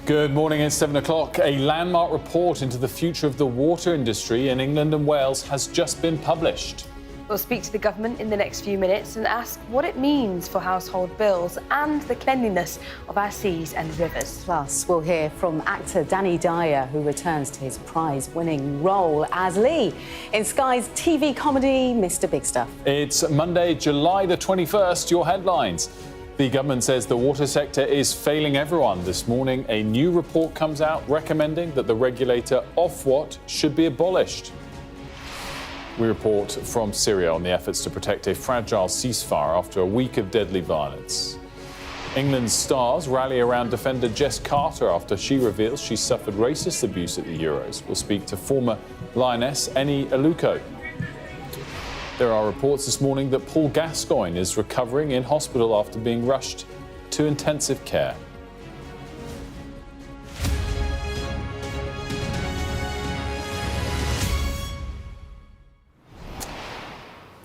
Good morning, it's 7 o'clock. A landmark report into the future of the water industry in England and Wales has just been published. We'll speak to the government in the next few minutes and ask what it means for household bills and the cleanliness of our seas and rivers. Plus, we'll hear from actor Danny Dyer, who returns to his prize-winning role as Lee in Sky's TV comedy Mr. Big Stuff. It's Monday, July the 21st. Your headlines. The government says the water sector is failing everyone. This morning, a new report comes out recommending that the regulator Ofwat should be abolished. We report from Syria on the efforts to protect a fragile ceasefire after a week of deadly violence. England's stars rally around defender Jess Carter after she reveals she suffered racist abuse at the Euros. We'll speak to former Lioness Eni Aluko. There are reports this morning that Paul Gascoigne is recovering in hospital after being rushed to intensive care.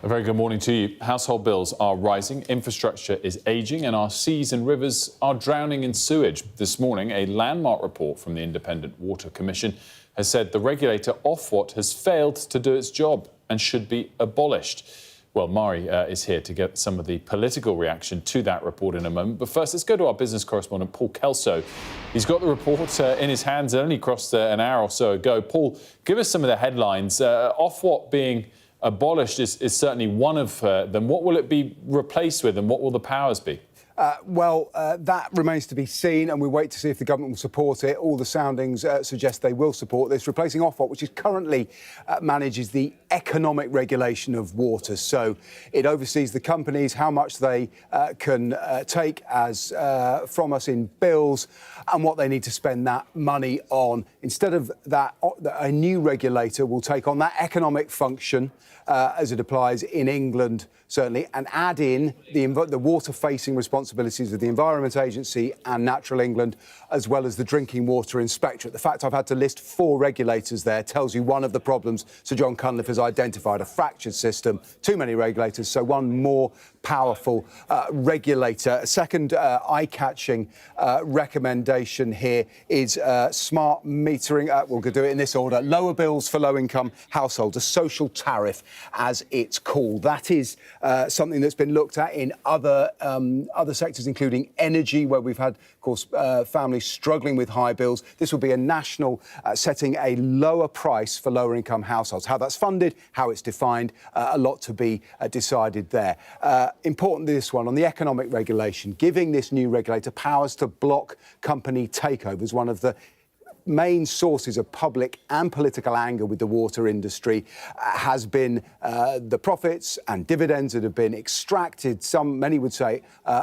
A very good morning to you. Household bills are rising, infrastructure is ageing, and our seas and rivers are drowning in sewage. This morning, a landmark report from the Independent Water Commission has said the regulator Ofwat has failed to do its job and should be abolished. Well, Mari is here to get some of the political reaction to that report in a moment. But first, let's go to our business correspondent, Paul Kelso. He's got the report in his hands. It only crossed an hour or so ago. Paul, give us some of the headlines. Ofwat being abolished is certainly one of them. What will it be replaced with and what will the powers be? That remains to be seen, and we wait to see if the government will support it. All the soundings suggest they will support this, replacing Ofwat, which is currently manages the economic regulation of water. So it oversees the companies, how much they can take as from us in bills, and what they need to spend that money on. Instead of that, a new regulator will take on that economic function as it applies in England, certainly, and add in the water-facing responsibilities of the Environment Agency and Natural England, as well as the Drinking Water Inspectorate. The fact I've had to list 4 regulators there tells you one of the problems Sir John Cunliffe has identified: a fractured system, too many regulators, so one more powerful regulator. A second eye-catching recommendation here is smart metering. We'll do it in this order: lower bills for low-income households, a social tariff, as it's called. That is something that's been looked at in other sectors, including energy, where we've had, of course, families struggling with high bills. This will be a national setting a lower price for lower-income households. How that's funded, how it's defined, a lot to be decided there. Important, this one, on the economic regulation, giving this new regulator powers to block company takeovers, one of the main sources of public and political anger with the water industry has been the profits and dividends that have been extracted, many would say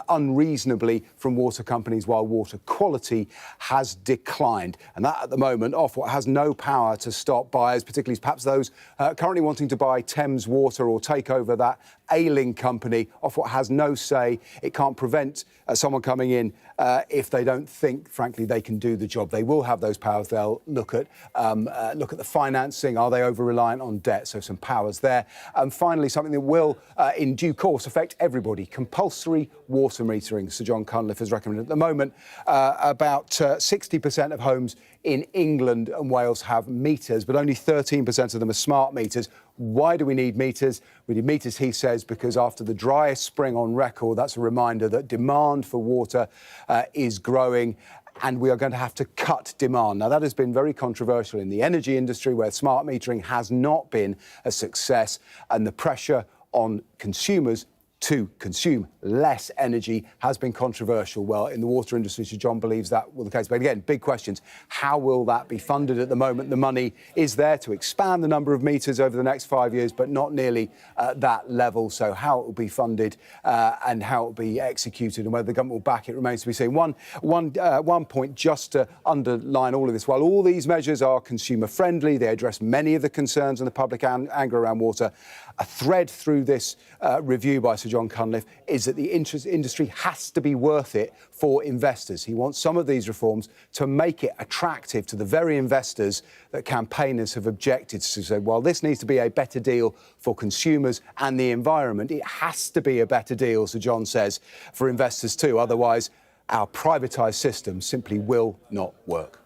unreasonably, from water companies, while water quality has declined. And that, at the moment, Ofwat has no power to stop buyers, particularly perhaps those currently wanting to buy Thames Water or take over that ailing company. Ofwat has no say. It can't prevent someone coming in if they don't think, frankly, they can do the job. They will have those powers. They'll look at the financing. Are they over-reliant on debt? So some powers there. And finally, something that will, in due course, affect everybody: compulsory water metering. Sir John Cunliffe has recommended. At the moment, about 60% of homes in England and Wales have meters, but only 13% of them are smart meters. Why do we need meters? We need meters, he says, because after the driest spring on record, that's a reminder that demand for water is growing, and we are going to have to cut demand. Now, that has been very controversial in the energy industry, where smart metering has not been a success, and the pressure on consumers to consume less energy has been controversial. Well, in the water industry, Sir John believes that will be the case. But again, big questions. How will that be funded? At the moment, the money is there to expand the number of meters over the next 5 years, but not nearly that level. So how it will be funded and how it will be executed and whether the government will back it remains to be seen. One point just to underline all of this: while all these measures are consumer friendly, they address many of the concerns and the public anger around water. A thread through this review by Sir John Cunliffe is that the industry has to be worth it for investors. He wants some of these reforms to make it attractive to the very investors that campaigners have objected to. So while this needs to be a better deal for consumers and the environment, it has to be a better deal, Sir John says, for investors too. Otherwise, our privatised system simply will not work.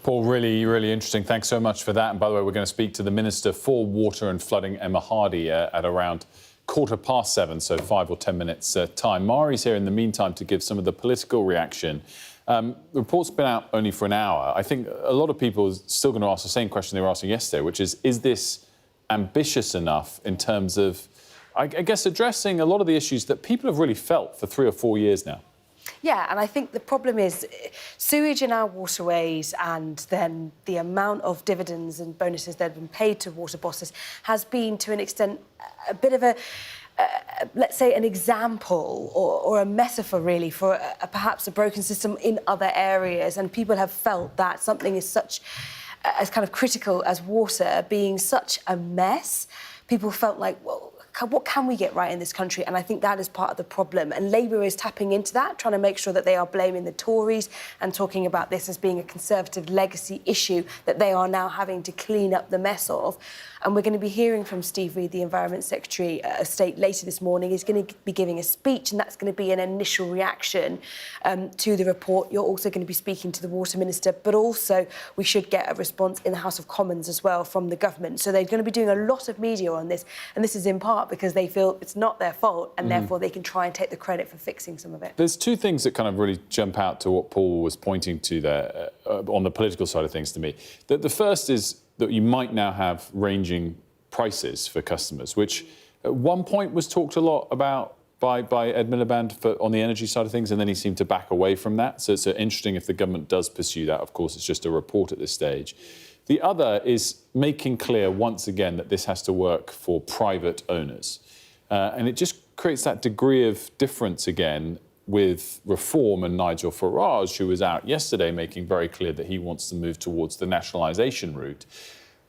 Paul, really, really interesting. Thanks so much for that. And by the way, we're going to speak to the Minister for Water and Flooding, Emma Hardy, at around 7:15, so 5 or 10 minutes time. Mari's here in the meantime to give some of the political reaction. The report's been out only for an hour. I think a lot of people are still going to ask the same question they were asking yesterday, which is this ambitious enough in terms of, I guess, addressing a lot of the issues that people have really felt for 3 or 4 years now? Yeah, and I think the problem is sewage in our waterways and then the amount of dividends and bonuses that have been paid to water bosses has been, to an extent, a bit of a, let's say, an example or a metaphor, really, for perhaps a broken system in other areas. And people have felt that something is such, as kind of critical as water being such a mess, people felt like, well, what can we get right in this country? And I think that is part of the problem. And Labour is tapping into that, trying to make sure that they are blaming the Tories and talking about this as being a Conservative legacy issue that they are now having to clean up the mess of. And we're going to be hearing from Steve Reid, the Environment Secretary of State, later this morning. He's going to be giving a speech, and that's going to be an initial reaction to the report. You're also going to be speaking to the Water Minister, but also we should get a response in the House of Commons as well from the government. So they're going to be doing a lot of media on this, and this is in part because they feel it's not their fault, and therefore they can try and take the credit for fixing some of it. There's two things that kind of really jump out to what Paul was pointing to there on the political side of things to me. The first is that you might now have ranging prices for customers, which at one point was talked a lot about by Ed Miliband on the energy side of things, and then he seemed to back away from that. So it's interesting if the government does pursue that. Of course, it's just a report at this stage. The other is making clear once again that this has to work for private owners. And it just creates that degree of difference again with Reform and Nigel Farage, who was out yesterday making very clear that he wants to move towards the nationalisation route,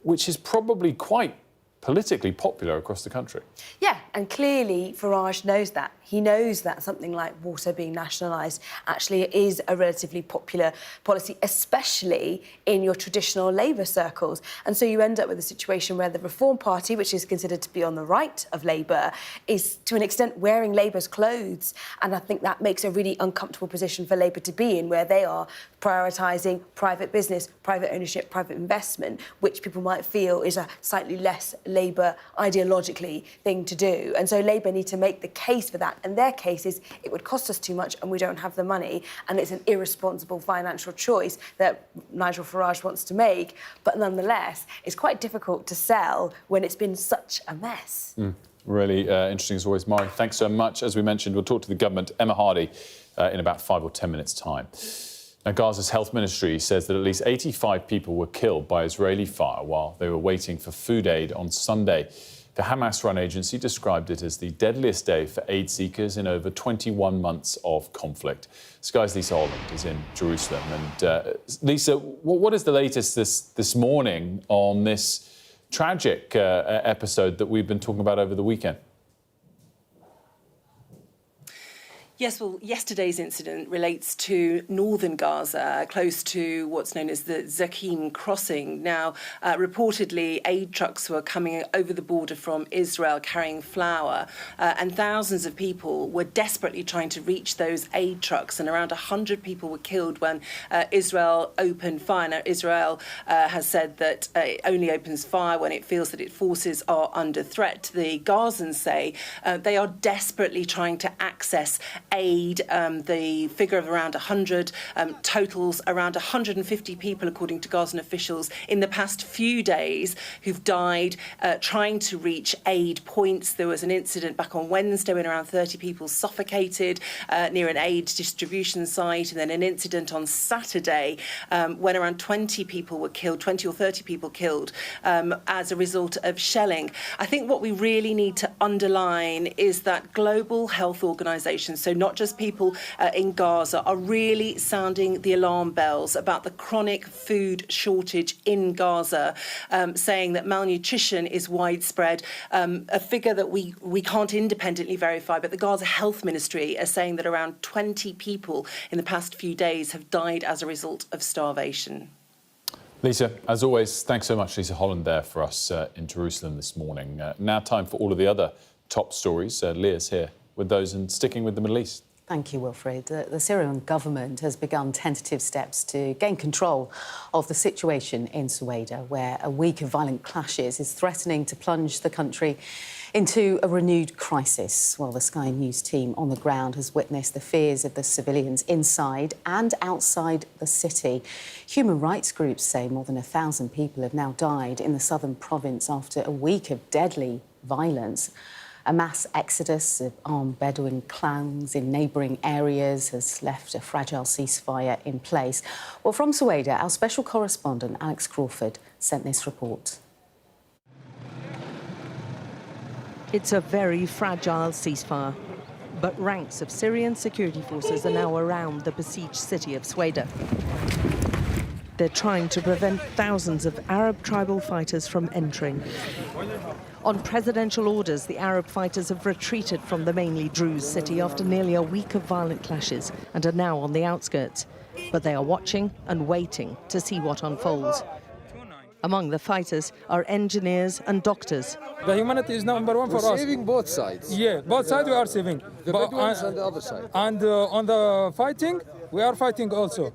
which is probably quite politically popular across the country. Yeah, and clearly Farage knows that. He knows that something like water being nationalised actually is a relatively popular policy, especially in your traditional Labour circles. And so you end up with a situation where the Reform Party, which is considered to be on the right of Labour, is to an extent wearing Labour's clothes. And I think that makes a really uncomfortable position for Labour to be in, where they are prioritising private business, private ownership, private investment, which people might feel is a slightly less Labour ideologically thing to do. And so Labour need to make the case for that. And their case is it would cost us too much and we don't have the money. And it's an irresponsible financial choice that Nigel Farage wants to make. But nonetheless, it's quite difficult to sell when it's been such a mess. Really interesting as always. Mari, thanks so much. As we mentioned, we'll talk to the government, Emma Hardy, in about 5 or 10 minutes' time. Now, Gaza's health ministry says that at least 85 people were killed by Israeli fire while they were waiting for food aid on Sunday. The Hamas-run agency described it as the deadliest day for aid seekers in over 21 months of conflict. Sky's Lisa Holland is in Jerusalem. And Lisa, what is the latest this morning on this tragic episode that we've been talking about over the weekend? Yes, well, yesterday's incident relates to northern Gaza, close to what's known as the Zakim crossing. Now, reportedly, aid trucks were coming over the border from Israel carrying flour, and thousands of people were desperately trying to reach those aid trucks, and around 100 people were killed when Israel opened fire. Now, Israel has said that it only opens fire when it feels that its forces are under threat. The Gazans say they are desperately trying to access aid. The figure of around 100 totals around 150 people, according to Gazan officials, in the past few days who've died trying to reach aid points. There was an incident back on Wednesday when around 30 people suffocated near an aid distribution site, and then an incident on Saturday when around 20 people were killed, 20 or 30 people killed as a result of shelling. I think what we really need to underline is that global health organisations, so not just people in Gaza, are really sounding the alarm bells about the chronic food shortage in Gaza, saying that malnutrition is widespread, a figure that we can't independently verify, but the Gaza Health Ministry are saying that around 20 people in the past few days have died as a result of starvation. Lisa, as always, thanks so much, Lisa Holland, there for us in Jerusalem this morning. Now time for all of the other top stories. Leah's here with those and sticking with the Middle East. Thank you, Wilfred. The Syrian government has begun tentative steps to gain control of the situation in Sueda, where a week of violent clashes is threatening to plunge the country into a renewed crisis. Well, the Sky News team on the ground has witnessed the fears of the civilians inside and outside the city. Human rights groups say more than 1,000 people have now died in the southern province after a week of deadly violence. A mass exodus of armed Bedouin clans in neighbouring areas has left a fragile ceasefire in place. Well, from Sueda, our special correspondent Alex Crawford sent this report. It's a very fragile ceasefire, but ranks of Syrian security forces are now around the besieged city of Sueda. They're trying to prevent thousands of Arab tribal fighters from entering. On presidential orders, the Arab fighters have retreated from the mainly Druze city after nearly a week of violent clashes and are now on the outskirts. But they are watching and waiting to see what unfolds. Among the fighters are engineers and doctors. The humanity is number one for us. Saving both sides. Yeah, both sides we are saving. The Bedouins and the other side. And on the fighting, we are fighting also.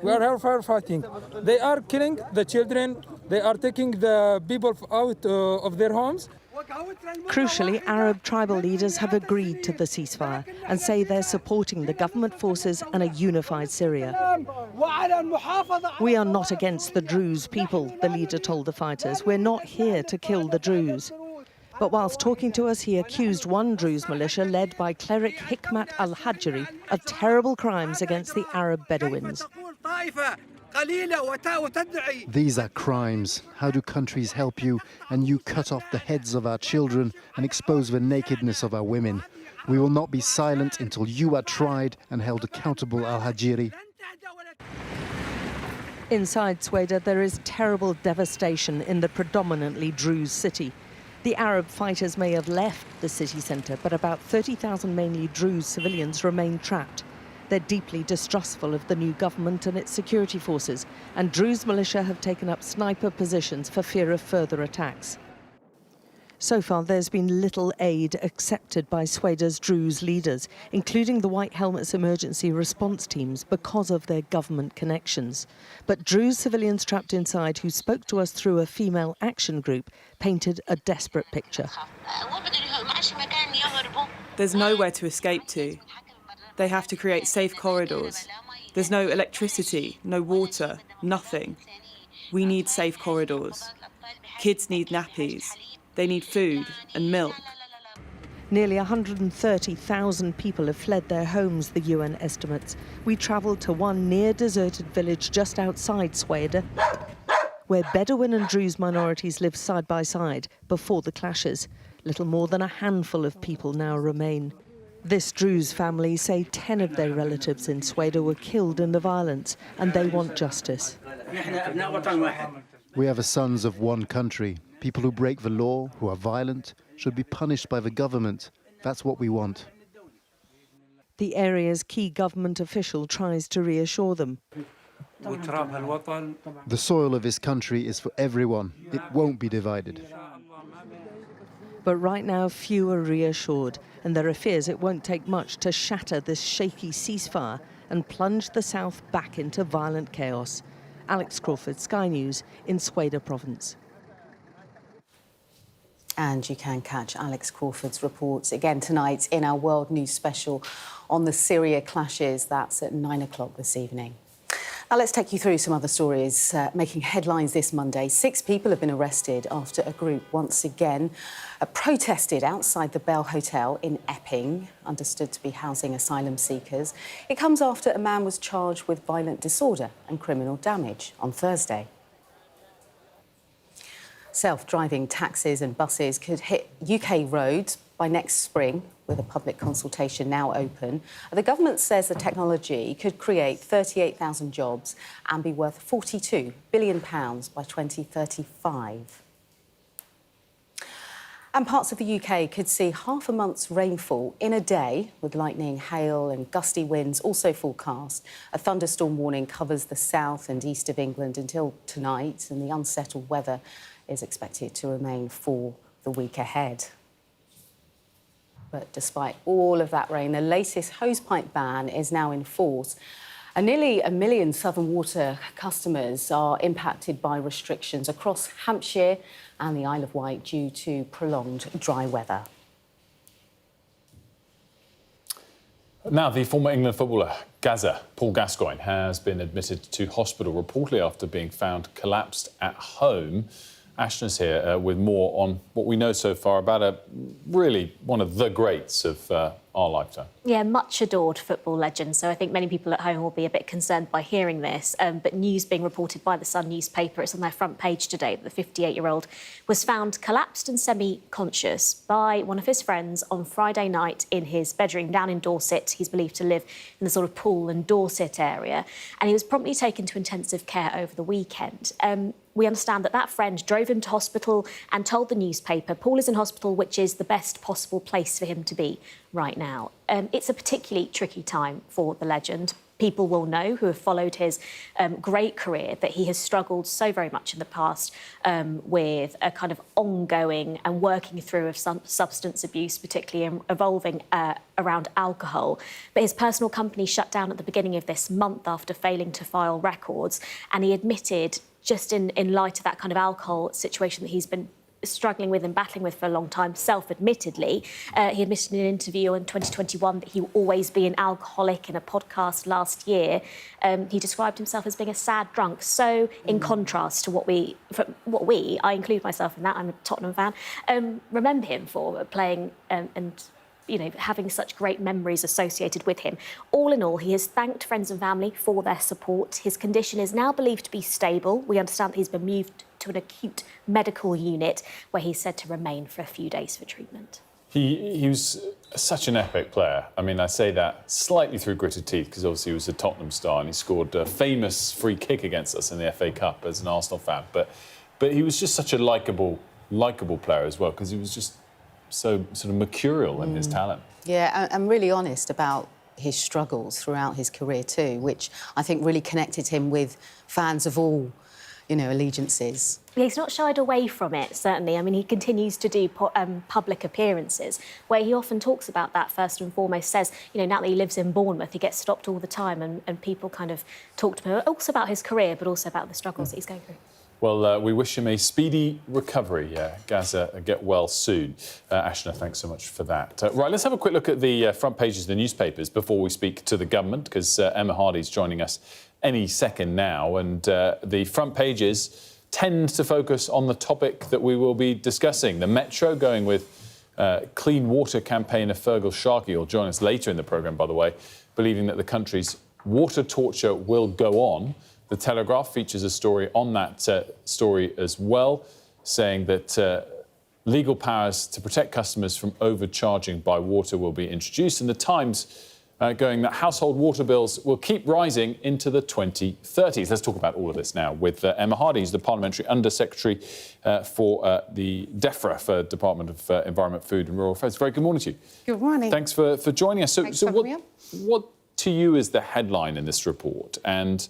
We are here fighting. They are killing the children. They are taking the people out of their homes. Crucially, Arab tribal leaders have agreed to the ceasefire and say they're supporting the government forces and a unified Syria. We are not against the Druze people, the leader told the fighters. We're not here to kill the Druze. But whilst talking to us, he accused one Druze militia led by cleric Hikmat al-Hajri of terrible crimes against the Arab Bedouins. These are crimes. How do countries help you and you cut off the heads of our children and expose the nakedness of our women? We will not be silent until you are tried and held accountable, al-Hajiri. Inside Sueda, there is terrible devastation in the predominantly Druze city. The Arab fighters may have left the city centre, but about 30,000 mainly Druze civilians remain trapped. They're deeply distrustful of the new government and its security forces, and Druze militia have taken up sniper positions for fear of further attacks. So far, there's been little aid accepted by Sueda's Druze leaders, including the White Helmets emergency response teams, because of their government connections. But Druze civilians trapped inside who spoke to us through a female action group painted a desperate picture. There's nowhere to escape to. They have to create safe corridors. There's no electricity, no water, nothing. We need safe corridors. Kids need nappies. They need food and milk. Nearly 130,000 people have fled their homes, the UN estimates. We travelled to one near-deserted village just outside Sueda, where Bedouin and Druze minorities lived side by side before the clashes. Little more than a handful of people now remain. This Druze family say 10 of their relatives in Sueda were killed in the violence, and they want justice. We are the sons of one country. People who break the law, who are violent, should be punished by the government. That's what we want. The area's key government official tries to reassure them. The soil of this country is for everyone. It won't be divided. But right now, few are reassured, and there are fears it won't take much to shatter this shaky ceasefire and plunge the south back into violent chaos. Alex Crawford, Sky News, in Sueda province. And you can catch Alex Crawford's reports again tonight in our World News special on the Syria clashes. That's at 9 o'clock this evening. Now let's take you through some other stories making headlines this Monday. 6 people have been arrested after a group once again protested outside the Bell Hotel in Epping, understood to be housing asylum seekers. It comes after a man was charged with violent disorder and criminal damage on Thursday. Self-driving taxis and buses could hit UK roads by next spring, with a public consultation now open. The government says the technology could create 38,000 jobs and be worth £42 billion by 2035. And parts of the UK could see half a month's rainfall in a day, with lightning, hail and gusty winds also forecast. A thunderstorm warning covers the south and east of England until tonight, and the unsettled weather is expected to remain for the week ahead. But despite all of that rain, the latest hosepipe ban is now in force. And nearly 1 million Southern Water customers are impacted by restrictions across Hampshire and the Isle of Wight due to prolonged dry weather. Now, the former England footballer Gaza, Paul Gascoigne, has been admitted to hospital reportedly after being found collapsed at home. Ashna's here with more on what we know so far about really one of the greats of our lifetime. Yeah, much adored football legend. So I think many people at home will be a bit concerned by hearing this. But news being reported by the Sun newspaper, it's on their front page today, that the 58-year-old was found collapsed and semi-conscious by one of his friends on Friday night in his bedroom down in Dorset. He's believed to live in the sort of Poole and Dorset area. And he was promptly taken to intensive care over the weekend. We understand that that friend drove him to hospital and told the newspaper Paul is in hospital, which is the best possible place for him to be right now. It's a particularly tricky time for the legend. People will know, who have followed his great career, that he has struggled so very much in the past with a kind of ongoing and working through of some substance abuse, particularly evolving around alcohol. But his personal company shut down at the beginning of this month after failing to file records, and he admitted, just in light of that kind of alcohol situation that he's been struggling with and battling with for a long time, self-admittedly. He admitted in an interview in 2021 that he will always be an alcoholic. In a podcast last year, he described himself as being a sad drunk. So in contrast to what we, I include myself in that, I'm a Tottenham fan, remember him for playing and you know, having such great memories associated with him. All in all, he has thanked friends and family for their support. His condition is now believed to be stable. We understand that he's been moved to an acute medical unit where he's said to remain for a few days for treatment. He was such an epic player. I mean, I say that slightly through gritted teeth because obviously he was a Tottenham star and he scored a famous free kick against us in the FA Cup as an Arsenal fan. But he was just such a likeable player as well, because he was just so sort of mercurial in his talent. Yeah, and really honest about his struggles throughout his career too, which I think really connected him with fans of all, you know, allegiances. Yeah, he's not shied away from it, certainly. I mean, he continues to do public appearances where he often talks about that first and foremost, says, you know, now that he lives in Bournemouth, he gets stopped all the time and people kind of talk to him also about his career, but also about the struggles that he's going through. Well, we wish him a speedy recovery. Gaza, get well soon. Ashna, thanks so much for that. Right, let's have a quick look at the front pages of the newspapers before we speak to the government, because Emma Hardy's joining us any second now. And the front pages tend to focus on the topic that we will be discussing. The Metro going with clean water campaigner Fergal Sharkey, who'll join us later in the programme, by the way, believing that the country's water torture will go on. The Telegraph features a story on that story as well, saying that legal powers to protect customers from overcharging by water will be introduced. And the Times going that household water bills will keep rising into the 2030s. Let's talk about all of this now with Emma Hardy, who's the Parliamentary Under-Secretary for the DEFRA, for Department of Environment, Food and Rural Affairs. Very good morning to you. Good morning. Thanks for joining us. Thanks for having me on. What to you is the headline in this report? And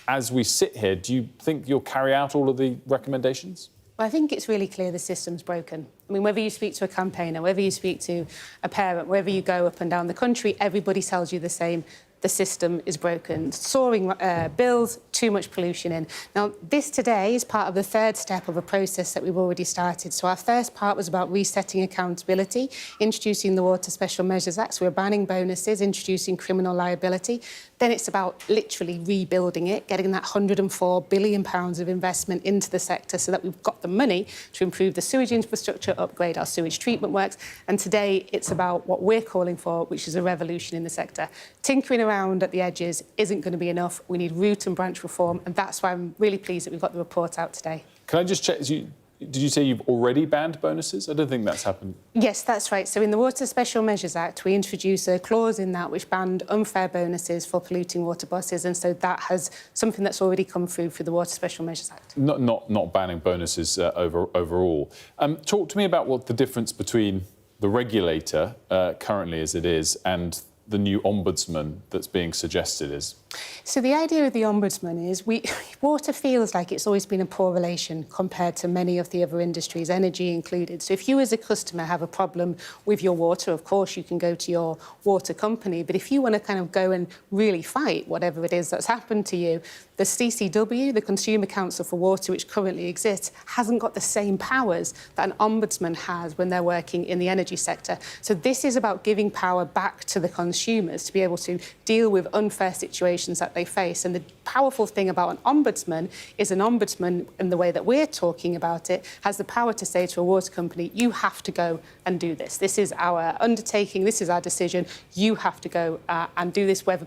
as we sit here, do you think you'll carry out all of the recommendations? Well, I think it's really clear the system's broken. I mean, whether you speak to a campaigner, whether you speak to a parent, wherever you go up and down the country, everybody tells you the same. The system is broken. Soaring bills, too much pollution in. Now, this today is part of the third step of a process that we've already started. So our first part was about resetting accountability, introducing the Water Special Measures Act. So we're banning bonuses, introducing criminal liability. Then it's about literally rebuilding it, getting that £104 billion of investment into the sector so that we've got the money to improve the sewage infrastructure, upgrade our sewage treatment works. And today it's about what we're calling for, which is a revolution in the sector. Tinkering around at the edges isn't going to be enough. We need root and branch reform, and that's why I'm really pleased that we've got the report out today. Can I just check, did you say you've already banned bonuses? I don't think that's happened. Yes, that's right. So in the Water Special Measures Act, we introduced a clause in that which banned unfair bonuses for polluting water buses, and so that has something that's already come through the Water Special Measures Act. Not banning bonuses overall. Talk to me about what the difference between the regulator, currently as it is, and the new ombudsman that's being suggested is. So the idea of the Ombudsman is water feels like it's always been a poor relation compared to many of the other industries, energy included. So if you as a customer have a problem with your water, of course you can go to your water company. But if you want to kind of go and really fight whatever it is that's happened to you, the CCW, the Consumer Council for Water, which currently exists, hasn't got the same powers that an ombudsman has when they're working in the energy sector. So this is about giving power back to the consumers to be able to deal with unfair situations that they face. And the powerful thing about an ombudsman is an ombudsman, in the way that we're talking about it, has the power to say to a water company, you have to go and do this. This is our undertaking, this is our decision, you have to go and do this, whether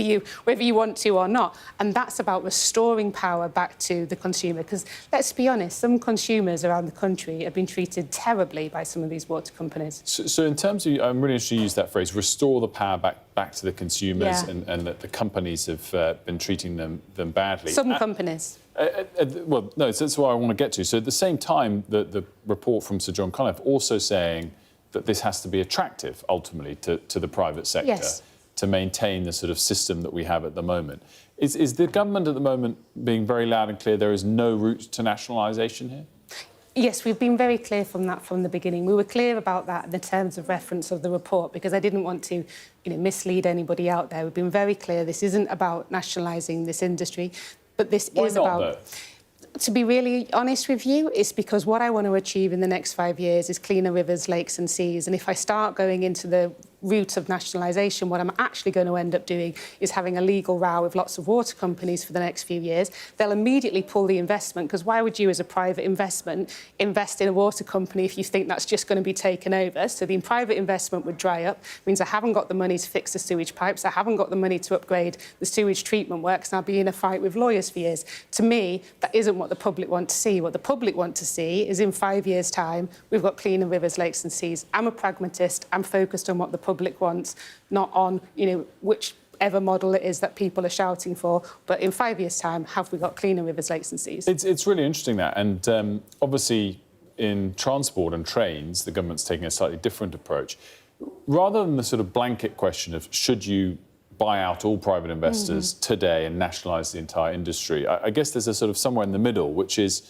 you want to or not. And that's about restoring power back to the consumer, because let's be honest, some consumers around the country have been treated terribly by some of these water companies. So in terms of, I'm really interested to use that phrase, restore the power back to the consumers, and that the companies have been treating them badly. Some companies. Well, no, so that's what I want to get to. So at the same time, the report from Sir John Conniff also saying that this has to be attractive, ultimately, to the private sector, to maintain the sort of system that we have at the moment. Is the government at the moment being very loud and clear there is no route to nationalisation here? Yes, we've been very clear from the beginning. We were clear about that in the terms of reference of the report, because I didn't want to mislead anybody out there. We've been very clear this isn't about nationalising this industry, but this is about... Though? To be really honest with you, it's because what I want to achieve in the next 5 years is cleaner rivers, lakes and seas. And if I start going into the route of nationalisation, what I'm actually going to end up doing is having a legal row with lots of water companies for the next few years. They'll immediately pull the investment, because why would you, as a private investment, invest in a water company if you think that's just going to be taken over? So the private investment would dry up. It means I haven't got the money to fix the sewage pipes. I haven't got the money to upgrade the sewage treatment works, and I'll be in a fight with lawyers for years. To me, that isn't what the public want to see. What the public want to see is in 5 years' time, we've got cleaner rivers, lakes and seas. I'm a pragmatist. I'm focused on what the public wants, not on, whichever model it is that people are shouting for. But in 5 years' time, have we got cleaner rivers, lakes and seas? It's really interesting, that. And obviously, in transport and trains, the government's taking a slightly different approach. Rather than the sort of blanket question of should you buy out all private investors today and nationalise the entire industry, I guess there's a sort of somewhere in the middle, which is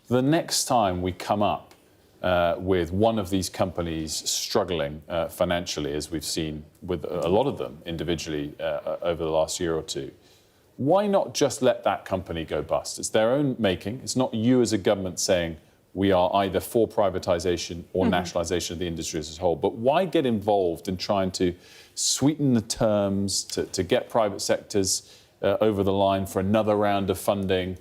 the next time we come up with one of these companies struggling financially, as we've seen with a lot of them individually over the last year or two, why not just let that company go bust? It's their own making. It's not you as a government saying we are either for privatisation or nationalisation of the industry as a whole. But why get involved in trying to sweeten the terms, to get private sectors over the line for another round of funding?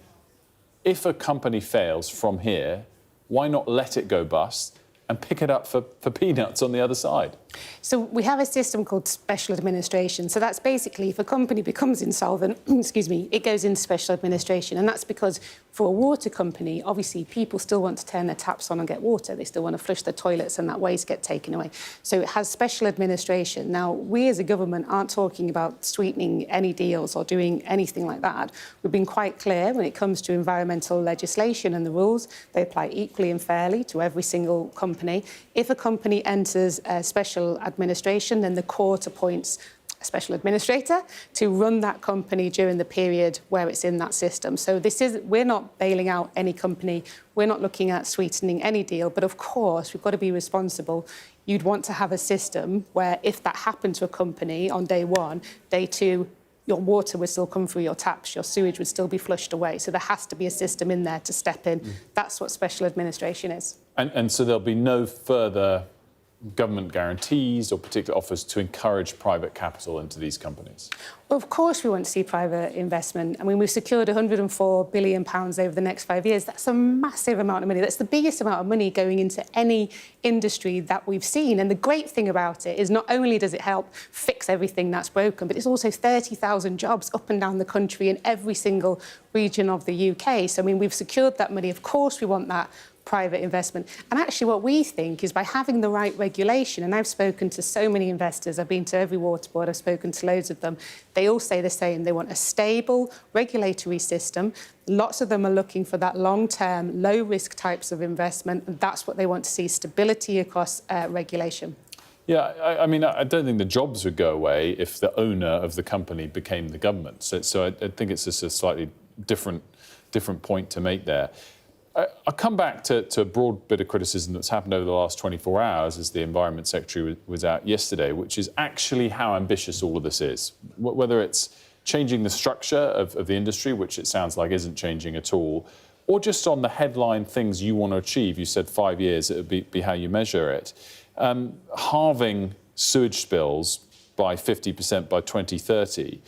If a company fails from here, why not let it go bust and pick it up for peanuts on the other side? So we have a system called special administration. So that's basically if a company becomes insolvent, it goes into special administration. And that's because for a water company, obviously people still want to turn their taps on and get water. They still want to flush their toilets and that waste get taken away. So it has special administration. Now, we as a government aren't talking about sweetening any deals or doing anything like that. We've been quite clear when it comes to environmental legislation and the rules. They apply equally and fairly to every single company. If a company enters a special administration, then the court appoints a special administrator to run that company during the period where it's in that system. So we're not bailing out any company. We're not looking at sweetening any deal. But of course, we've got to be responsible. You'd want to have a system where if that happened to a company on day one, day two, your water would still come through your taps, your sewage would still be flushed away. So there has to be a system in there to step in. That's what special administration is. And so there'll be no further government guarantees or particular offers to encourage private capital into these companies? Well, of course we want to see private investment. I mean, we've secured £104 billion over the next 5 years. That's a massive amount of money. That's the biggest amount of money going into any industry that we've seen. And the great thing about it is not only does it help fix everything that's broken, but it's also 30,000 jobs up and down the country in every single region of the UK. So, I mean, we've secured that money. Of course we want that private investment. And actually what we think is by having the right regulation, and I've spoken to so many investors, I've been to every water board, I've spoken to loads of them, they all say the same. They want a stable regulatory system. Lots of them are looking for that long-term, low-risk types of investment, and that's what they want to see, stability across regulation. Yeah, I mean, I don't think the jobs would go away if the owner of the company became the government. So I think it's just a slightly different point to make there. I'll come back to a broad bit of criticism that's happened over the last 24 hours as the Environment Secretary was out yesterday, which is actually how ambitious all of this is. Whether it's changing the structure of the industry, which it sounds like isn't changing at all, or just on the headline things you want to achieve. You said 5 years, it would be how you measure it. Halving sewage spills by 50% by 2030.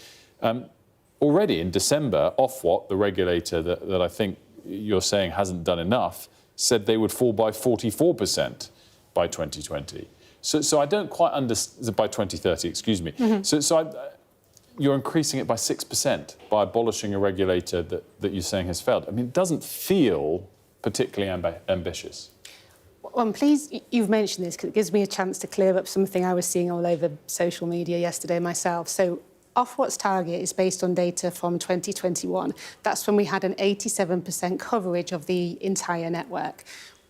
Already in December, Ofwat, the regulator that I think you're saying hasn't done enough, said they would fall by 44% by 2020. So I don't quite understand, by 2030, excuse me. You're increasing it by 6% by abolishing a regulator that you're saying has failed. I mean, it doesn't feel particularly ambitious. Well, I'm pleased you've mentioned this because it gives me a chance to clear up something I was seeing all over social media yesterday myself. So Ofwat's target is based on data from 2021. That's when we had an 87% coverage of the entire network.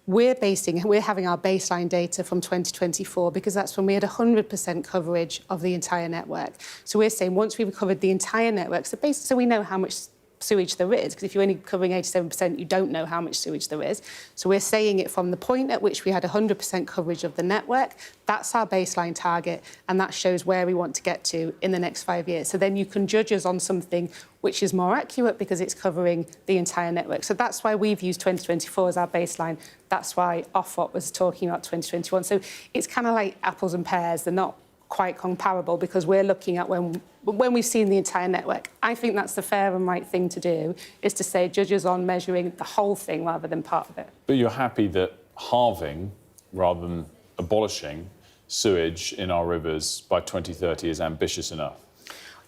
We're having our baseline data from 2024 because that's when we had 100% coverage of the entire network. So we're saying once we've covered the entire network, so we know how much sewage there is, because if you're only covering 87%, you don't know how much sewage there is. So we're saying it from the point at which we had 100% coverage of the network. That's our baseline target, and that shows where we want to get to in the next 5 years. So then you can judge us on something which is more accurate because it's covering the entire network. So that's why we've used 2024 as our baseline. That's why Ofwat was talking about 2021. So it's kind of like apples and pears. They're not quite comparable because we're looking at when we've seen the entire network. I think that's the fair and right thing to do, is to say judges on measuring the whole thing rather than part of it. But you're happy that halving, rather than abolishing, sewage in our rivers by 2030 is ambitious enough?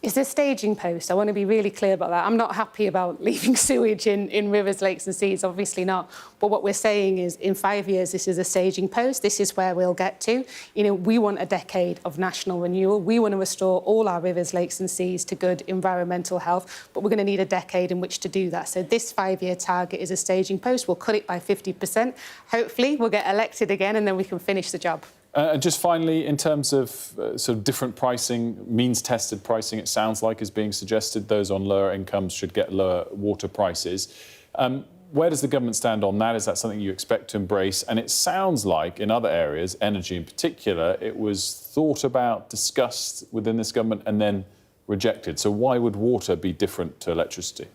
It's a staging post. I want to be really clear about that. I'm not happy about leaving sewage in rivers, lakes and seas, obviously not. But what we're saying is in 5 years, this is a staging post. This is where we'll get to. You know, we want a decade of national renewal. We want to restore all our rivers, lakes and seas to good environmental health. But we're going to need a decade in which to do that. So this 5-year target is a staging post. We'll cut it by 50%. Hopefully, we'll get elected again and then we can finish the job. And just finally, in terms of sort of different pricing, means-tested pricing, it sounds like is being suggested. Those on lower incomes should get lower water prices. Where does the government stand on that? Is that something you expect to embrace? And it sounds like in other areas, energy in particular, it was thought about, discussed within this government and then rejected. So why would water be different to electricity?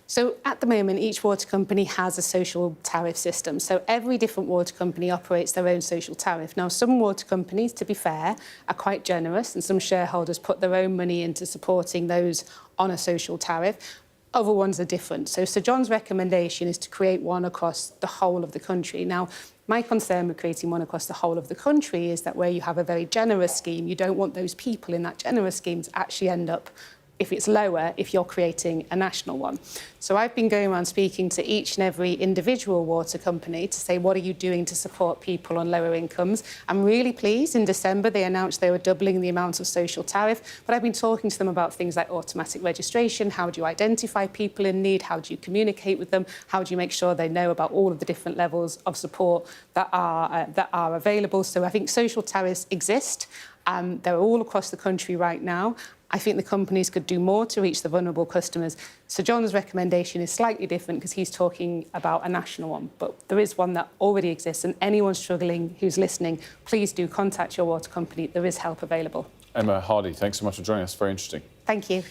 So at the moment, each water company has a social tariff system. So every different water company operates their own social tariff. Now, some water companies, to be fair, are quite generous and some shareholders put their own money into supporting those on a social tariff. Other ones are different. So Sir John's recommendation is to create one across the whole of the country. Now, my concern with creating one across the whole of the country is that where you have a very generous scheme, you don't want those people in that generous scheme to actually end up, if it's lower, if you're creating a national one. So I've been going around speaking to each and every individual water company to say, what are you doing to support people on lower incomes? I'm really pleased. In December, they announced they were doubling the amount of social tariff, but I've been talking to them about things like automatic registration. How do you identify people in need? How do you communicate with them? How do you make sure they know about all of the different levels of support that are available? So I think social tariffs exist. They're all across the country right now. I think the companies could do more to reach the vulnerable customers. Sir John's recommendation is slightly different because he's talking about a national one, but there is one that already exists, and anyone struggling who's listening, please do contact your water company. There is help available. Emma Hardy, thanks so much for joining us. Very interesting. Thank you.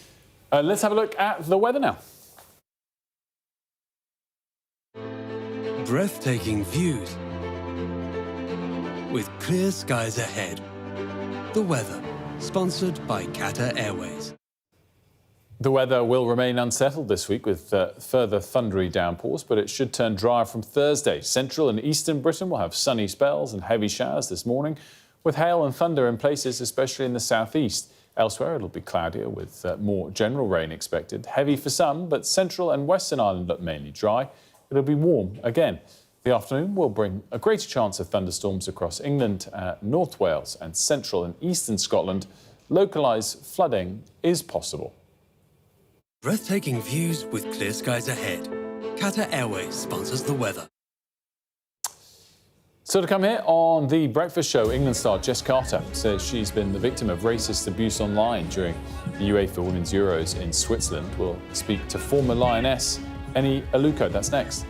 Let's have a look at the weather now. Breathtaking views with clear skies ahead. The weather. Sponsored by Qatar Airways. The weather will remain unsettled this week with further thundery downpours, but it should turn drier from Thursday. Central and eastern Britain will have sunny spells and heavy showers this morning, with hail and thunder in places, especially in the southeast. Elsewhere, it'll be cloudier with more general rain expected. Heavy for some, but central and western Ireland look mainly dry. It'll be warm again. The afternoon will bring a greater chance of thunderstorms across England, North Wales and central and eastern Scotland. Localised flooding is possible. Breathtaking views with clear skies ahead. Qatar Airways sponsors the weather. So to come here on The Breakfast Show, England star Jess Carter says she's been the victim of racist abuse online during the UEFA Women's Euros in Switzerland. We'll speak to former Lioness Eni Aluko. That's next.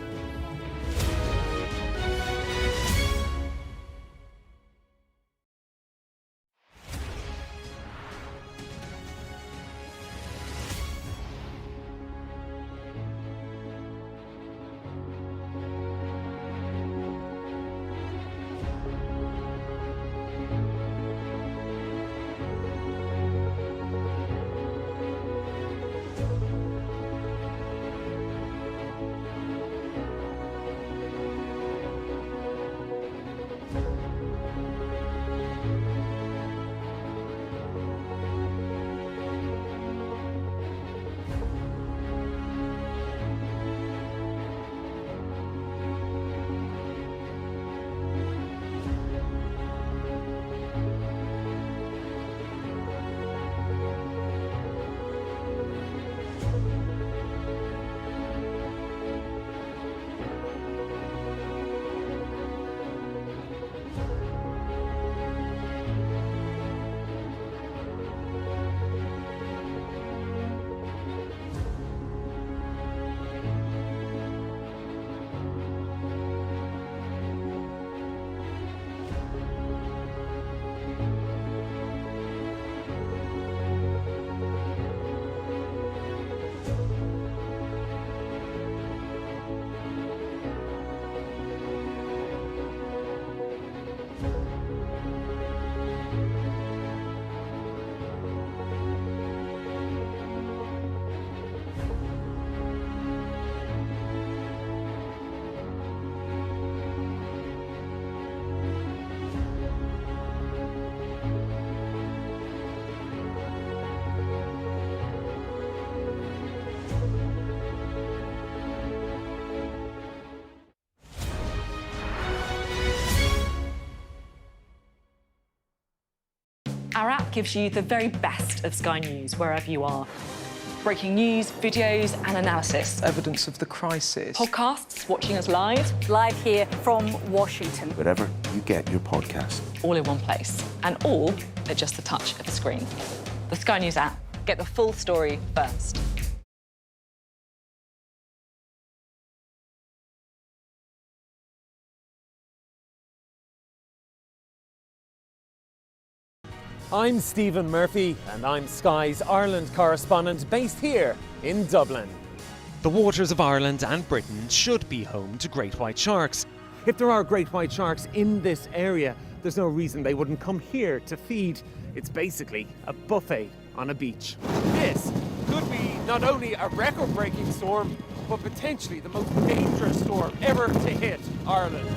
Our app gives you the very best of Sky News wherever you are. Breaking news, videos and analysis. Evidence of the crisis. Podcasts, watching us live. Live here from Washington. Wherever you get your podcast. All in one place. And all at just the touch of a screen. The Sky News app. Get the full story first. I'm Stephen Murphy, and I'm Sky's Ireland correspondent based here in Dublin. The waters of Ireland and Britain should be home to great white sharks. If there are great white sharks in this area, there's no reason they wouldn't come here to feed. It's basically a buffet on a beach. This could be not only a record-breaking storm, but potentially the most dangerous storm ever to hit Ireland.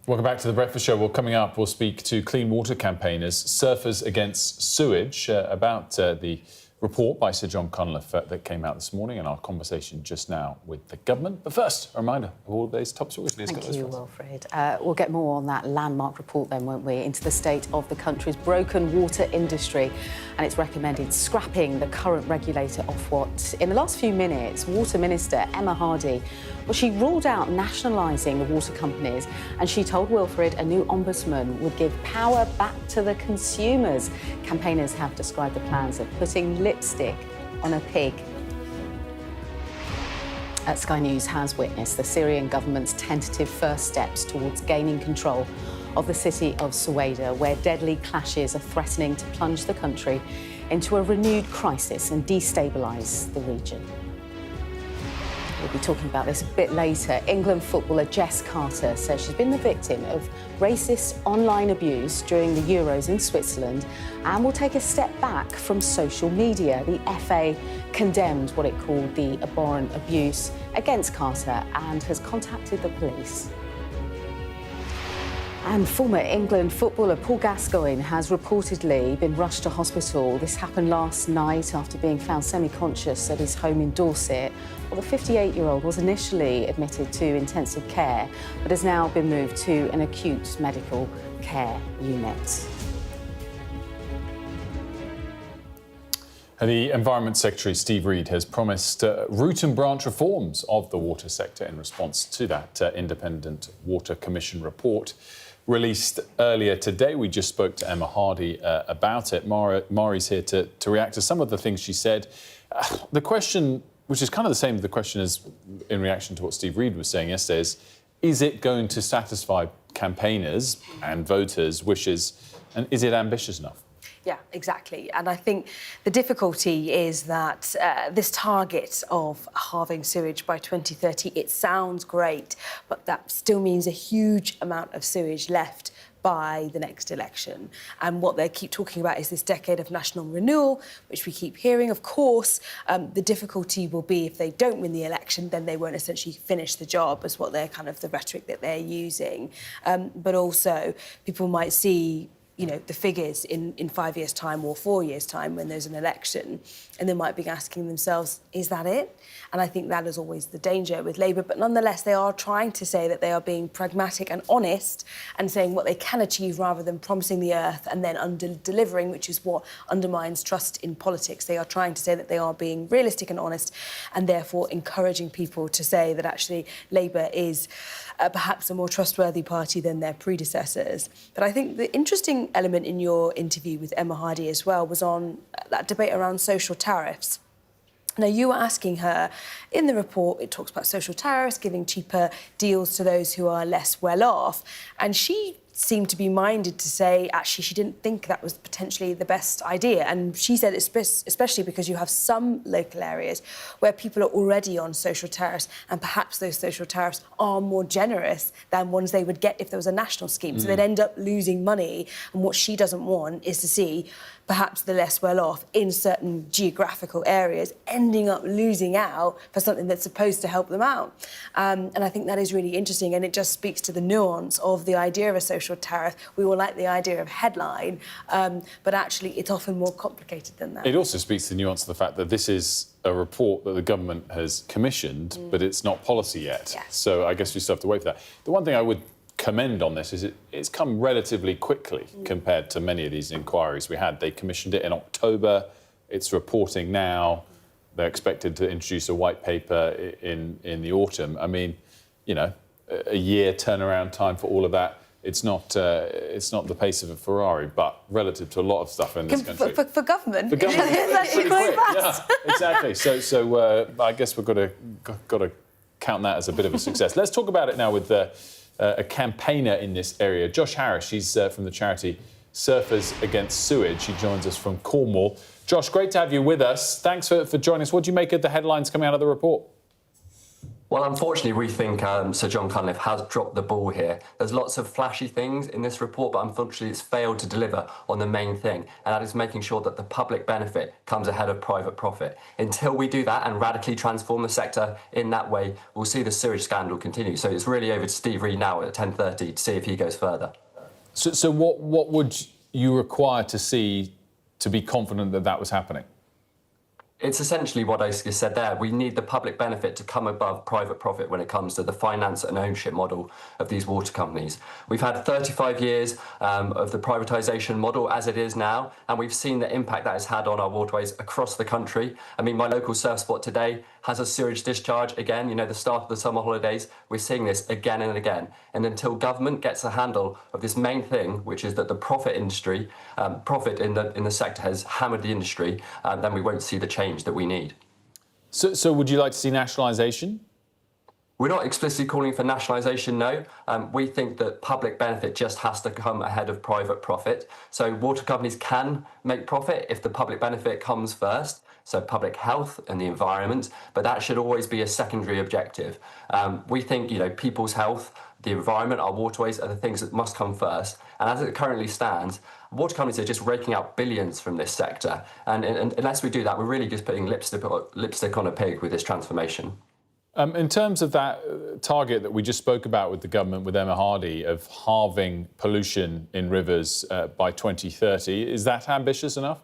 Welcome back to The Breakfast Show. Well, coming up, we'll speak to clean water campaigners, Surfers Against Sewage, about the report by Sir John Cunliffe that came out this morning and our conversation just now with the government. But first, a reminder of all of these top stories. Thank you, Wilfred. We'll get more on that landmark report then, won't we, into the state of the country's broken water industry. And it's recommended scrapping the current regulator Ofwat. In the last few minutes, Water Minister Emma Hardy, well, she ruled out nationalising the water companies, and she told Wilfred a new ombudsman would give power back to the consumers. Campaigners have described the plans of putting lipstick on a pig. Sky News has witnessed the Syrian government's tentative first steps towards gaining control of the city of Sueda, where deadly clashes are threatening to plunge the country into a renewed crisis and destabilise the region. We'll be talking about this a bit later. England footballer Jess Carter says she's been the victim of racist online abuse during the Euros in Switzerland and will take a step back from social media. The FA condemned what it called the abhorrent abuse against Carter and has contacted the police. And former England footballer Paul Gascoigne has reportedly been rushed to hospital. This happened last night after being found semi-conscious at his home in Dorset. Well, the 58-year-old was initially admitted to intensive care, but has now been moved to an acute medical care unit. The Environment Secretary, Steve Reed, has promised root and branch reforms of the water sector in response to that Independent Water Commission report released earlier today. We just spoke to Emma Hardy about it. Mari's here to react to some of the things she said. The question, which is kind of the same as the question as in reaction to what Steve Reed was saying yesterday, is it going to satisfy campaigners and voters' wishes, and is it ambitious enough? Yeah, exactly. And I think the difficulty is that this target of halving sewage by 2030, it sounds great, but that still means a huge amount of sewage left by the next election. And what they keep talking about is this decade of national renewal, which we keep hearing. Of course, the difficulty will be if they don't win the election, then they won't essentially finish the job, is what they're kind of the rhetoric that they're using. But also, people might see the figures in 5 years' time or 4 years' time when there's an election, and they might be asking themselves, is that it? And I think that is always the danger with Labour. But nonetheless, they are trying to say that they are being pragmatic and honest and saying what they can achieve rather than promising the earth and then under-delivering, which is what undermines trust in politics. They are trying to say that they are being realistic and honest and therefore encouraging people to say that actually Labour is perhaps a more trustworthy party than their predecessors. But I think the interesting element in your interview with Emma Hardy as well was on that debate around social tariffs. Now, you were asking her, in the report, it talks about social tariffs, giving cheaper deals to those who are less well off, and she seemed to be minded to say, actually, she didn't think that was potentially the best idea. And she said, especially because you have some local areas where people are already on social tariffs, and perhaps those social tariffs are more generous than ones they would get if there was a national scheme. So they'd end up losing money. And what she doesn't want is to see perhaps the less well-off in certain geographical areas ending up losing out for something that's supposed to help them out. And I think that is really interesting, and it just speaks to the nuance of the idea of a social tariff. We all like the idea of headline, but actually it's often more complicated than that. It also speaks to the nuance of the fact that this is a report that the government has commissioned, but it's not policy yet. Yeah. So I guess we still have to wait for that. The one thing I would commend on this is it's come relatively quickly compared to many of these inquiries we had. They commissioned it in October. It's reporting now. They're expected to introduce a white paper in the autumn. I mean, a year turnaround time for all of that. It's not the pace of a Ferrari, but relative to a lot of stuff in this country. For government, it's actually quite fast. Yeah, exactly. So I guess we've got to count that as a bit of a success. Let's talk about it now with a campaigner in this area. Josh Harris, she's from the charity Surfers Against Sewage. She joins us from Cornwall. Josh, great to have you with us. Thanks for joining us. What do you make of the headlines coming out of the report? Well, unfortunately, we think Sir John Cunliffe has dropped the ball here. There's lots of flashy things in this report, but unfortunately it's failed to deliver on the main thing, and that is making sure that the public benefit comes ahead of private profit. Until we do that and radically transform the sector in that way, we'll see the sewage scandal continue. So it's really over to Steve Reed now at 10:30 to see if he goes further. So what would you require to see to be confident that that was happening? It's essentially what I said there. We need the public benefit to come above private profit when it comes to the finance and ownership model of these water companies. We've had 35 years of the privatisation model as it is now, and we've seen the impact that has had on our waterways across the country. I mean, my local surf spot today has a sewage discharge again, the start of the summer holidays. We're seeing this again and again. And until government gets a handle of this main thing, which is that the profit industry, profit in the sector has hammered the industry, then we won't see the change that we need. So would you like to see nationalisation? We're not explicitly calling for nationalisation, no. We think that public benefit just has to come ahead of private profit. So water companies can make profit if the public benefit comes first, so public health and the environment, but that should always be a secondary objective. We think, people's health, the environment, our waterways are the things that must come first. And as it currently stands, water companies are just raking out billions from this sector. And unless we do that, we're really just putting lipstick on a pig with this transformation. In terms of that target that we just spoke about with the government, with Emma Hardy, of halving pollution in rivers by 2030, is that ambitious enough?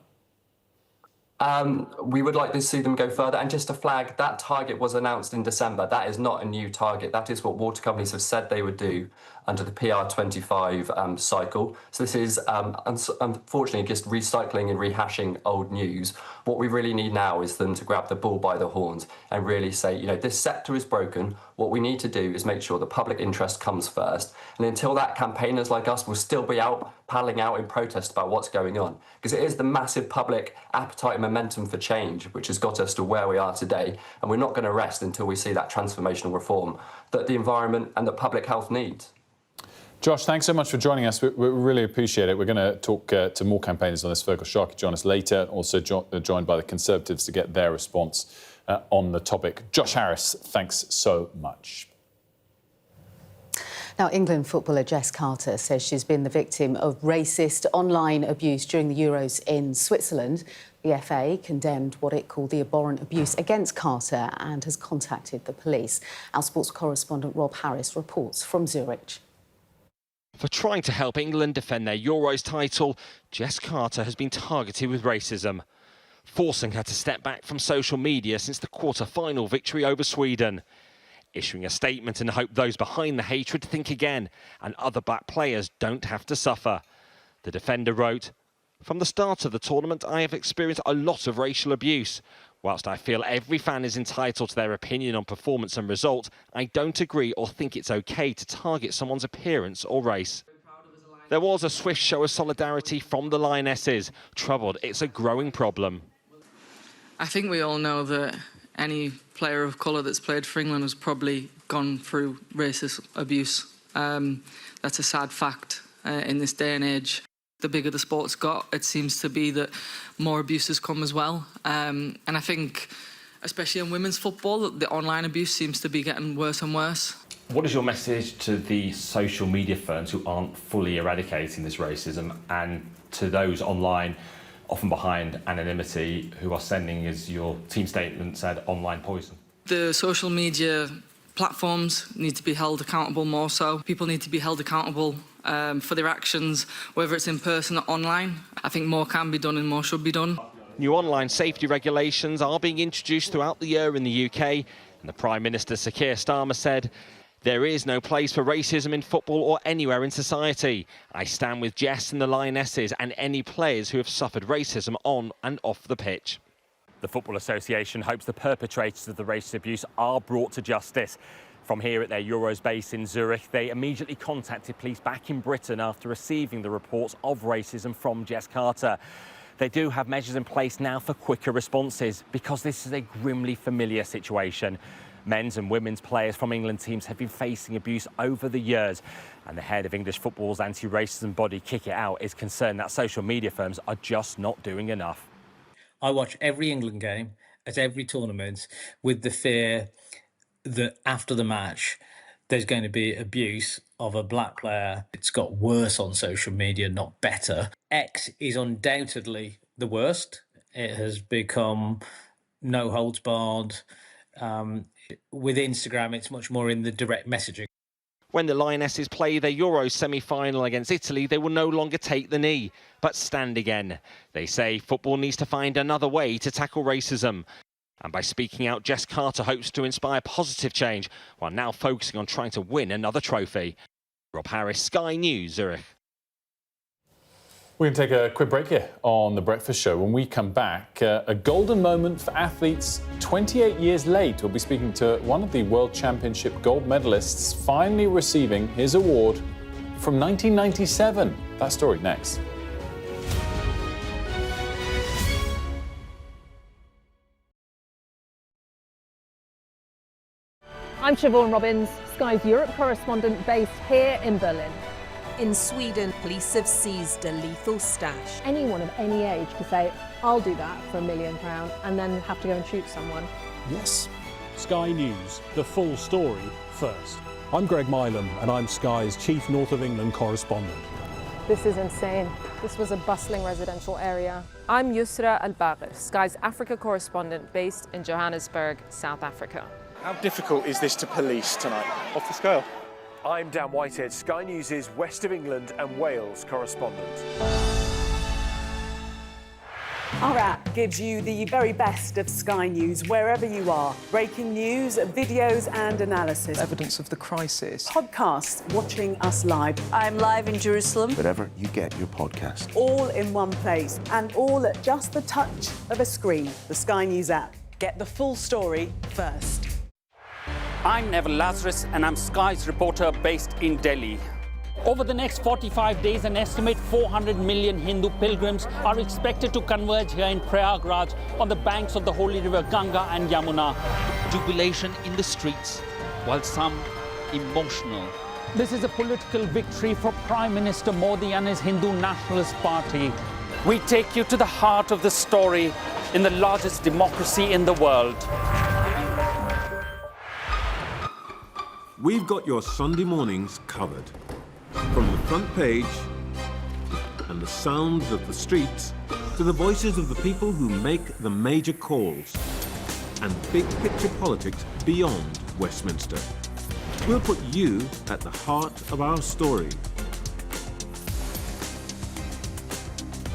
We would like to see them go further. And just to flag, that target was announced in December. That is not a new target. That is what water companies have said they would do under the PR25 cycle. So this is unfortunately just recycling and rehashing old news. What we really need now is them to grab the bull by the horns and really say, you know, this sector is broken. What we need to do is make sure the public interest comes first. And until that, campaigners like us will still be out paddling out in protest about what's going on, because it is the massive public appetite and momentum for change which has got us to where we are today, and we're not going to rest until we see that transformational reform that the environment and the public health needs. Josh, thanks so much for joining us. We really appreciate it. We're going to talk to more campaigners on this. Fergal Sharkey join us later, also joined by the Conservatives to get their response on the topic. Josh Harris, thanks so much. Now, England footballer Jess Carter says she's been the victim of racist online abuse during the Euros in Switzerland. The FA condemned what it called the abhorrent abuse against Carter and has contacted the police. Our sports correspondent Rob Harris reports from Zurich. For trying to help England defend their Euros title, Jess Carter has been targeted with racism, forcing her to step back from social media since the quarter-final victory over Sweden. Issuing a statement and hope those behind the hatred think again and other black players don't have to suffer. The defender wrote, "From the start of the tournament, I have experienced a lot of racial abuse. Whilst I feel every fan is entitled to their opinion on performance and result, I don't agree or think it's okay to target someone's appearance or race." There was a swift show of solidarity from the Lionesses. Troubled, it's a growing problem. I think we all know that any player of colour that's played for England has probably gone through racist abuse. That's a sad fact in this day and age. The bigger the sport's got, it seems to be that more abuses come as well. And I think, especially in women's football, the online abuse seems to be getting worse and worse. What is your message to the social media firms who aren't fully eradicating this racism, and to those online, often behind anonymity, who are sending, as your team statement said, online poison? The social media platforms need to be held accountable more so. People need to be held accountable for their actions, whether it's in person or online. I think more can be done and more should be done. New online safety regulations are being introduced throughout the year in the UK, and the Prime Minister, Sir Keir Starmer, said, "There is no place for racism in football or anywhere in society. I stand with Jess and the Lionesses and any players who have suffered racism on and off the pitch." The Football Association hopes the perpetrators of the racist abuse are brought to justice. From here at their Euros base in Zurich, they immediately contacted police back in Britain after receiving the reports of racism from Jess Carter. They do have measures in place now for quicker responses, because this is a grimly familiar situation. Men's and women's players from England teams have been facing abuse over the years, and the head of English football's anti-racism body, Kick It Out, is concerned that social media firms are just not doing enough. I watch every England game at every tournament with the fear that after the match there's going to be abuse of a black player. It's got worse on social media, not better. X is undoubtedly the worst. It has become no holds barred. With Instagram, it's much more in the direct messaging. When the Lionesses play their Euros semi-final against Italy, they will no longer take the knee, but stand again. They say football needs to find another way to tackle racism. And by speaking out, Jess Carter hopes to inspire positive change, while now focusing on trying to win another trophy. Rob Harris, Sky News, Zurich. We're going to take a quick break here on The Breakfast Show. When we come back, a golden moment for athletes 28 years late. We'll be speaking to one of the World Championship gold medalists finally receiving his award from 1997. That story next. I'm Siobhan Robbins, Sky's Europe correspondent based here in Berlin. In Sweden, police have seized a lethal stash. Anyone of any age could say, I'll do that for £1 million and then have to go and shoot someone. Yes. Sky News, the full story first. I'm Greg Milam and I'm Sky's Chief North of England correspondent. This is insane. This was a bustling residential area. I'm Yusra Al-Bagher, Sky's Africa correspondent based in Johannesburg, South Africa. How difficult is this to police tonight? Off the scale. I'm Dan Whitehead, Sky News' West of England and Wales correspondent. Our app gives you the very best of Sky News wherever you are. Breaking news, videos and analysis. Evidence of the crisis. Podcasts, watching us live. I'm live in Jerusalem. Wherever you get your podcast. All in one place and all at just the touch of a screen. The Sky News app. Get the full story first. I'm Neville Lazarus and I'm Sky's reporter based in Delhi. Over the next 45 days, an estimate 400 million Hindu pilgrims are expected to converge here in Prayagraj on the banks of the holy river Ganga and Yamuna. Jubilation in the streets, while some emotional. This is a political victory for Prime Minister Modi and his Hindu Nationalist Party. We take you to the heart of the story in the largest democracy in the world. We've got your Sunday mornings covered. From the front page and the sounds of the streets to the voices of the people who make the major calls and big picture politics beyond Westminster. We'll put you at the heart of our story.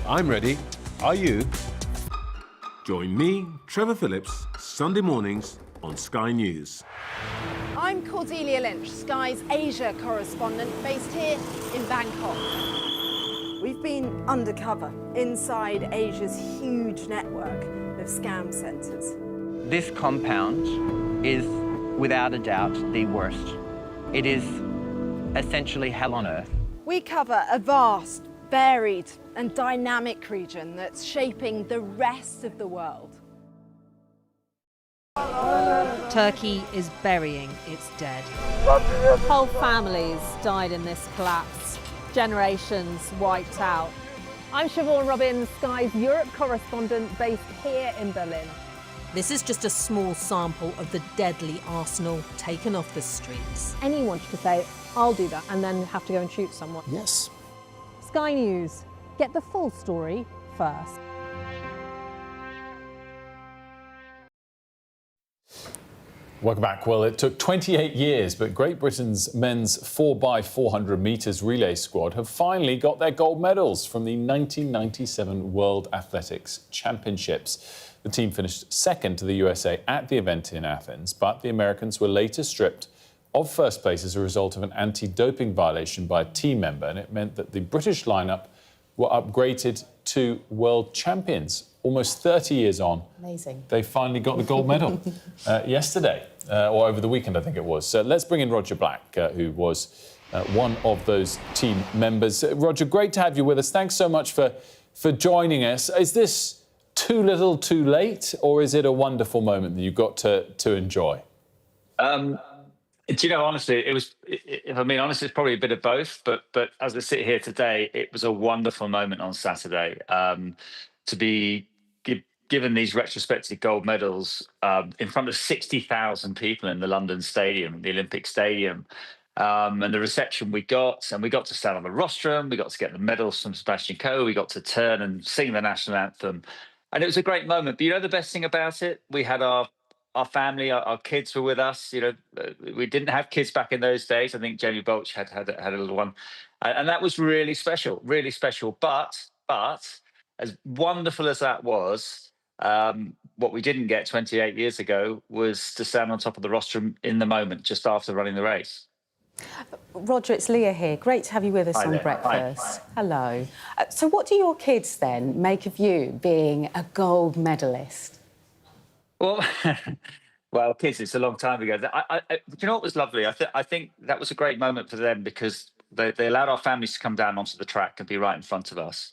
I'm ready. Are you? Join me, Trevor Phillips, Sunday mornings on Sky News. I'm Cordelia Lynch, Sky's Asia correspondent based here in Bangkok. We've been undercover inside Asia's huge network of scam centres. This compound is, without a doubt, the worst. It is essentially hell on earth. We cover a vast, varied and dynamic region that's shaping the rest of the world. Turkey is burying its dead. Whole families died in this collapse. Generations wiped out. I'm Siobhan Robbins, Sky's Europe correspondent based here in Berlin. This is just a small sample of the deadly arsenal taken off the streets. Anyone could say, I'll do that, and then have to go and shoot someone. Yes. Sky News. Get the full story first. Welcome back. Well, it took 28 years, but Great Britain's men's 4x400 metres relay squad have finally got their gold medals from the 1997 World Athletics Championships. The team finished second to the USA at the event in Athens, but the Americans were later stripped of first place as a result of an anti-doping violation by a team member, and it meant that the British lineup were upgraded to world champions. Almost 30 years on, amazing. They finally got the gold medal yesterday, or over the weekend, I think it was. So let's bring in Roger Black, who was one of those team members. Roger, great to have you with us. Thanks so much for joining us. Is this too little, too late, or is it a wonderful moment that you've got to enjoy? Do you know, honestly, it was, if I'm being honest, it's probably a bit of both. But as I sit here today, it was a wonderful moment on Saturday to be given these retrospective gold medals in front of 60,000 people in the London Stadium, the Olympic Stadium. And the reception we got to stand on the rostrum, we got to get the medals from Sebastian Coe, we got to turn and sing the national anthem. And it was a great moment. But you know the best thing about it? We had our family, our kids were with us. You know, we didn't have kids back in those days. I think Jamie Bolch had a little one. And that was really special, really special. But as wonderful as that was, what we didn't get 28 years ago was to stand on top of the rostrum in the moment, just after running the race. Roger, it's Leah here. Great to have you with us on Breakfast. Hi. Hello. So what do your kids then make of you being a gold medalist? Well, well, kids, it's a long time ago. You know what was lovely? I think that was a great moment for them because they allowed our families to come down onto the track and be right in front of us.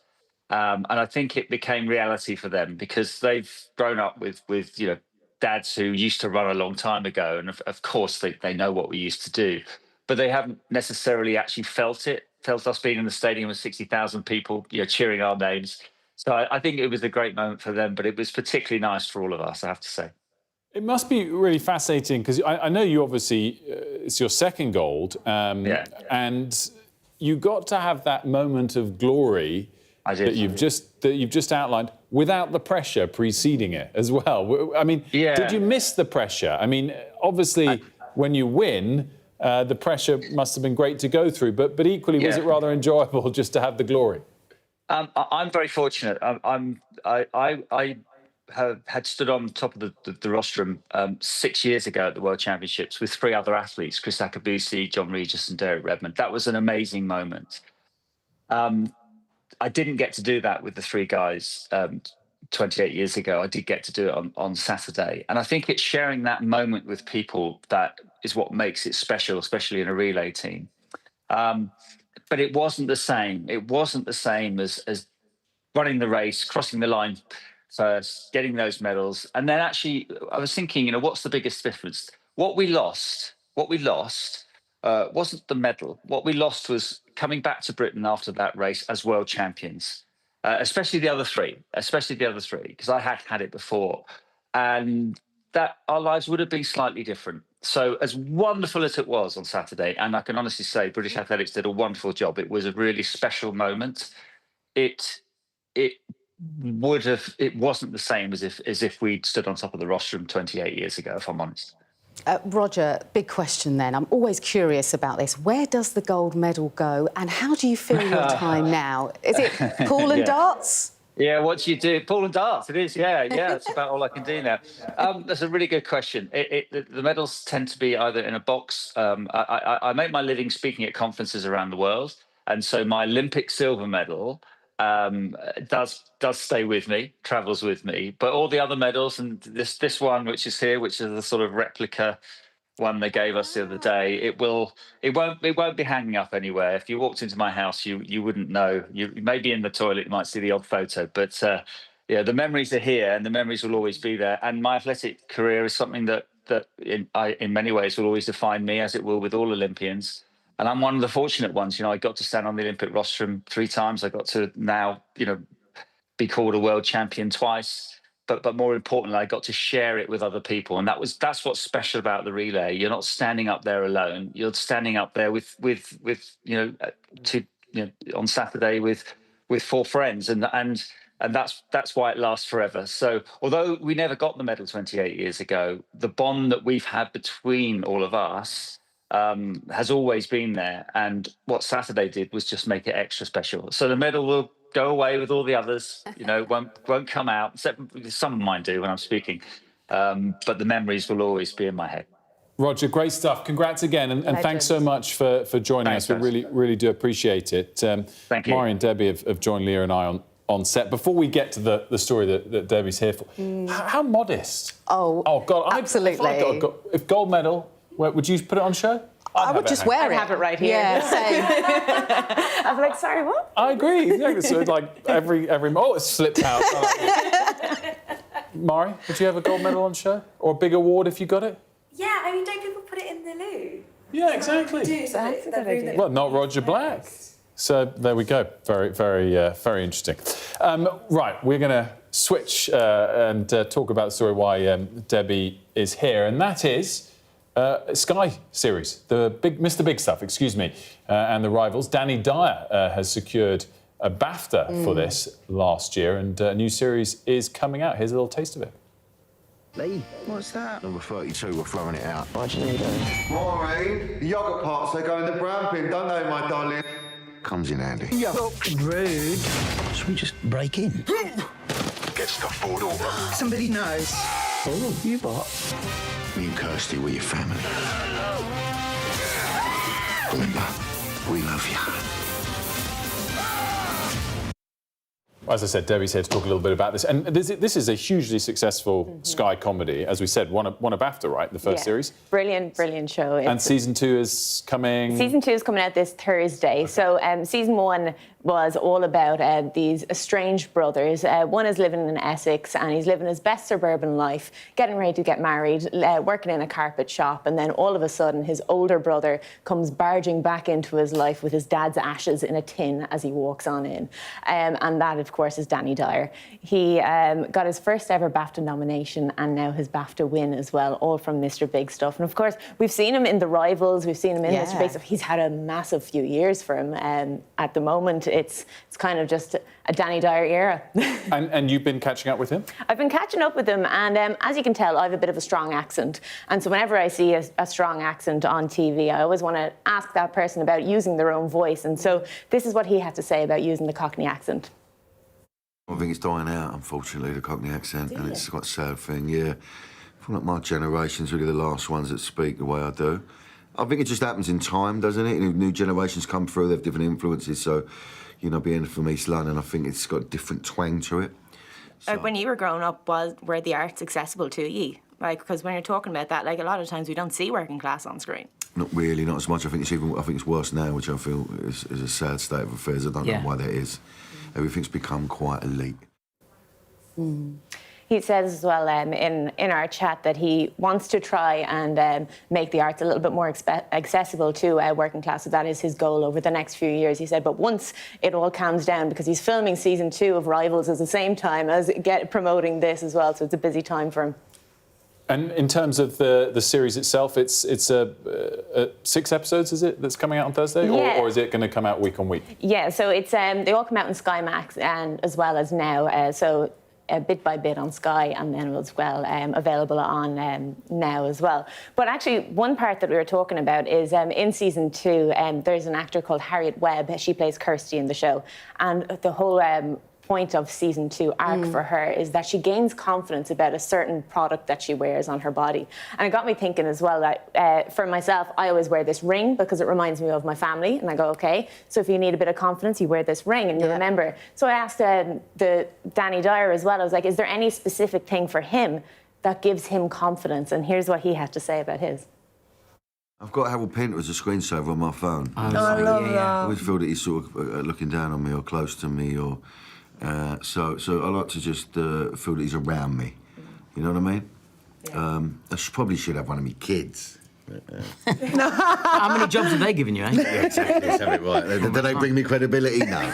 And I think it became reality for them because they've grown up with you know, dads who used to run a long time ago. And of course, they know what we used to do. But they haven't necessarily actually felt us being in the stadium with 60,000 people, you know, cheering our names. So I think it was a great moment for them, but it was particularly nice for all of us, I have to say. It must be really fascinating because I know you obviously, it's your second gold, and you got to have that moment of glory that you've just outlined without the pressure preceding it as well. I mean, did you miss the pressure? I mean, obviously, when you win, the pressure must have been great to go through, but equally, was it rather enjoyable just to have the glory? I'm very fortunate. I'm I had stood on top of the rostrum 6 years ago at the World Championships with 3 other athletes, Chris Akabusi, John Regis and Derek Redmond. That was an amazing moment. I didn't get to do that with the 3 guys 28 years ago. I did get to do it on Saturday. And I think it's sharing that moment with people that is what makes it special, especially in a relay team. But it wasn't the same. It wasn't the same as running the race, crossing the line first, getting those medals. And then actually, I was thinking, what's the biggest difference? What we lost wasn't the medal. What we lost was coming back to Britain after that race as world champions, especially the other 3, because I had it before. And that our lives would have been slightly different. So as wonderful as it was on Saturday, and I can honestly say British athletics did a wonderful job. It was a really special moment. It wasn't the same as if we'd stood on top of the rostrum 28 years ago, if I'm honest. Roger, big question then. I'm always curious about this. Where does the gold medal go and how do you fill your time now? Is it pool and darts? Yeah, what do you do? Pool and darts, it is, yeah. That's about all I can do now. That's a really good question. The medals tend to be either in a box. I make my living speaking at conferences around the world. And so my Olympic silver medal does stay with me, travels with me. But all the other medals, and this one, which is here, which is the sort of replica one they gave us the other day, it won't be hanging up anywhere. If you walked into my house, you wouldn't know. You maybe in the toilet you might see the odd photo, but yeah, the memories are here, and the memories will always be there. And my athletic career is something that in many ways will always define me, as it will with all Olympians. And I'm one of the fortunate ones. I got to stand on the Olympic rostrum 3 times. I got to now, be called a world champion twice. But more importantly, I got to share it with other people, and that's what's special about the relay. You're not standing up there alone. You're standing up there with on Saturday with 4 friends, and that's why it lasts forever. So although we never got the medal 28 years ago, the bond that we've had between all of us has always been there. And what Saturday did was just make it extra special. So the medal will go away with all the others, won't come out, except some of mine do when I'm speaking. But the memories will always be in my head. Roger, great stuff. Congrats again, and thanks so much for joining us. We really do appreciate it. Thank you. Mari and Debbie have joined Leah and I on set. Before we get to the story that Debbie's here for, how modest. Oh God, absolutely. If gold medal, would you put it on show? I would just wear it. I'd have it right here. Yeah, same. I'd be like, sorry, what? I agree. Exactly. So every it slipped out. Mari, would you have a gold medal on show, or a big award if you got it? Yeah, I mean, don't people put it in the loo? Yeah, exactly. Well, not Roger Black. So there we go. Very, very, very interesting. Right, we're going to switch and talk about the story why Debbie is here, and that is Sky series, the Mr. Big Stuff, and the rivals. Danny Dyer has secured a BAFTA for this last year, and a new series is coming out. Here's a little taste of it. Lee, what's that? Number 32, we're throwing it out. Why'd you need it? Maureen, the yogurt parts, they go in the brown bin, don't they, my darling? Comes in handy. Yuck. Rude. Should we just break in? Get stuff forward over. Somebody knows. Oh, you what? Me and Kirsty, we're your family. Remember, we love you. As I said, Debbie's here to talk a little bit about this. And this is a hugely successful Sky comedy. As we said, won a BAFTA, right, the first series? Brilliant show. And season 2 is coming... Season 2 is coming out this Thursday. Okay. So season 1 was all about these estranged brothers. One is living in Essex and he's living his best suburban life, getting ready to get married, working in a carpet shop, and then all of a sudden his older brother comes barging back into his life with his dad's ashes in a tin as he walks on in. And that, of course, is Danny Dyer. He got his first ever BAFTA nomination and now his BAFTA win as well, all from Mr. Big Stuff. And of course, we've seen him in The Rivals, we've seen him in Mr. Big Stuff. He's had a massive few years for him. At the moment, it's kind of just a Danny Dyer era. And you've been catching up with him? I've been catching up with him, and as you can tell, I have a bit of a strong accent. And so whenever I see a strong accent on TV, I always want to ask that person about using their own voice. And so this is what he had to say about using the Cockney accent. I think it's dying out, unfortunately, the Cockney accent, and it's quite a sad thing, yeah. I feel like my generation's really the last ones that speak the way I do. I think it just happens in time, doesn't it? New generations come through, they have different influences, so, you know, being from East London, I think it's got a different twang to it. Like when you were growing up, were the arts accessible to you? Like, because when you're talking about that, like a lot of times we don't see working class on screen. Not really, not as much. I think it's worse now, which I feel is a sad state of affairs. I don't know why that is. Everything's become quite elite. He says as well in our chat that he wants to try and make the arts a little bit more accessible to working class. So that is his goal over the next few years, he said. But once it all calms down, because he's filming season 2 of Rivals at the same time as promoting this as well, so it's a busy time for him. And in terms of the series itself, it's 6 episodes, is it, that's coming out on Thursday? Yeah. Or is it going to come out week on week? Yeah, so it's they all come out on Sky Max and as well as now. So bit by bit on Sky and then as well available on now as well. But actually, one part that we were talking about is in season 2, there's an actor called Harriet Webb. She plays Kirsty in the show, and the whole point of season 2 arc for her is that she gains confidence about a certain product that she wears on her body. And it got me thinking as well that for myself, I always wear this ring because it reminds me of my family. And I go, okay, so if you need a bit of confidence, you wear this ring and you remember. So I asked the Danny Dyer as well, I was like, is there any specific thing for him that gives him confidence? And here's what he had to say about his. I've got Harold Pinter as a screensaver on my phone. I love that. I always feel that he's sort of looking down on me or close to me, or so I like to just feel that he's around me. You know what I mean? Yeah. I probably should have one of me kids. How many jobs have they given you, eh? Yeah, exactly. Let's have it right. Do they bring me credibility? No.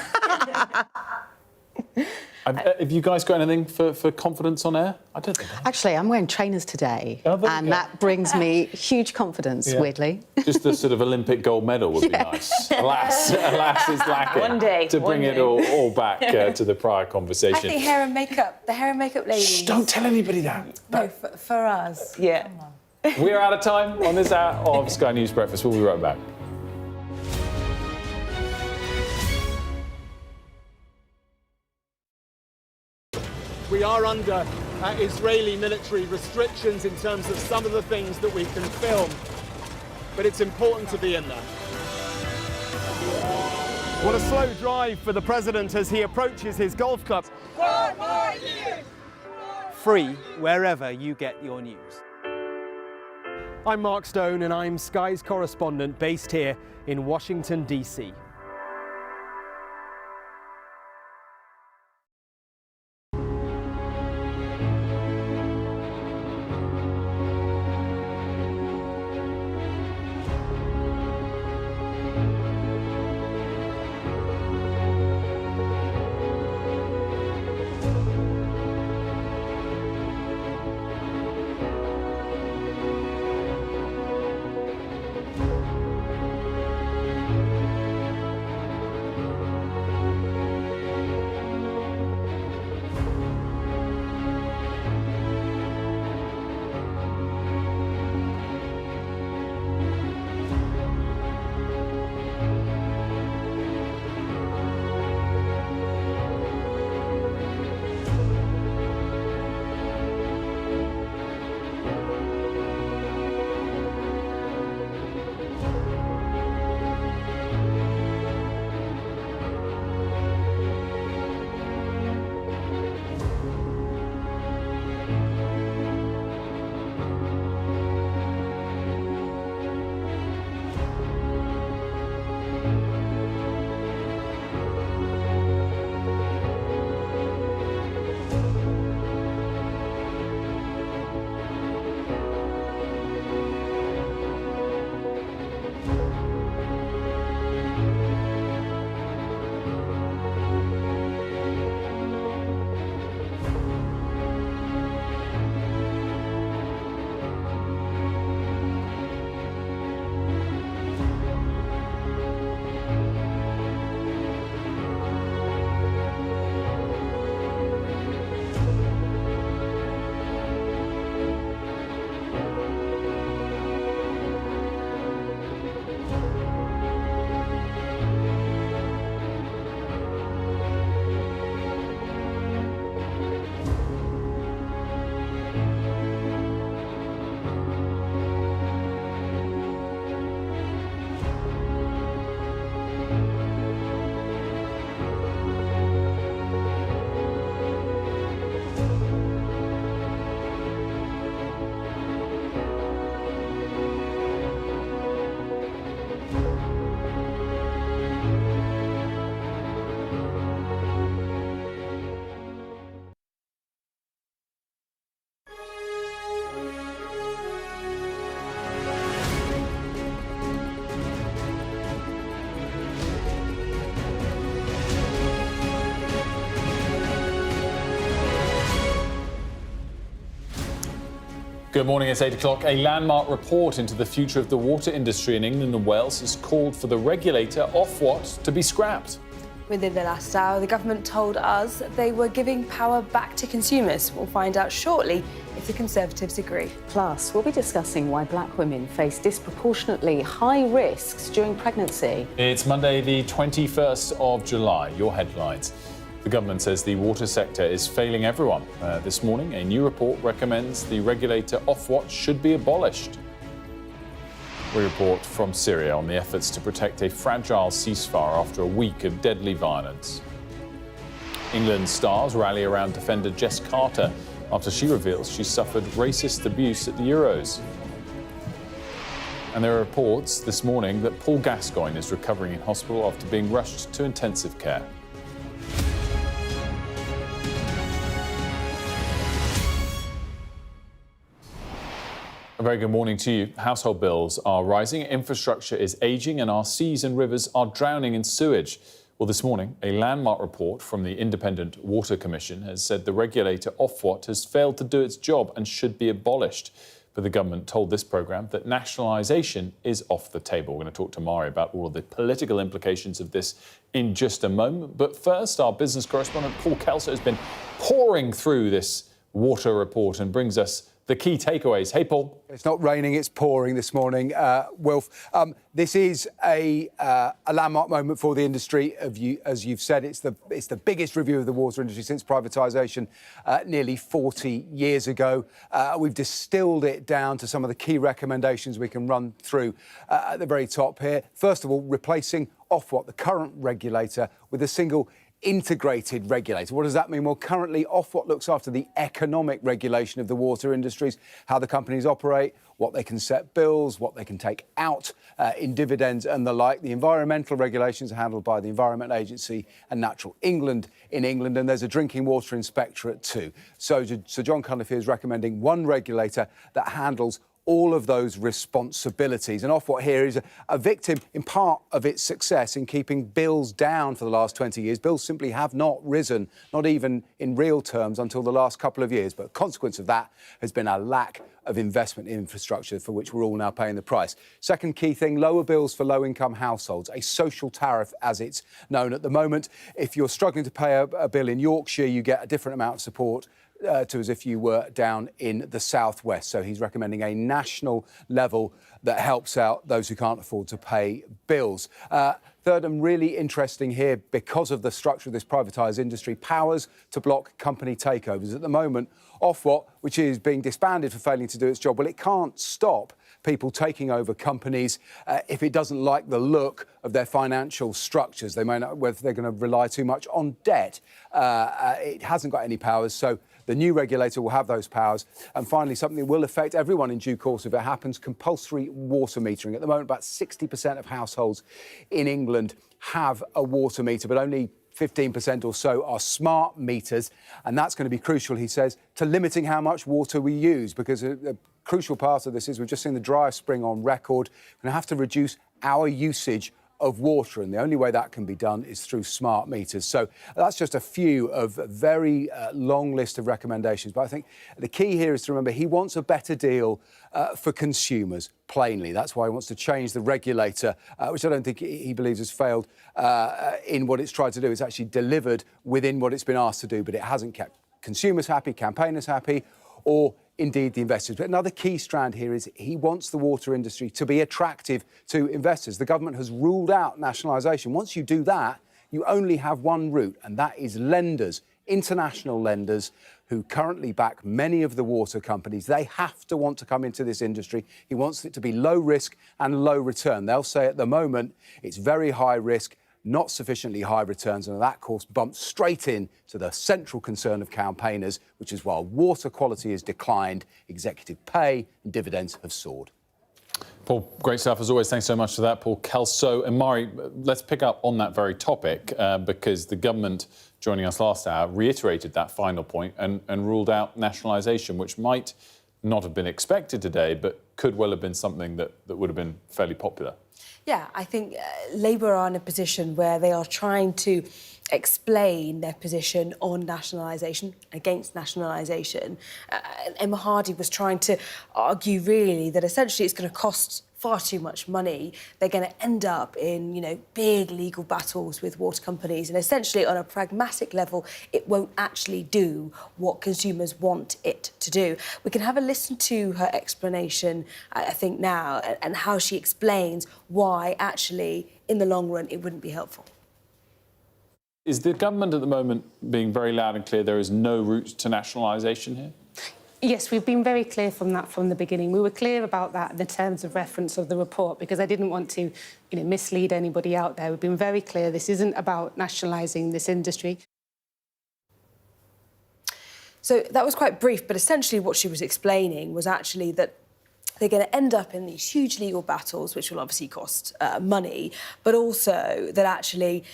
Have you guys got anything for confidence on air? I don't think. Actually, I'm wearing trainers today, and that brings me huge confidence, weirdly. Just a sort of Olympic gold medal would be nice. Alas, is lacking. One day. To bring it all back to the prior conversation. I think hair and makeup, the hair and makeup ladies. Shh, don't tell anybody that. No, for us. Yeah. We're out of time on this hour of Sky News Breakfast. We'll be right back. We are under Israeli military restrictions in terms of some of the things that we can film, but it's important to be in there. What a slow drive for the president as he approaches his golf club. 4 more years! Free wherever you get your news. I'm Mark Stone and I'm Sky's correspondent based here in Washington, D.C. Good morning, it's 8 o'clock. A landmark report into the future of the water industry in England and Wales has called for the regulator, Ofwat, to be scrapped. Within the last hour, the government told us they were giving power back to consumers. We'll find out shortly if the Conservatives agree. Plus, we'll be discussing why black women face disproportionately high risks during pregnancy. It's Monday, the 21st of July. Your headlines. The government says the water sector is failing everyone. This morning, a new report recommends the regulator Ofwat should be abolished. We report from Syria on the efforts to protect a fragile ceasefire after a week of deadly violence. England stars rally around defender Jess Carter after she reveals she suffered racist abuse at the Euros. And there are reports this morning that Paul Gascoigne is recovering in hospital after being rushed to intensive care. A very good morning to you. Household bills are rising, infrastructure is ageing, and our seas and rivers are drowning in sewage. Well, this morning, a landmark report from the Independent Water Commission has said the regulator Ofwat has failed to do its job and should be abolished. But the government told this programme that nationalisation is off the table. We're going to talk to Mari about all of the political implications of this in just a moment. But first, our business correspondent Paul Kelso has been pouring through this water report and brings us the key takeaways. Hey, Paul. It's not raining, it's pouring this morning, Wilf. This is a landmark moment for the industry. As you've said, it's the biggest review of the water industry since privatisation nearly 40 years ago. We've distilled it down to some of the key recommendations we can run through at the very top here. First of all, replacing Ofwat, the current regulator, with a single integrated regulator. What does that mean? Well, currently, Ofwat looks after the economic regulation of the water industries, how the companies operate, what they can set bills, what they can take out in dividends and the like. The environmental regulations are handled by the Environment Agency and Natural England in England, and there's a drinking water inspectorate too. So Sir John Cunliffe is recommending one regulator that handles all of those responsibilities. And Ofwat here is a victim, in part, of its success in keeping bills down for the last 20 years. Bills simply have not risen, not even in real terms, until the last couple of years. But a consequence of that has been a lack of investment in infrastructure, for which we're all now paying the price. Second key thing, lower bills for low-income households, a social tariff as it's known at the moment. If you're struggling to pay a bill in Yorkshire, you get a different amount of support to as if you were down in the southwest. So he's recommending a national level that helps out those who can't afford to pay bills. Third, and really interesting here, because of the structure of this privatised industry, powers to block company takeovers. At the moment, Ofwat, which is being disbanded for failing to do its job, well, it can't stop people taking over companies if it doesn't like the look of their financial structures. They may not, whether they're going to rely too much on debt. It hasn't got any powers, so the new regulator will have those powers. And finally, something that will affect everyone in due course if it happens, compulsory water metering. At the moment, about 60% of households in England have a water meter, but only 15% or so are smart meters. And that's going to be crucial, he says, to limiting how much water we use, because a crucial part of this is we've just seen the driest spring on record. We're going to have to reduce our usage of water, and the only way that can be done is through smart meters. So that's just a few of a very long list of recommendations. But I think the key here is to remember he wants a better deal for consumers, plainly. That's why he wants to change the regulator, which I don't think he believes has failed in what it's tried to do. It's actually delivered within what it's been asked to do, but it hasn't kept consumers happy, campaigners happy, or indeed the investors. But another key strand here is he wants the water industry to be attractive to investors. The government has ruled out nationalisation. Once you do that, you only have one route, and that is lenders, international lenders who currently back many of the water companies. They have to want to come into this industry. He wants it to be low risk and low return. They'll say at the moment it's very high risk, not sufficiently high returns, and that, of course, bumps straight in to the central concern of campaigners, which is while water quality has declined, executive pay and dividends have soared. Paul, great stuff as always. Thanks so much for that, Paul Kelso. And Mari, let's pick up on that very topic because the government, joining us last hour, reiterated that final point and ruled out nationalisation, which might not have been expected today, but could well have been something that would have been fairly popular. Yeah, I think Labour are in a position where they are trying to explain their position on nationalisation, against nationalisation. Emma Hardy was trying to argue, really, that essentially it's going to cost far too much money. They're going to end up in, big legal battles with water companies, and essentially, on a pragmatic level, it won't actually do what consumers want it to do. We can have a listen to her explanation, I think, now, and how she explains why, actually, in the long run, it wouldn't be helpful. Is the government at the moment being very loud and clear there is no route to nationalisation here? Yes, we've been very clear from the beginning. We were clear about that in the terms of reference of the report because I didn't want to mislead anybody out there. We've been very clear this isn't about nationalising this industry. So that was quite brief, but essentially what she was explaining was actually that they're going to end up in these huge legal battles, which will obviously cost money, but also that actually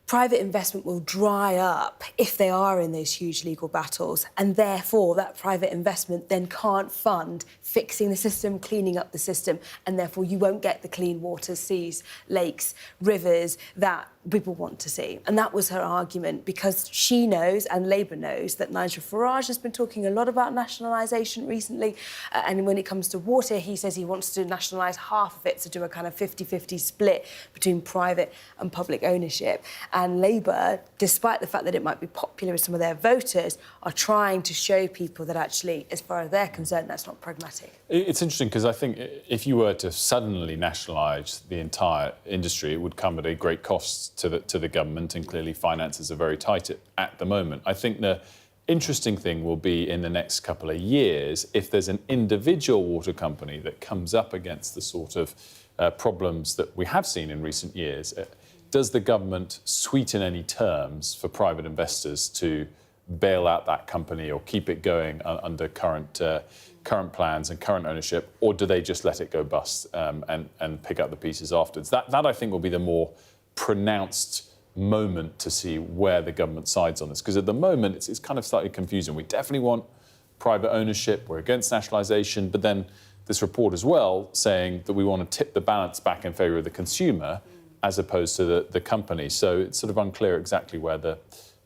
private investment will dry up if they are in those huge legal battles, and therefore that private investment then can't fund fixing the system, cleaning up the system, and therefore you won't get the clean water, seas, lakes, rivers that people want to see. And that was her argument, because she knows, and Labour knows, that Nigel Farage has been talking a lot about nationalisation recently, and when it comes to water, he says he wants to nationalise half of it, to do a kind of 50-50 split between private and public ownership. And Labour, despite the fact that it might be popular with some of their voters, are trying to show people that actually, as far as they're concerned, that's not pragmatic. It's interesting because I think if you were to suddenly nationalise the entire industry, it would come at a great cost to the government, and clearly finances are very tight at the moment. I think the interesting thing will be in the next couple of years if there's an individual water company that comes up against the sort of problems that we have seen in recent years. Does the government sweeten any terms for private investors to bail out that company or keep it going under current plans and current ownership, or do they just let it go bust and pick up the pieces afterwards? That I think will be the more pronounced moment to see where the government sides on this, because at the moment it's kind of slightly confusing. We definitely want private ownership, we're against nationalisation, but then this report as well saying that we want to tip the balance back in favour of the consumer as opposed to the company. So it's sort of unclear exactly where the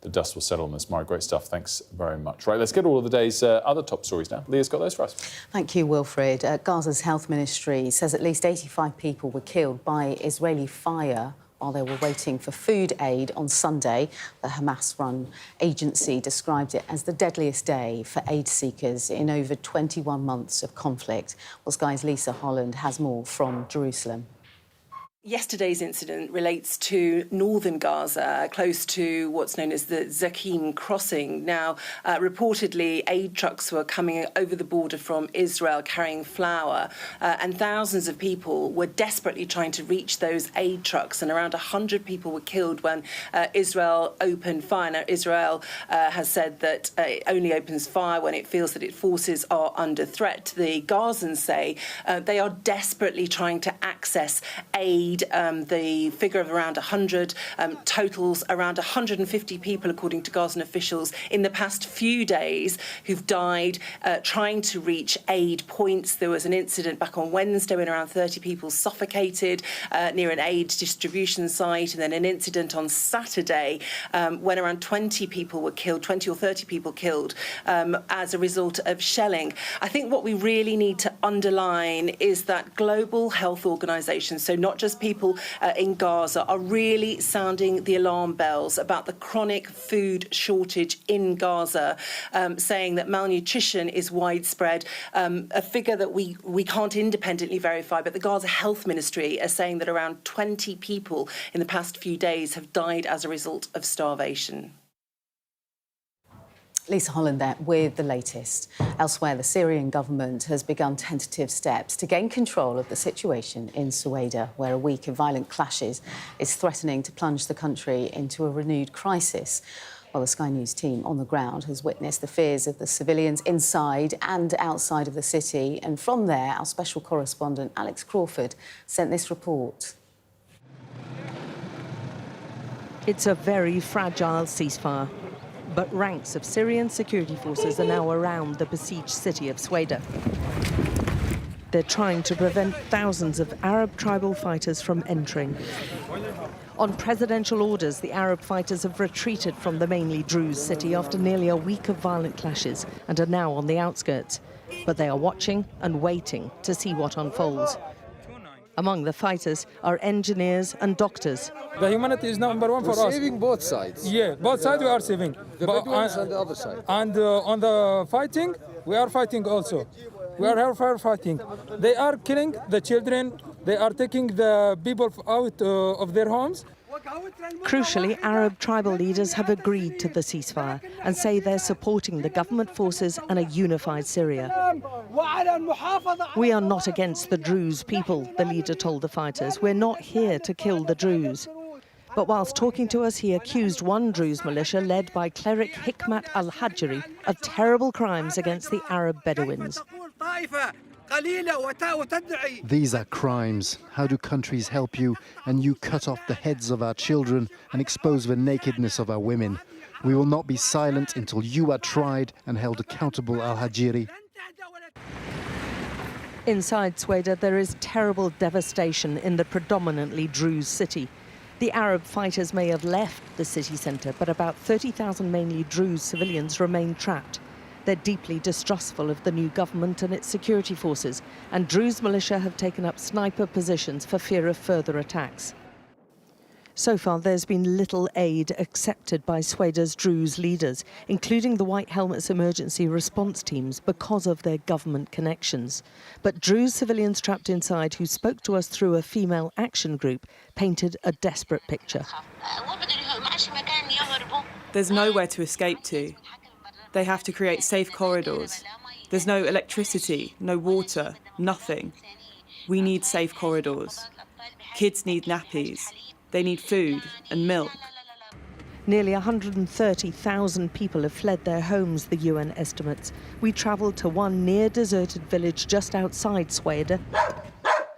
dust will settle on this. Mara, great stuff. Thanks very much. Right, let's get all of the day's other top stories now. Leah's got those for us. Thank you, Wilfred. Gaza's health ministry says at least 85 people were killed by Israeli fire while they were waiting for food aid on Sunday. The Hamas-run agency described it as the deadliest day for aid seekers in over 21 months of conflict. Well, Sky's Lisa Holland has more from Jerusalem. Yesterday's incident relates to northern Gaza, close to what's known as the Zakim crossing. Now, reportedly, aid trucks were coming over the border from Israel carrying flour, and thousands of people were desperately trying to reach those aid trucks, and around 100 people were killed when Israel opened fire. Now, Israel has said that it only opens fire when it feels that its forces are under threat. The Gazans say they are desperately trying to access aid. The figure of around 100 totals around 150 people, according to Gazan officials, in the past few days who've died trying to reach aid points. There was an incident back on Wednesday when around 30 people suffocated near an aid distribution site, and then an incident on Saturday when around 20 people were killed, 20 or 30 people killed as a result of shelling. I think what we really need to underline is that global health organisations, so not just people in Gaza, are really sounding the alarm bells about the chronic food shortage in Gaza, saying that malnutrition is widespread, a figure that we can't independently verify, but the Gaza Health Ministry are saying that around 20 people in the past few days have died as a result of starvation. Lisa Holland there with the latest. Elsewhere, the Syrian government has begun tentative steps to gain control of the situation in Sueda, where a week of violent clashes is threatening to plunge the country into a renewed crisis. Well, the Sky News team on the ground has witnessed the fears of the civilians inside and outside of the city. And from there, our special correspondent Alex Crawford sent this report. It's a very fragile ceasefire, but ranks of Syrian security forces are now around the besieged city of Sueda. They're trying to prevent thousands of Arab tribal fighters from entering. On presidential orders, the Arab fighters have retreated from the mainly Druze city after nearly a week of violent clashes and are now on the outskirts. But they are watching and waiting to see what unfolds. Among the fighters are engineers and doctors. The humanity is number one for us. Saving both sides. Yeah, both sides we are saving. The Bedouins and the other side. And on the fighting, we are fighting also. We are here fighting. They are killing the children. They are taking the people out of their homes. Crucially, Arab tribal leaders have agreed to the ceasefire and say they're supporting the government forces and a unified Syria. We are not against the Druze people, the leader told the fighters. We're not here to kill the Druze. But whilst talking to us, he accused one Druze militia led by cleric Hikmat al-Hajri of terrible crimes against the Arab Bedouins. These are crimes. How do countries help you and you cut off the heads of our children and expose the nakedness of our women? We will not be silent until you are tried and held accountable, al-Hajiri. Inside Sweda, there is terrible devastation in the predominantly Druze city. The Arab fighters may have left the city centre, but about 30,000 mainly Druze civilians remain trapped. They're deeply distrustful of the new government and its security forces, and Druze militia have taken up sniper positions for fear of further attacks. So far, there's been little aid accepted by Sweda's Druze leaders, including the White Helmets emergency response teams, because of their government connections. But Druze civilians trapped inside who spoke to us through a female action group painted a desperate picture. There's nowhere to escape to. They have to create safe corridors. There's no electricity, no water, nothing. We need safe corridors. Kids need nappies. They need food and milk. Nearly 130,000 people have fled their homes, the UN estimates. We travelled to one near-deserted village just outside Sweda,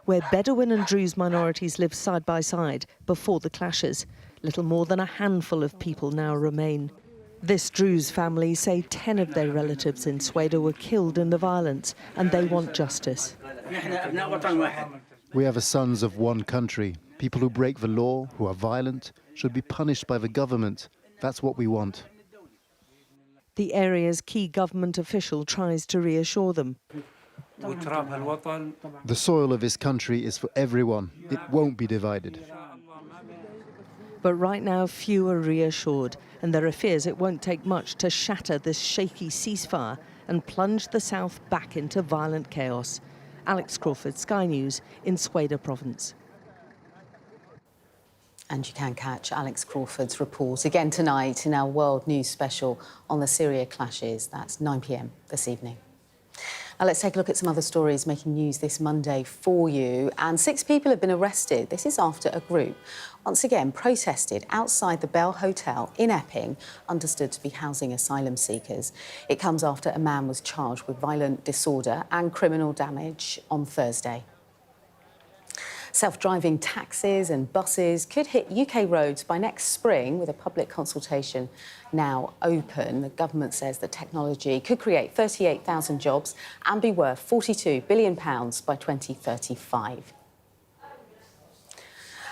where Bedouin and Druze minorities lived side by side before the clashes. Little more than a handful of people now remain. This Druze family say 10 of their relatives in Sweda were killed in the violence, and they want justice. We are the sons of one country. People who break the law, who are violent, should be punished by the government. That's what we want. The area's key government official tries to reassure them. The soil of this country is for everyone. It won't be divided. But right now, few are reassured, and there are fears it won't take much to shatter this shaky ceasefire and plunge the south back into violent chaos. Alex Crawford, Sky News, in Sweda province. And you can catch Alex Crawford's report again tonight in our World News special on the Syria clashes. That's 9 p.m. this evening. Now let's take a look at some other stories making news this Monday for you. And 6 people have been arrested. This is after a group once again protested outside the Bell Hotel in Epping, understood to be housing asylum seekers. It comes after a man was charged with violent disorder and criminal damage on Thursday. Self-driving taxis and buses could hit UK roads by next spring, with a public consultation now open. The government says the technology could create 38,000 jobs and be worth £42 billion by 2035.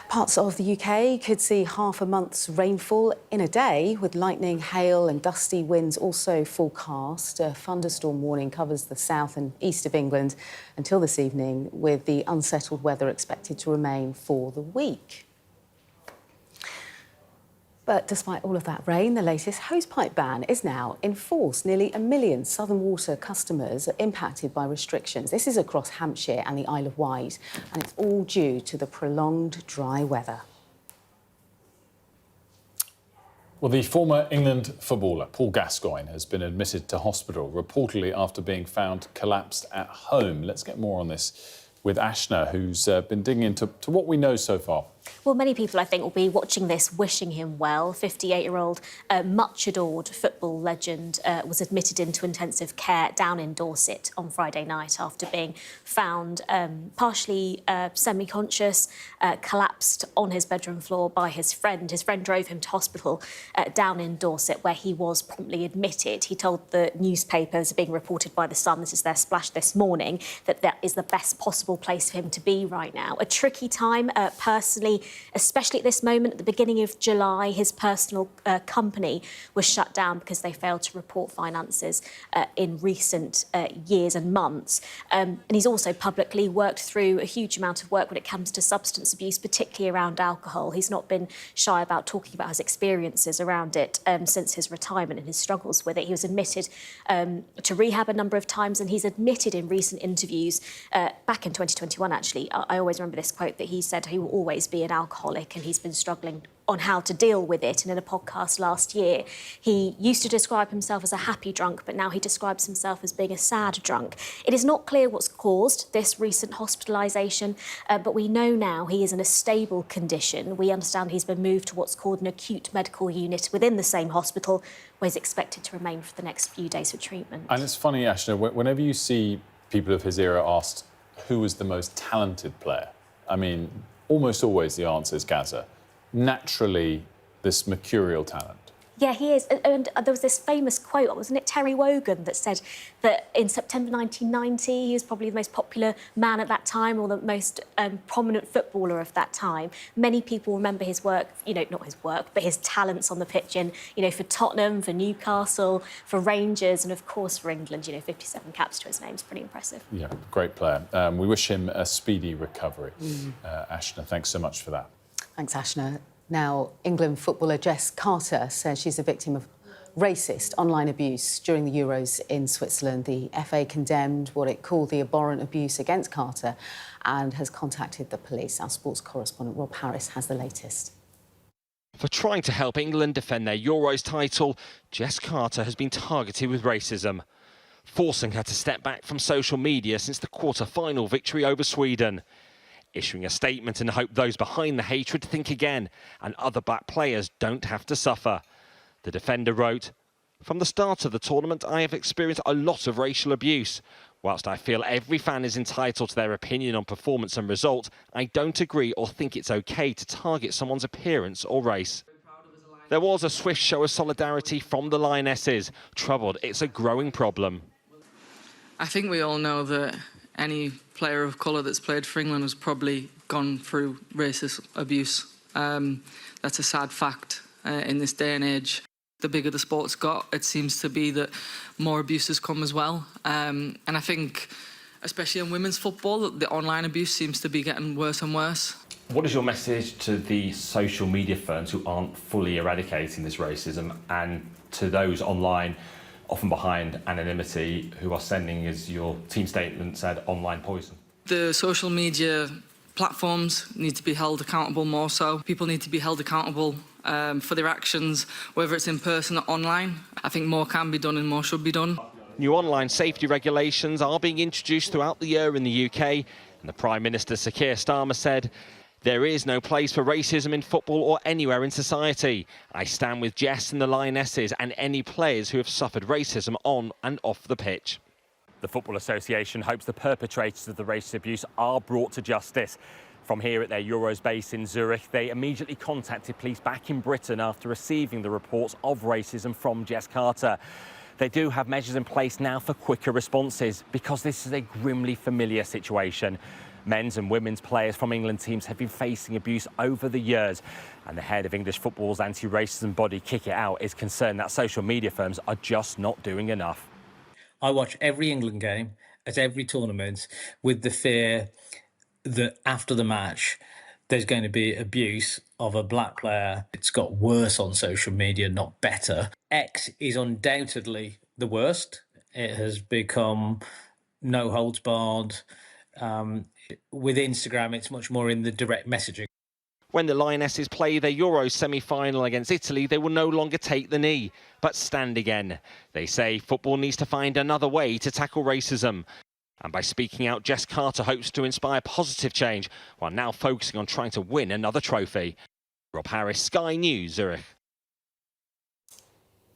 Parts of the UK could see half a month's rainfall in a day, with lightning, hail and gusty winds also forecast. A thunderstorm warning covers the south and east of England until this evening, with the unsettled weather expected to remain for the week. But despite all of that rain, the latest hosepipe ban is now in force. Nearly 1 million Southern Water customers are impacted by restrictions. This is across Hampshire and the Isle of Wight, and it's all due to the prolonged dry weather. Well, the former England footballer Paul Gascoigne has been admitted to hospital, reportedly after being found collapsed at home. Let's get more on this with Ashna, who's been digging into what we know so far. Well, many people, I think, will be watching this, wishing him well. 58-year-old, much adored football legend was admitted into intensive care down in Dorset on Friday night after being found partially semi-conscious, collapsed on his bedroom floor by his friend. His friend drove him to hospital down in Dorset, where he was promptly admitted. He told the newspapers, being reported by The Sun, this is their splash this morning, that that is the best possible place for him to be right now. A tricky time, personally, especially at this moment, at the beginning of July. His personal company was shut down because they failed to report finances in recent years and months. And he's also publicly worked through a huge amount of work when it comes to substance abuse, particularly around alcohol. He's not been shy about talking about his experiences around it since his retirement and his struggles with it. He was admitted to rehab a number of times, and he's admitted in recent interviews, back in 2021 actually, I always remember this quote, that he said he will always be an alcoholic, and he's been struggling on how to deal with it. And in a podcast last year, he used to describe himself as a happy drunk, but now he describes himself as being a sad drunk. It is not clear what's caused this recent hospitalisation, but we know now he is in a stable condition. We understand he's been moved to what's called an acute medical unit within the same hospital, where he's expected to remain for the next few days for treatment. And it's funny, Ashna, whenever you see people of his era asked who was the most talented player, I mean, almost always the answer is Gaza. Naturally, this mercurial talent. Yeah, he is. And there was this famous quote, wasn't it Terry Wogan, that said that in September 1990, he was probably the most popular man at that time, or the most prominent footballer of that time. Many people remember his work, you know, not his work, but his talents on the pitch in, you know, for Tottenham, for Newcastle, for Rangers, and of course for England. You know, 57 caps to his name is pretty impressive. Yeah, great player. We wish him a speedy recovery. Ashna, thanks so much for that. Thanks, Ashna. Now, England footballer Jess Carter says she's a victim of racist online abuse during the Euros in Switzerland. The FA condemned what it called the abhorrent abuse against Carter and has contacted the police. Our sports correspondent Rob Harris has the latest. For trying to help England defend their Euros title, Jess Carter has been targeted with racism, forcing her to step back from social media since the quarter-final victory over Sweden. Issuing a statement in the hope those behind the hatred think again and other black players don't have to suffer. The defender wrote, "From the start of the tournament, I have experienced a lot of racial abuse. Whilst I feel every fan is entitled to their opinion on performance and result, I don't agree or think it's okay to target someone's appearance or race." There was a swift show of solidarity from the Lionesses. Troubled, it's a growing problem. I think we all know that any player of colour that's played for England has probably gone through racist abuse. That's a sad fact in this day and age. The bigger the sport's got, it seems to be that more abuses come as well. And I think, especially in women's football, the online abuse seems to be getting worse and worse. What is your message to the social media firms who aren't fully eradicating this racism, and to those online, often behind anonymity, who are sending, as your team statement said, online poison? The social media platforms need to be held accountable more so. People need to be held accountable for their actions, whether it's in person or online. I think more can be done and more should be done. New online safety regulations are being introduced throughout the year in the UK, and the Prime Minister, Sir Keir Starmer, said, "There is no place for racism in football or anywhere in society. I stand with Jess and the Lionesses and any players who have suffered racism on and off the pitch." The Football Association hopes the perpetrators of the racist abuse are brought to justice. From here at their Euros base in Zurich, they immediately contacted police back in Britain after receiving the reports of racism from Jess Carter. They do have measures in place now for quicker responses, because this is a grimly familiar situation. Men's and women's players from England teams have been facing abuse over the years, and the head of English football's anti-racism body, Kick It Out, is concerned that social media firms are just not doing enough. I watch every England game at every tournament with the fear that after the match there's going to be abuse of a black player. It's got worse on social media, not better. X is undoubtedly the worst. It has become no holds barred. With Instagram, it's much more in the direct messaging. When the Lionesses play their Euros semi-final against Italy, they will no longer take the knee, but stand again. They say football needs to find another way to tackle racism. And by speaking out, Jess Carter hopes to inspire positive change while now focusing on trying to win another trophy. Rob Harris, Sky News, Zurich.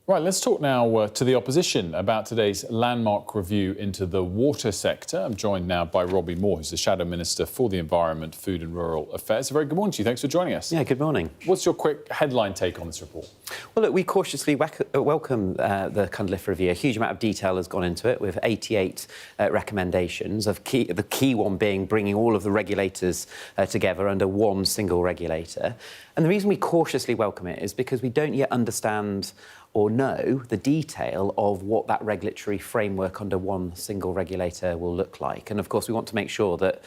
Right, let's talk now to the opposition about today's landmark review into the water sector. I'm joined now by Robbie Moore, who's the Shadow Minister for the Environment, Food and Rural Affairs. A very good morning to you. Thanks for joining us. Yeah, good morning. What's your quick headline take on this report? Well, look, we cautiously welcome the Cunliffe review. A huge amount of detail has gone into it, with 88 recommendations, the key one being bringing all of the regulators together under one single regulator. And the reason we cautiously welcome it is because we don't yet understand or know the detail of what that regulatory framework under one single regulator will look like. And of course, we want to make sure that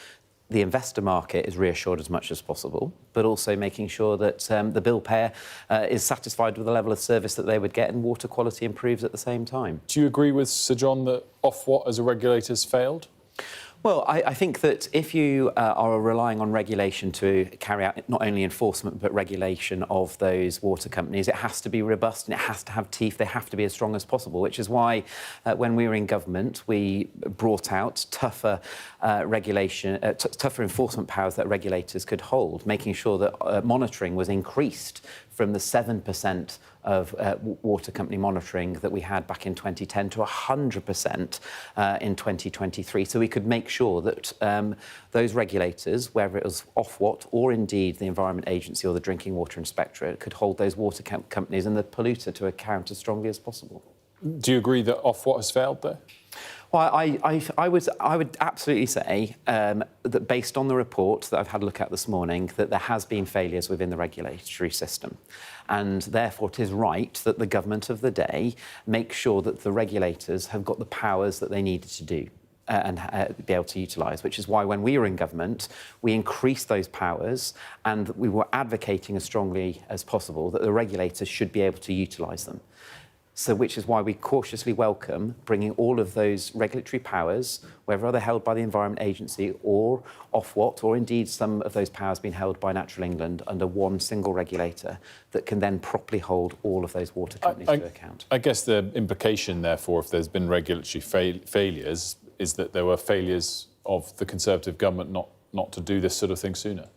the investor market is reassured as much as possible, but also making sure that the bill payer is satisfied with the level of service that they would get and water quality improves at the same time. Do you agree with Sir John that Ofwat as a regulator has failed? Well, I think that if you are relying on regulation to carry out not only enforcement but regulation of those water companies, it has to be robust and it has to have teeth. They have to be as strong as possible, which is why when we were in government, we brought out tougher tougher enforcement powers that regulators could hold, making sure that monitoring was increased from the 7% of water company monitoring that we had back in 2010 to 100% in 2023. So we could make sure that those regulators, whether it was Ofwat or indeed the Environment Agency or the Drinking Water Inspectorate, could hold those water companies and the polluter to account as strongly as possible. Do you agree that Ofwat has failed there? Well, I would absolutely say that based on the report that I've had a look at this morning, that there has been failures within the regulatory system. And therefore, it is right that the government of the day make sure that the regulators have got the powers that they needed to do and be able to utilise, which is why when we were in government, we increased those powers and we were advocating as strongly as possible that the regulators should be able to utilise them. So which is why we cautiously welcome bringing all of those regulatory powers, whether they're held by the Environment Agency or Ofwat, or indeed some of those powers being held by Natural England under one single regulator that can then properly hold all of those water companies to account. I guess the implication, therefore, if there's been regulatory failures, is that there were failures of the Conservative government not to do this sort of thing sooner.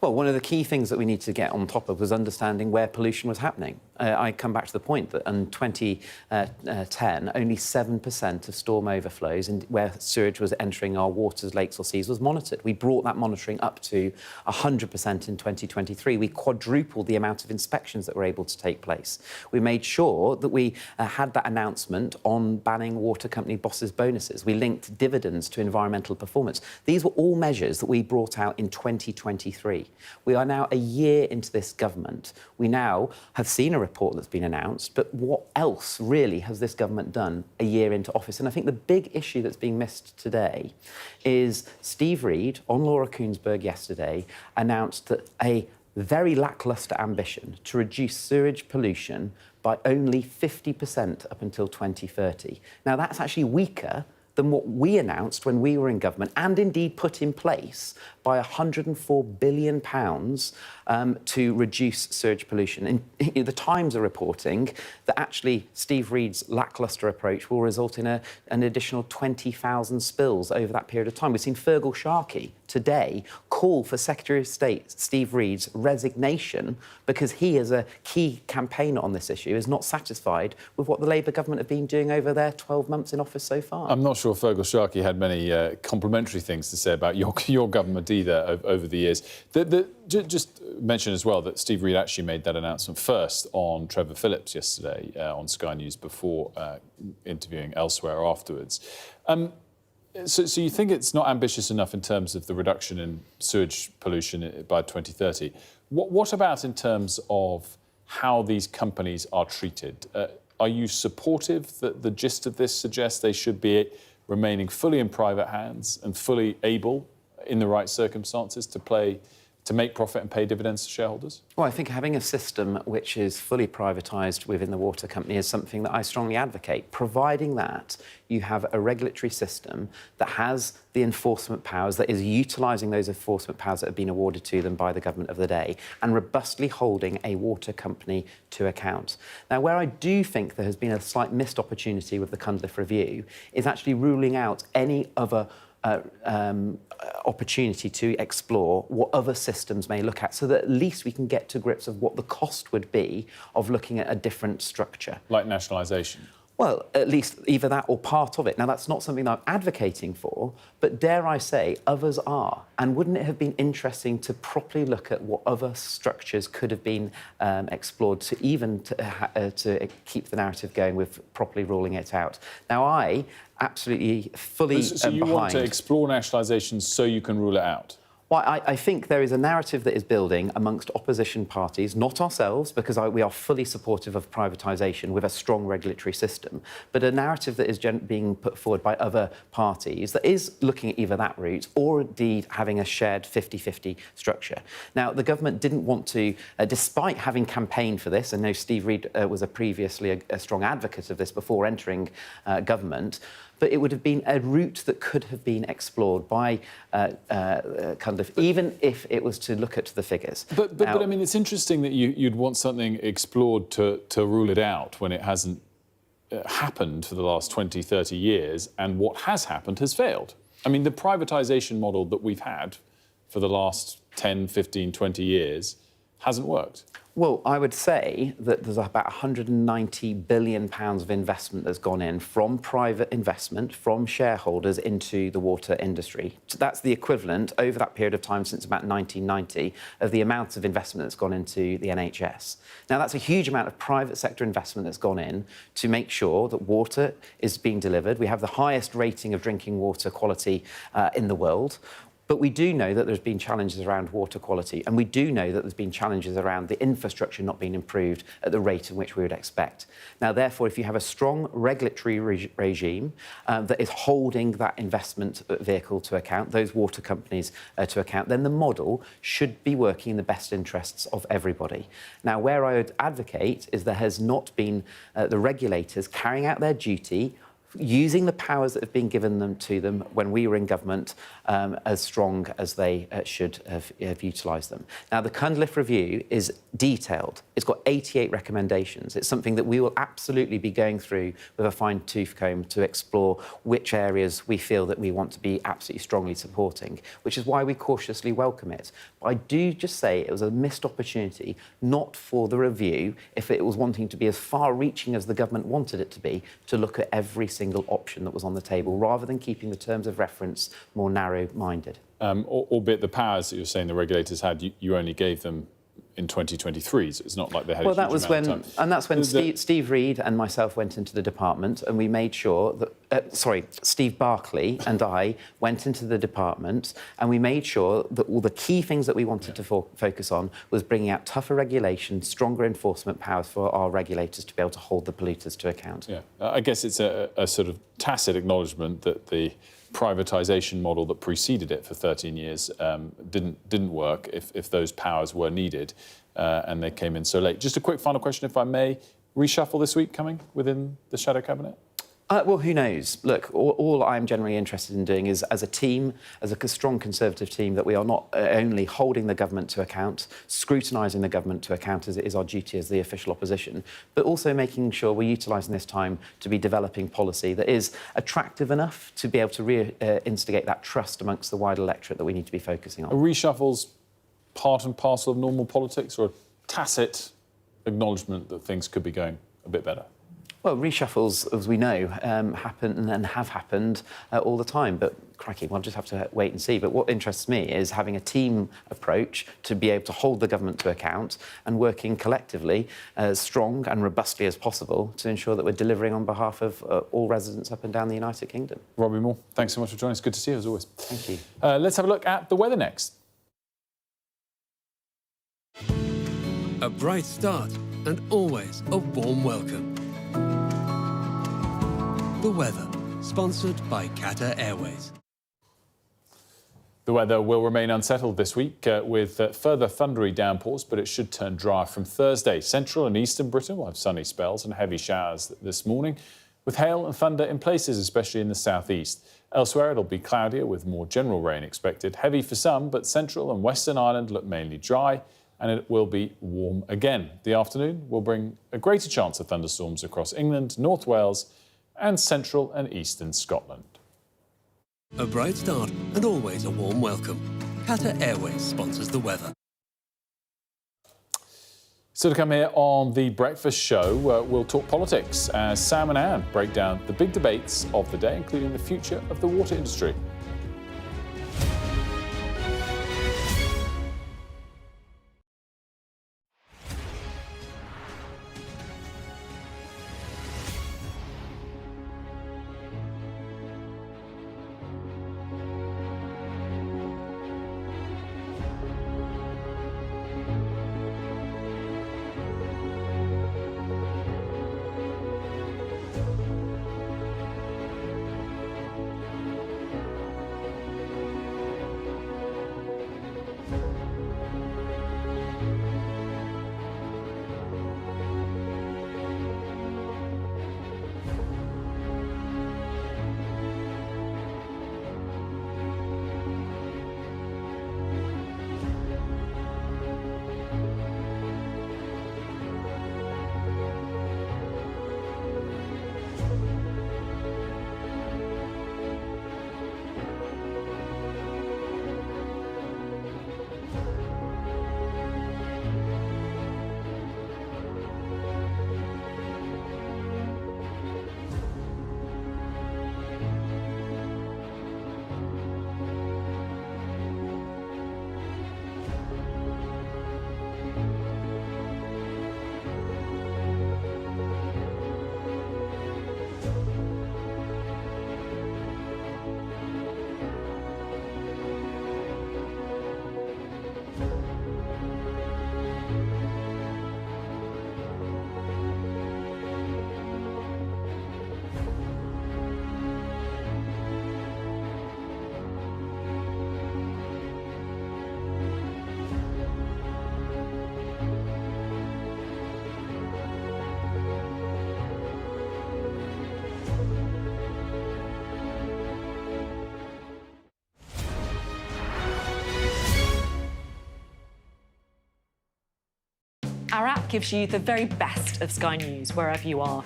Well, one of the key things that we need to get on top of was understanding where pollution was happening. I come back to the point that in 2010, only 7% of storm overflows and where sewage was entering our waters, lakes or seas was monitored. We brought that monitoring up to 100% in 2023. We quadrupled the amount of inspections that were able to take place. We made sure that we had that announcement on banning water company bosses' bonuses. We linked dividends to environmental performance. These were all measures that we brought out in 2023. We are now a year into this government. We now have seen a report that's been announced, but what else really has this government done a year into office? And I think the big issue that's being missed today is Steve Reid, on Laura Kuenssberg yesterday, announced that a very lacklustre ambition to reduce sewage pollution by only 50% up until 2030. Now, that's actually weaker than what we announced when we were in government and indeed put in place by £104 billion to reduce sewage pollution. And the Times are reporting that actually Steve Reid's lacklustre approach will result in an additional 20,000 spills over that period of time. We've seen Feargal Sharkey today call for Secretary of State Steve Reid's resignation because he, as a key campaigner on this issue, is not satisfied with what the Labour government have been doing over their 12 months in office so far. I'm not sure Feargal Sharkey had many complimentary things to say about your government either over the years. Just mention as well that Steve Reid actually made that announcement first on Trevor Phillips yesterday on Sky News before interviewing elsewhere afterwards. So you think it's not ambitious enough in terms of the reduction in sewage pollution by 2030. What about in terms of how these companies are treated? Are you supportive that the gist of this suggests they should be remaining fully in private hands and fully able, in the right circumstances, to play to make profit and pay dividends to shareholders? Well, I think having a system which is fully privatised within the water company is something that I strongly advocate, providing that you have a regulatory system that has the enforcement powers, that is utilising those enforcement powers that have been awarded to them by the government of the day, and robustly holding a water company to account. Now, where I do think there has been a slight missed opportunity with the Cunliffe Review is actually ruling out any other opportunity to explore what other systems may look at, so that at least we can get to grips of what the cost would be of looking at a different structure. Like nationalisation? Well, at least either that or part of it. Now, that's not something that I'm advocating for, but dare I say, others are. And wouldn't it have been interesting to properly look at what other structures could have been explored to even to keep the narrative going with properly ruling it out? Now, I absolutely fully So you want to explore nationalisation so you can rule it out? Well, I think there is a narrative that is building amongst opposition parties, not ourselves, because we are fully supportive of privatisation with a strong regulatory system, but a narrative that is being put forward by other parties that is looking at either that route or indeed having a shared 50-50 structure. Now, the government didn't want to, despite having campaigned for this, and I know Steve Reid was previously a strong advocate of this before entering government, but it would have been a route that could have been explored by Cunliffe, even if it was to look at the figures. But I mean, it's interesting that you'd want something explored to rule it out when it hasn't happened for the last 20, 30 years, and what has happened has failed. I mean, the privatisation model that we've had for the last 10, 15, 20 years hasn't worked. Well, I would say that there's about £190 billion of investment that's gone in from private investment, from shareholders into the water industry. So that's the equivalent, over that period of time since about 1990, of the amount of investment that's gone into the NHS. Now, that's a huge amount of private sector investment that's gone in to make sure that water is being delivered. We have the highest rating of drinking water quality in the world. But we do know that there's been challenges around water quality, and we do know that there's been challenges around the infrastructure not being improved at the rate in which we would expect. Now, therefore, if you have a strong regulatory regime that is holding that investment vehicle to account, those water companies to account, then the model should be working in the best interests of everybody. Now, where I would advocate is there has not been the regulators carrying out their duty, using the powers that have been given to them when we were in government as strong as they should have utilised them. Now, the Cunliffe Review is detailed. It's got 88 recommendations. It's something that we will absolutely be going through with a fine-tooth comb to explore which areas we feel that we want to be absolutely strongly supporting, which is why we cautiously welcome it. But I do just say it was a missed opportunity, not for the review, if it was wanting to be as far-reaching as the government wanted it to be, to look at every single option that was on the table, rather than keeping the terms of reference more narrow-minded. Albeit the powers that you're saying the regulators had, you only gave them in 2023, so it's not like they had well, a huge that was amount when, of time. and that's when Steve Reid and myself went into the department, and we made sure that, Steve Barclay and I went into the department, and we made sure that all the key things that we wanted to focus on was bringing out tougher regulation, stronger enforcement powers for our regulators to be able to hold the polluters to account. Yeah, I guess it's a sort of tacit acknowledgement that the privatisation model that preceded it for 13 years didn't work if those powers were needed and they came in so late. Just a quick final question, if I may. Reshuffle this week coming within the shadow cabinet? Well, who knows? Look, all I'm generally interested in doing is, as a team, as a strong Conservative team, that we are not only holding the government to account, scrutinising the government to account, as it is our duty as the official opposition, but also making sure we're utilising this time to be developing policy that is attractive enough to be able to reinstigate that trust amongst the wider electorate that we need to be focusing on. Are reshuffles part and parcel of normal politics, or a tacit acknowledgement that things could be going a bit better? Well, reshuffles, as we know, happen and have happened all the time. But, crikey, we'll just have to wait and see. But what interests me is having a team approach to be able to hold the government to account and working collectively as strong and robustly as possible to ensure that we're delivering on behalf of all residents up and down the United Kingdom. Robbie Moore, thanks so much for joining us. Good to see you, as always. Thank you. Let's have a look at the weather next. A bright start and always a warm welcome. The weather, sponsored by Qatar Airways. The weather will remain unsettled this week with further thundery downpours, but it should turn dry from Thursday. Central and eastern Britain will have sunny spells and heavy showers this morning, with hail and thunder in places, especially in the southeast. Elsewhere, it'll be cloudier with more general rain expected. Heavy for some, but central and western Ireland look mainly dry, and it will be warm again. The afternoon will bring a greater chance of thunderstorms across England, North Wales, and central and eastern Scotland. A bright start and always a warm welcome. Qatar Airways sponsors the weather. So to come here on The Breakfast Show, we'll talk politics as Sam and Anne break down the big debates of the day, including the future of the water industry. Our app gives you the very best of Sky News wherever you are.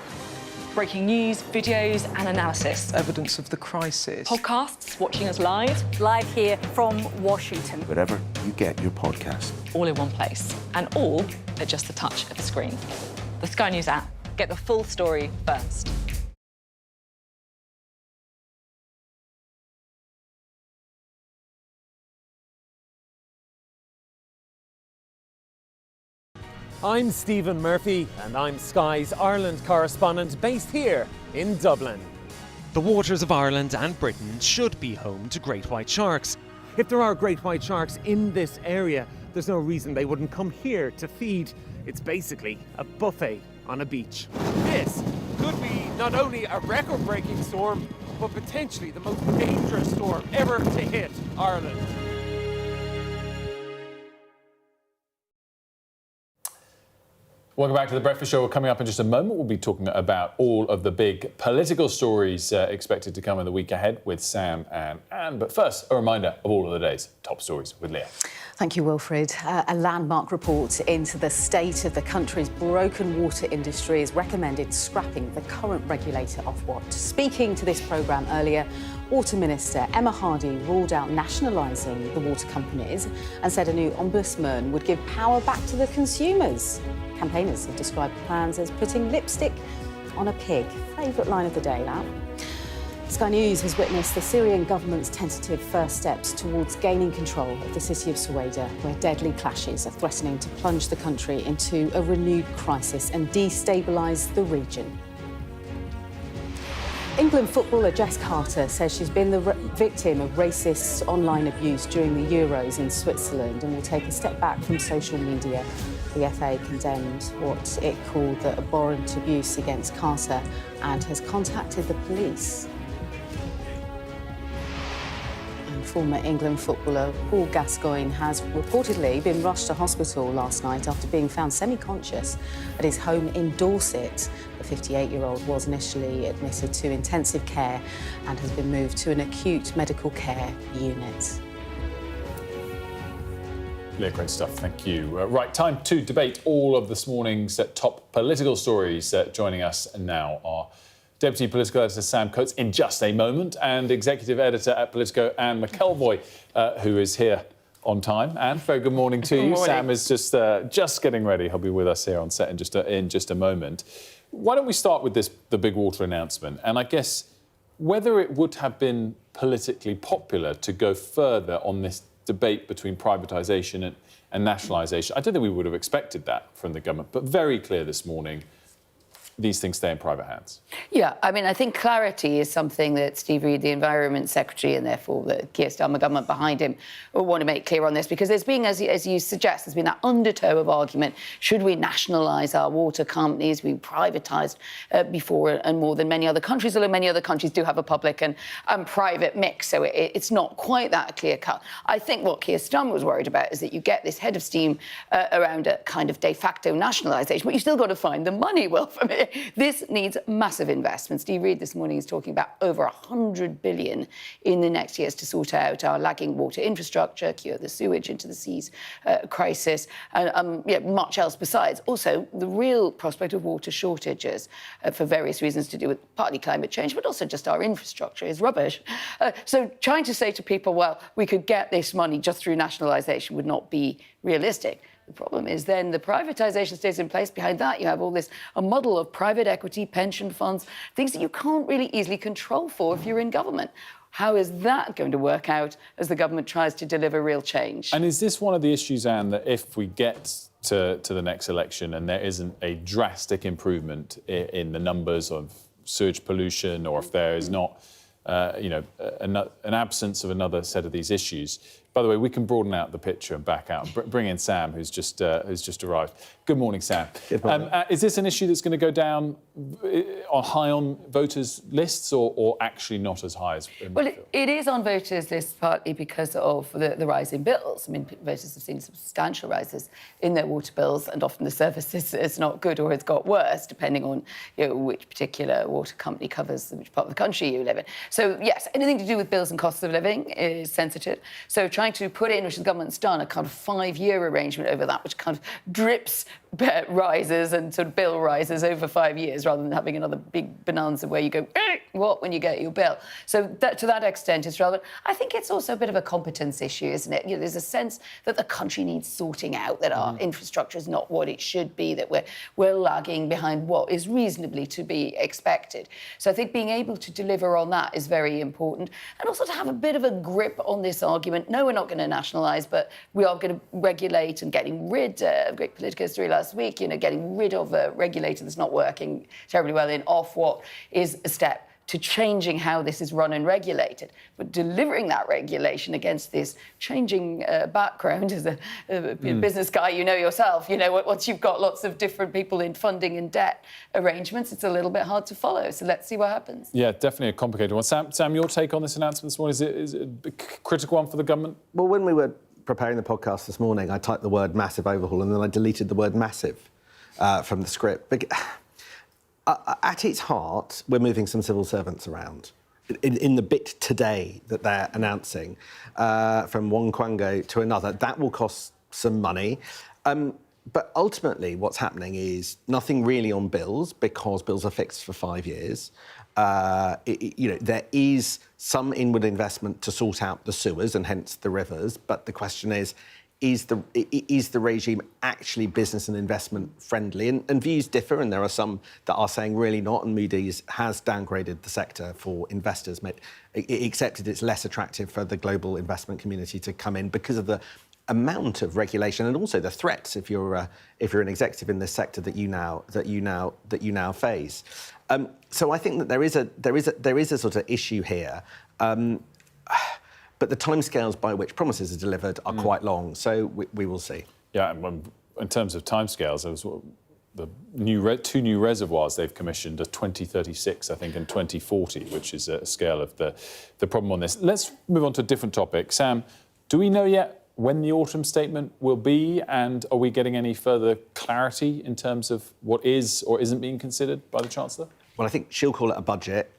Breaking news, videos and analysis. Evidence of the crisis. Podcasts, watching us live. Live here from Washington. Wherever you get your podcast. All in one place. And all at just the touch of a screen. The Sky News app. Get the full story first. I'm Stephen Murphy, and I'm Sky's Ireland correspondent based here in Dublin. The waters of Ireland and Britain should be home to great white sharks. If there are great white sharks in this area, there's no reason they wouldn't come here to feed. It's basically a buffet on a beach. This could be not only a record-breaking storm, but potentially the most dangerous storm ever to hit Ireland. Welcome back to The Breakfast Show. Coming up in just a moment, we'll be talking about all of the big political stories expected to come in the week ahead with Sam and Anne. But first, a reminder of all of the day's top stories with Leah. Thank you, Wilfred. A landmark report into the state of the country's broken water industry has recommended scrapping the current regulator Ofwat. Speaking to this programme earlier, Water Minister Emma Hardy ruled out nationalising the water companies and said a new ombudsman would give power back to the consumers. Campaigners have described the plans as putting lipstick on a pig. Favourite line of the day, that. Sky News has witnessed the Syrian government's tentative first steps towards gaining control of the city of Sueda, where deadly clashes are threatening to plunge the country into a renewed crisis and destabilise the region. England footballer Jess Carter says she's been the victim of racist online abuse during the Euros in Switzerland and will take a step back from social media. The FA condemned what it called the abhorrent abuse against Carter and has contacted the police. And Former England footballer Paul Gascoigne has reportedly been rushed to hospital last night after being found semi-conscious at his home in Dorset. The 58-year-old was initially admitted to intensive care and has been moved to an acute medical care unit. Yeah, great stuff. Thank you. Right, time to debate all of this morning's top political stories. Joining us now are Deputy Political Editor Sam Coates in just a moment and Executive Editor at Politico Anne McElvoy, who is here on time. Anne, very good morning to you. Sam is just getting ready. He'll be with us here on set in just a moment. Why don't we start with the big water announcement? And I guess whether it would have been politically popular to go further on this debate between privatisation and nationalisation. I don't think we would have expected that from the government, but very clear this morning, these things stay in private hands. Yeah, I mean, I think clarity is something that Steve Reid, the Environment Secretary, and therefore the Keir Starmer government behind him, will want to make clear on this, because there's been, as you suggest, there's been that undertow of argument. Should we nationalise our water companies? We privatised before and more than many other countries, although many other countries do have a public and private mix, so it's not quite that clear-cut. I think what Keir Starmer was worried about is that you get this head of steam around a kind of de facto nationalisation, but you've still got to find the money, well, from it. This needs massive investment. Steve Reid this morning is talking about over 100 billion in the next years to sort out our lagging water infrastructure, cure the sewage into the seas crisis, and much else besides. Also, the real prospect of water shortages for various reasons to do with partly climate change, but also just our infrastructure is rubbish. So trying to say to people, well, we could get this money just through nationalisation would not be realistic. The problem is then the privatisation stays in place. Behind that, you have all this, a model of private equity, pension funds, things that you can't really easily control for if you're in government. How is that going to work out as the government tries to deliver real change? And is this one of the issues, Anne, that if we get to the next election and there isn't a drastic improvement in the numbers of sewage pollution, or if there is not an absence of another set of these issues? By the way, we can broaden out the picture and back out. Bring in Sam, who's just arrived. Good morning, Sam. Good morning. Is this an issue that's going to go down high on voters' lists, or actually not as high as? Well, it is on voters' lists partly because of the rise in bills. I mean, voters have seen substantial rises in their water bills, and often the service is not good or it's got worse, depending on which particular water company covers which part of the country you live in. So yes, anything to do with bills and costs of living is sensitive. So trying to put in, which the government's done, a kind of 5-year arrangement over that, which kind of drips rises and sort of bill rises over 5 years, rather than having another big bonanza where you go, what, when you get your bill. So to that extent, it's relevant. I think it's also a bit of a competence issue, isn't it? There's a sense that the country needs sorting out, that our infrastructure is not what it should be, that we're lagging behind what is reasonably to be expected. So I think being able to deliver on that is very important, and also to have a bit of a grip on this argument. No, we're not going to nationalise, but we are going to regulate, and getting rid of great Politico story last week, getting rid of a regulator that's not working terribly well in Ofwat is a step to changing how this is run and regulated. But delivering that regulation against this changing background as a business guy, yourself, once you've got lots of different people in funding and debt arrangements, it's a little bit hard to follow. So let's see what happens. Yeah, definitely a complicated one. Sam, your take on this announcement this morning, is it a critical one for the government? Well, when we were preparing the podcast this morning, I typed the word massive overhaul and then I deleted the word massive from the script. But at its heart, we're moving some civil servants around. In the bit today that they're announcing, from one Quango to another, that will cost some money. But ultimately, what's happening is nothing really on bills, because bills are fixed for 5 years. There is some inward investment to sort out the sewers and hence the rivers, but the question is the regime actually business and investment friendly? And views differ, and there are some that are saying really not, and Moody's has downgraded the sector for investors, accepted it's less attractive for the global investment community to come in because of the amount of regulation and also the threats if you're an executive in this sector that you now face. So I think that there is a sort of issue here, but the timescales by which promises are delivered are quite long. So we will see. Yeah, in terms of timescales, two new reservoirs they've commissioned are 2036, I think, and 2040, which is a scale of the problem on this. Let's move on to a different topic. Sam, do we know yet when the autumn statement will be, and are we getting any further clarity in terms of what is or isn't being considered by the Chancellor? Well, I think she'll call it a budget.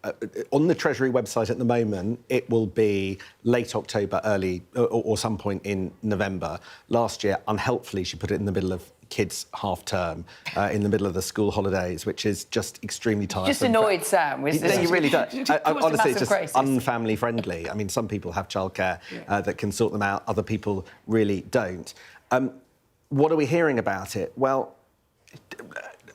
On the Treasury website at the moment, it will be late October, early, or some point in November. Last year, unhelpfully, she put it in the middle of kids' half-term, in the middle of the school holidays, which is just extremely tiresome. Just annoyed Sam. You really don't. Honestly, it's just crisis. unfamily friendly. I mean, some people have childcare that can sort them out. Other people really don't. What are we hearing about it? Well,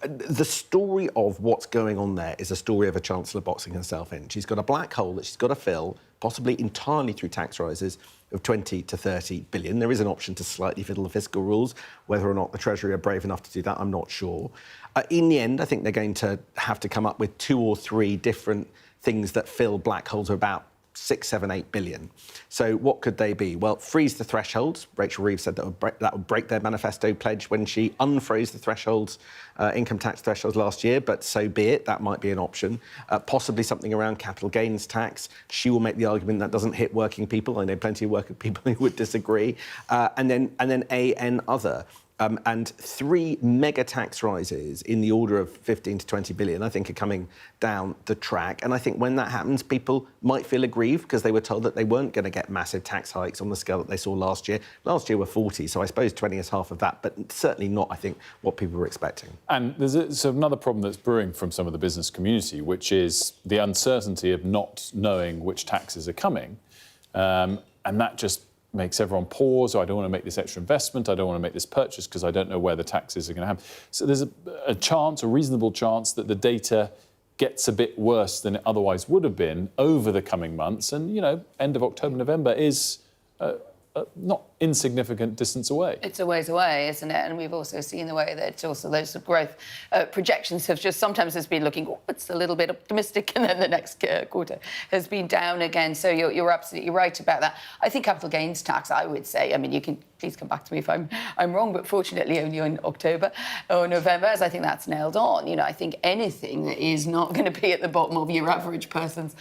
the story of what's going on there is a story of a Chancellor boxing herself in. She's got a black hole that she's got to fill, possibly entirely through tax rises of 20 to 30 billion. There is an option to slightly fiddle the fiscal rules. Whether or not the Treasury are brave enough to do that, I'm not sure. In the end, I think they're going to have to come up with 2 or 3 different things that fill black holes of about 6, 7, 8 billion. So what could they be? Well, freeze the thresholds. Rachel Reeves said that would break their manifesto pledge when she unfroze the thresholds, income tax thresholds last year, but so be it. That might be an option. Possibly something around capital gains tax. She will make the argument that doesn't hit working people. I know plenty of working people who would disagree. And then AN other. And 3 mega tax rises in the order of 15 to 20 billion, I think, are coming down the track. And I think when that happens, people might feel aggrieved because they were told that they weren't going to get massive tax hikes on the scale that they saw last year. Last year were 40, so I suppose 20 is half of that, but certainly not, I think, what people were expecting. And there's another problem that's brewing from some of the business community, which is the uncertainty of not knowing which taxes are coming. And that just makes everyone pause. I don't want to make this extra investment. I don't want to make this purchase because I don't know where the taxes are going to happen. So there's a reasonable chance that the data gets a bit worse than it otherwise would have been over the coming months. And, end of October, November is not insignificant distance away. It's a ways away, isn't it? And we've also seen the way that also those growth projections have just sometimes has been looking, it's a little bit optimistic, and then the next quarter has been down again. So you're absolutely right about that. I think capital gains tax, I would say, I mean, you can please come back to me if I'm wrong, but fortunately only in October or November, as I think that's nailed on. I think anything that is not going to be at the bottom of your average person's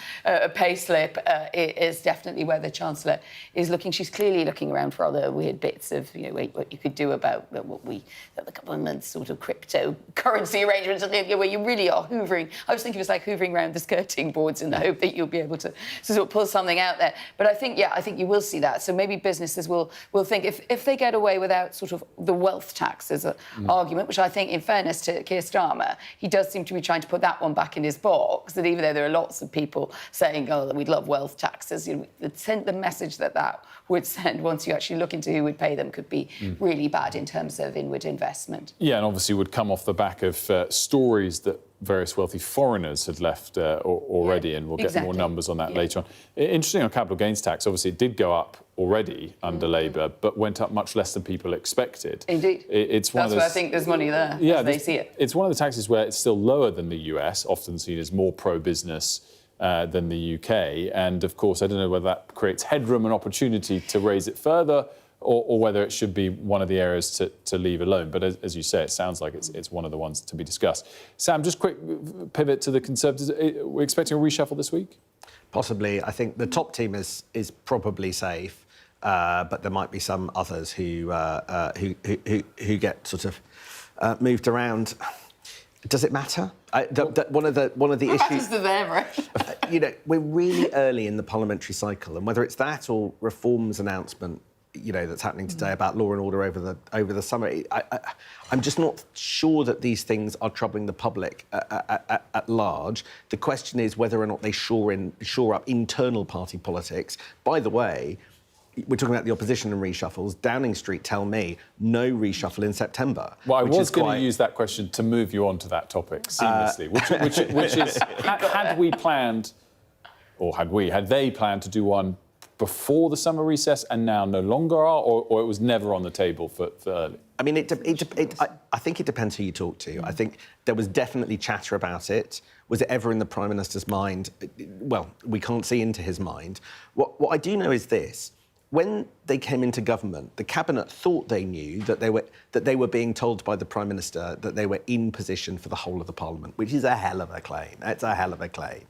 pay slip is definitely where the Chancellor is looking. She's clearly looking around for other weird bits of, what you could do about the government's sort of cryptocurrency arrangements, where you really are hoovering. I was thinking it was like hoovering around the skirting boards in the hope that you'll be able to sort of pull something out there. But I think you will see that. So maybe businesses will think if they get away without sort of the wealth tax as an argument, which I think, in fairness to Keir Starmer, he does seem to be trying to put that one back in his box, that even though there are lots of people saying, we'd love wealth taxes, the message that would send once you actually look into who would pay them could be really bad in terms of inward investment. Yeah, and obviously would come off the back of stories that various wealthy foreigners had left already, and we'll get more numbers on that later on. Interesting on capital gains tax, obviously it did go up already under Labour, but went up much less than people expected. Indeed. It's one That's of those, where I think there's money there, as they see it. It's one of the taxes where it's still lower than the US, often seen as more pro-business than the UK. And, of course, I don't know whether that creates headroom and opportunity to raise it further, or whether it should be one of the areas to leave alone. But as you say, it sounds like it's one of the ones to be discussed. Sam, just quick pivot to the Conservatives. We're expecting a reshuffle this week? Possibly. I think the top team is probably safe, but there might be some others who get sort of moved around. Does it matter? One of the issues. Matters to them, right? We're really early in the parliamentary cycle, and whether it's that or reforms announcement, that's happening today about law and order over the summer, I'm just not sure that these things are troubling the public at large. The question is whether or not they shore up internal party politics. By the way, we're talking about the opposition and reshuffles. Downing Street tell me no reshuffle in September. Well, I was going to use that question to move you on to that topic seamlessly, which is, had we planned, or had they planned to do one before the summer recess and now no longer are, or it was never on the table for early? I mean, I think it depends who you talk to. I think there was definitely chatter about it. Was it ever in the Prime Minister's mind? Well, we can't see into his mind. What I do know is this. when they came into government, the cabinet thought they knew that they were being told by the Prime Minister that they were in position for the whole of the Parliament, which is a hell of a claim. It's a hell of a claim.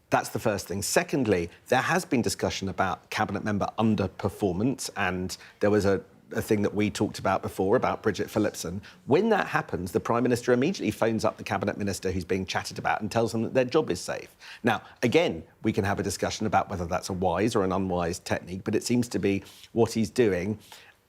That's the first thing. Secondly, there has been discussion about cabinet member underperformance, and there was a thing that we talked about before about Bridget Phillipson. When that happens, the Prime Minister immediately phones up the cabinet minister who's being chatted about and tells them that their job is safe. Now, again, we can have a discussion about whether that's a wise or an unwise technique, but it seems to be what he's doing.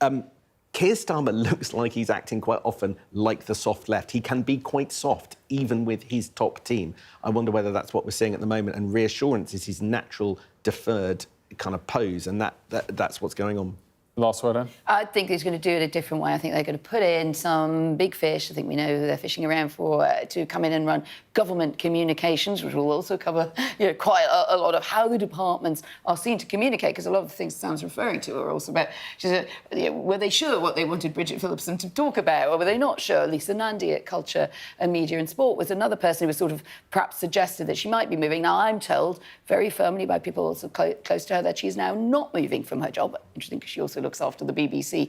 Keir Starmer looks like he's acting quite often like the soft left. He can be quite soft, even with his top team. I wonder whether that's what we're seeing at the moment, and reassurance is his natural deferred kind of pose, and that's what's going on. Last word, Anne? I think he's going to do it a different way. I think they're going to put in some big fish. I think we know who they're fishing around for to come in and run government communications, which will also cover quite a lot of how the departments are seen to communicate, because a lot of the things Sam's referring to are also about, were they sure what they wanted Bridget Phillipson to talk about, or were they not sure? Lisa Nandy at Culture and Media and Sport was another person who was sort of perhaps suggested that she might be moving. Now, I'm told very firmly by people also close to her that she's now not moving from her job. Interesting, because she also looks after the BBC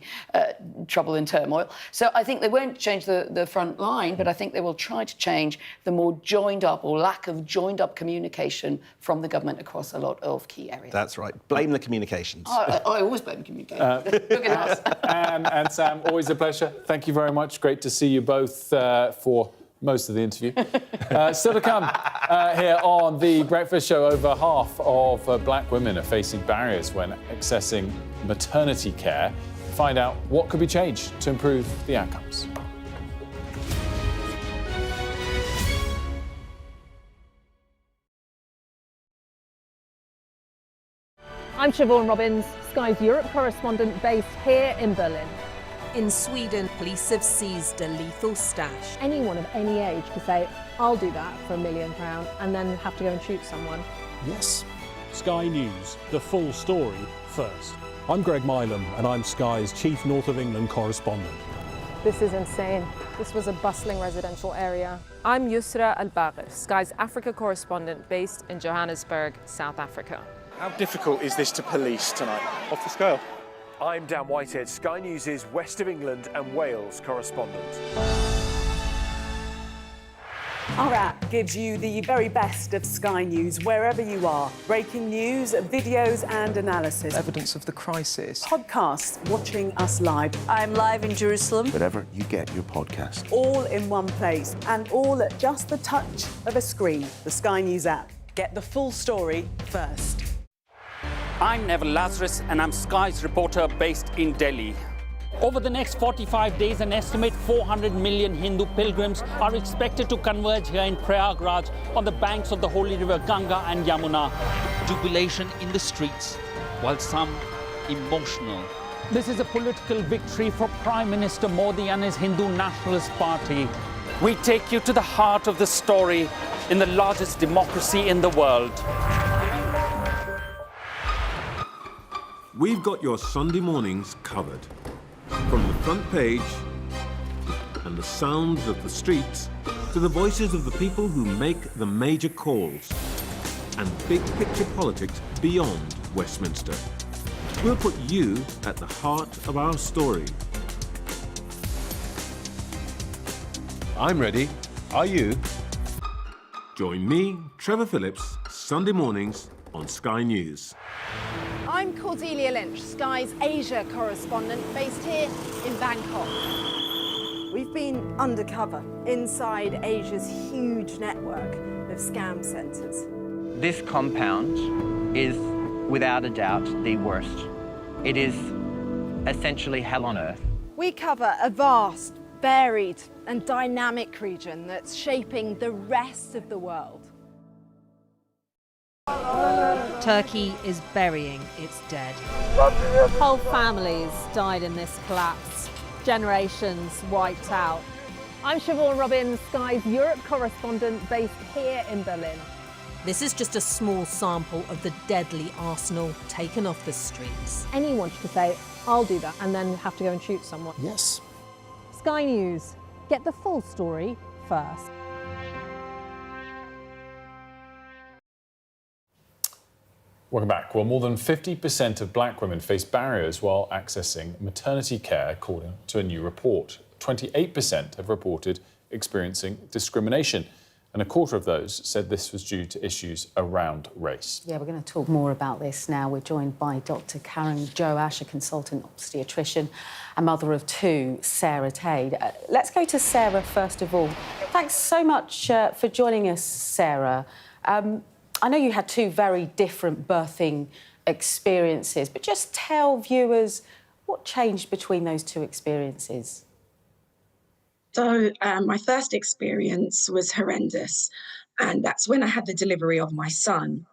trouble and turmoil. So I think they won't change the front line, but I think they will try to change the more joined up or lack of joined up communication from the government across a lot of key areas. That's right. Blame the communications. I always blame the communications. Look at us. Anne and Sam, always a pleasure. Thank you very much. Great to see you both for most of the interview. Still to come here on The Breakfast Show, over half of black women are facing barriers when accessing maternity care. Find out what could be changed to improve the outcomes. I'm Siobhan Robbins, Sky's Europe correspondent based here in Berlin. In Sweden, police have seized a lethal stash. Anyone of any age could say, I'll do that for £1 million and then have to go and shoot someone. Yes. Sky News, the full story first. I'm Greg Milam and I'm Sky's Chief North of England correspondent. This is insane. This was a bustling residential area. I'm Yusra Al-Bagher, Sky's Africa correspondent based in Johannesburg, South Africa. How difficult is this to police tonight? Off the scale. I'm Dan Whitehead, Sky News' West of England and Wales correspondent. Our app gives you the very best of Sky News wherever you are. Breaking news, videos and analysis. Evidence of the crisis. Podcasts, watching us live. I'm live in Jerusalem. Wherever you get your podcast. All in one place and all at just the touch of a screen. The Sky News app. Get the full story first. I'm Neville Lazarus and I'm Sky's reporter based in Delhi. Over the next 45 days, an estimate 400 million Hindu pilgrims are expected to converge here in Prayagraj on the banks of the holy river Ganga and Yamuna. Jubilation in the streets, while some emotional. This is a political victory for Prime Minister Modi and his Hindu Nationalist Party. We take you to the heart of the story in the largest democracy in the world. We've got your Sunday mornings covered. From the front page and the sounds of the streets to the voices of the people who make the major calls and big picture politics beyond Westminster. We'll put you at the heart of our story. I'm ready. Are you? Join me, Trevor Phillips, Sunday mornings on Sky News. I'm Cordelia Lynch, Sky's Asia correspondent based here in Bangkok. We've been undercover inside Asia's huge network of scam centres. This compound is, without a doubt, the worst. It is essentially hell on earth. We cover a vast, varied and dynamic region that's shaping the rest of the world. Turkey is burying its dead. Whole families died in this collapse. Generations wiped out. I'm Siobhan Robbins, Sky's Europe correspondent based here in Berlin. This is just a small sample of the deadly arsenal taken off the streets. Anyone could say, I'll do that, and then have to go and shoot someone. Yes. Sky News, get the full story first. Welcome back. Well, more than 50% of black women face barriers while accessing maternity care, according to a new report. 28% have reported experiencing discrimination, and a quarter of those said this was due to issues around race. Yeah, we're going to talk more about this now. We're joined by Dr. Karen Joash, a consultant obstetrician and mother of two, Sarah Tade. Let's go to Sarah first of all. Thanks so much for joining us, Sarah. I know you had two very different birthing experiences, but just tell viewers what changed between those two experiences. So my first experience was horrendous, and that's when I had the delivery of my son.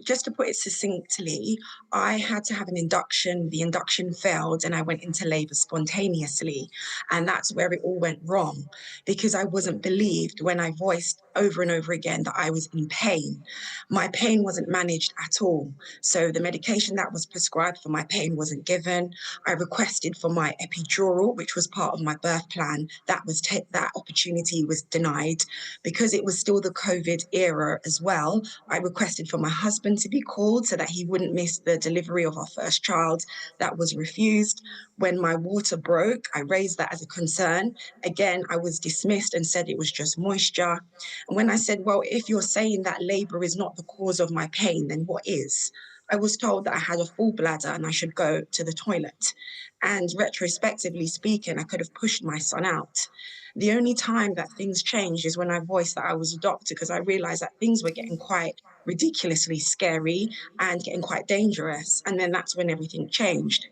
Just to put it succinctly, I had to have an induction. The induction failed and I went into labour spontaneously. And that's where it all went wrong, because I wasn't believed when I voiced over and over again that I was in pain. My pain wasn't managed at all. So the medication that was prescribed for my pain wasn't given. I requested for my epidural, which was part of my birth plan. That opportunity was denied. Because it was still the COVID era as well, I requested for my husband to be called so that he wouldn't miss the delivery of our first child. That was refused. When my water broke, I raised that as a concern. Again, I was dismissed and said it was just moisture. And when I said, well, if you're saying that labour is not the cause of my pain, then what is? I was told that I had a full bladder and I should go to the toilet. And retrospectively speaking, I could have pushed my son out. The only time that things changed is when I voiced that I was a doctor, because I realised that things were getting quite ridiculously scary and getting quite dangerous. And then that's when everything changed.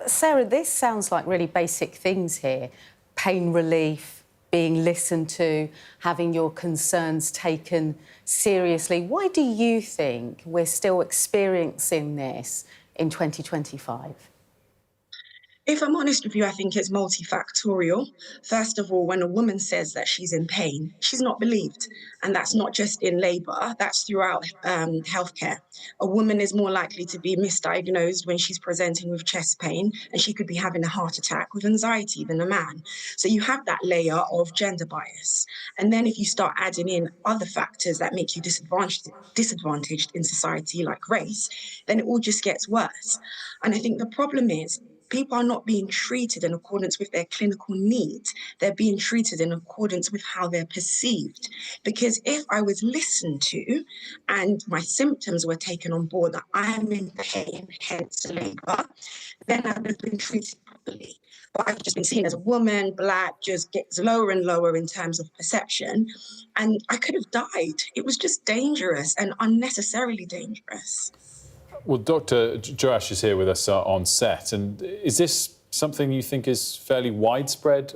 Sarah, this sounds like really basic things here. Pain relief, being listened to, having your concerns taken seriously. Why do you think we're still experiencing this in 2025? If I'm honest with you, I think it's multifactorial. First of all, when a woman says that she's in pain, she's not believed. And that's not just in labour, that's throughout healthcare. A woman is more likely to be misdiagnosed when she's presenting with chest pain, and she could be having a heart attack with anxiety than a man. So you have that layer of gender bias. And then if you start adding in other factors that make you disadvantaged in society, like race, then it all just gets worse. And I think the problem is, people are not being treated in accordance with their clinical needs. They're being treated in accordance with how they're perceived. Because if I was listened to and my symptoms were taken on board that I am in pain, hence labour, then I would have been treated properly. But I've just been seen as a woman, black, just gets lower and lower in terms of perception. And I could have died. It was just dangerous and unnecessarily dangerous. Well, Dr. Joash is here with us on set, and is this something you think is fairly widespread?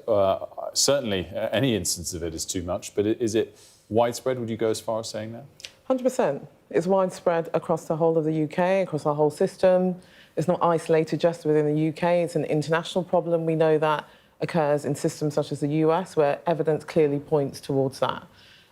Certainly, any instance of it is too much, but is it widespread? Would you go as far as saying that? 100%. It's widespread across the whole of the UK, across our whole system. It's not isolated just within the UK. It's an international problem. We know that occurs in systems such as the US, where evidence clearly points towards that.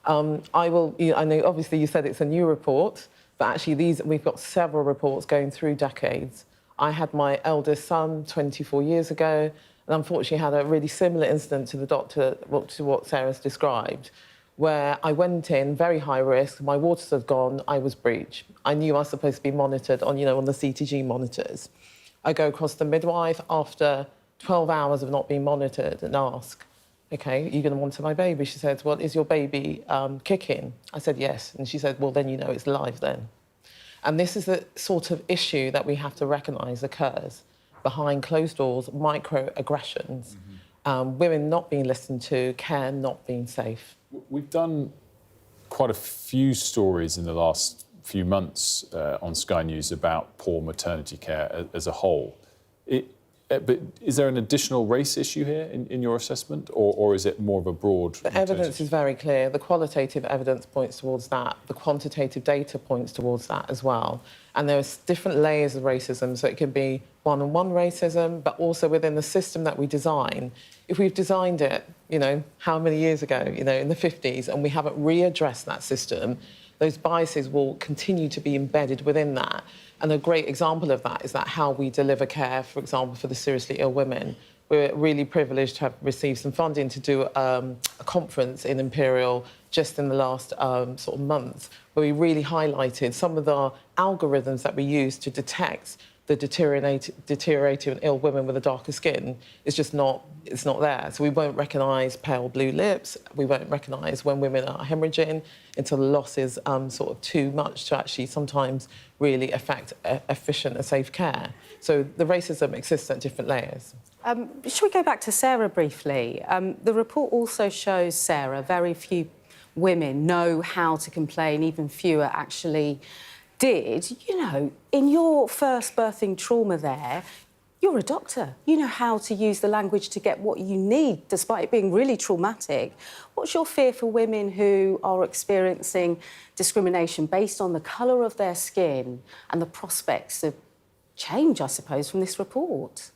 I know, obviously, you said it's a new report. But actually, we've got several reports going through decades. I had my eldest son 24 years ago, and unfortunately had a really similar incident to to what Sarah's described, where I went in very high risk, my waters had gone, I was breech. I knew I was supposed to be monitored on the CTG monitors. I go across the midwife after 12 hours of not being monitored and ask, OK, you're going to monitor my baby? She said, well, is your baby kicking? I said, yes. And she said, well, then you know it's live then. And this is the sort of issue that we have to recognise occurs behind closed doors, microaggressions, women not being listened to, care not being safe. We've done quite a few stories in the last few months on Sky News about poor maternity care as a whole. But is there an additional race issue here in your assessment, or is it more of a broad... The evidence is very clear. The qualitative evidence points towards that. The quantitative data points towards that as well. And there's different layers of racism, so it can be one-on-one racism, but also within the system that we design. If we've designed it, how many years ago, in the 50s, and we haven't readdressed that system, those biases will continue to be embedded within that. And a great example of that is that how we deliver care, for example, for the seriously ill women, we're really privileged to have received some funding to do a conference in Imperial just in the last sort of month, where we really highlighted some of the algorithms that we use to detect the deteriorating and ill women with a darker skin is just not, it's not there. So we won't recognise pale blue lips, we won't recognise when women are hemorrhaging until the loss is sort of too much to actually sometimes really affect efficient and safe care. So the racism exists at different layers. Should we go back to Sarah briefly? The report also shows, Sarah, very few women know how to complain, even fewer actually did. You know, in your first birthing trauma there, you're a doctor. You know how to use the language to get what you need, despite it being really traumatic. What's your fear for women who are experiencing discrimination based on the colour of their skin and the prospects of change, I suppose, from this report?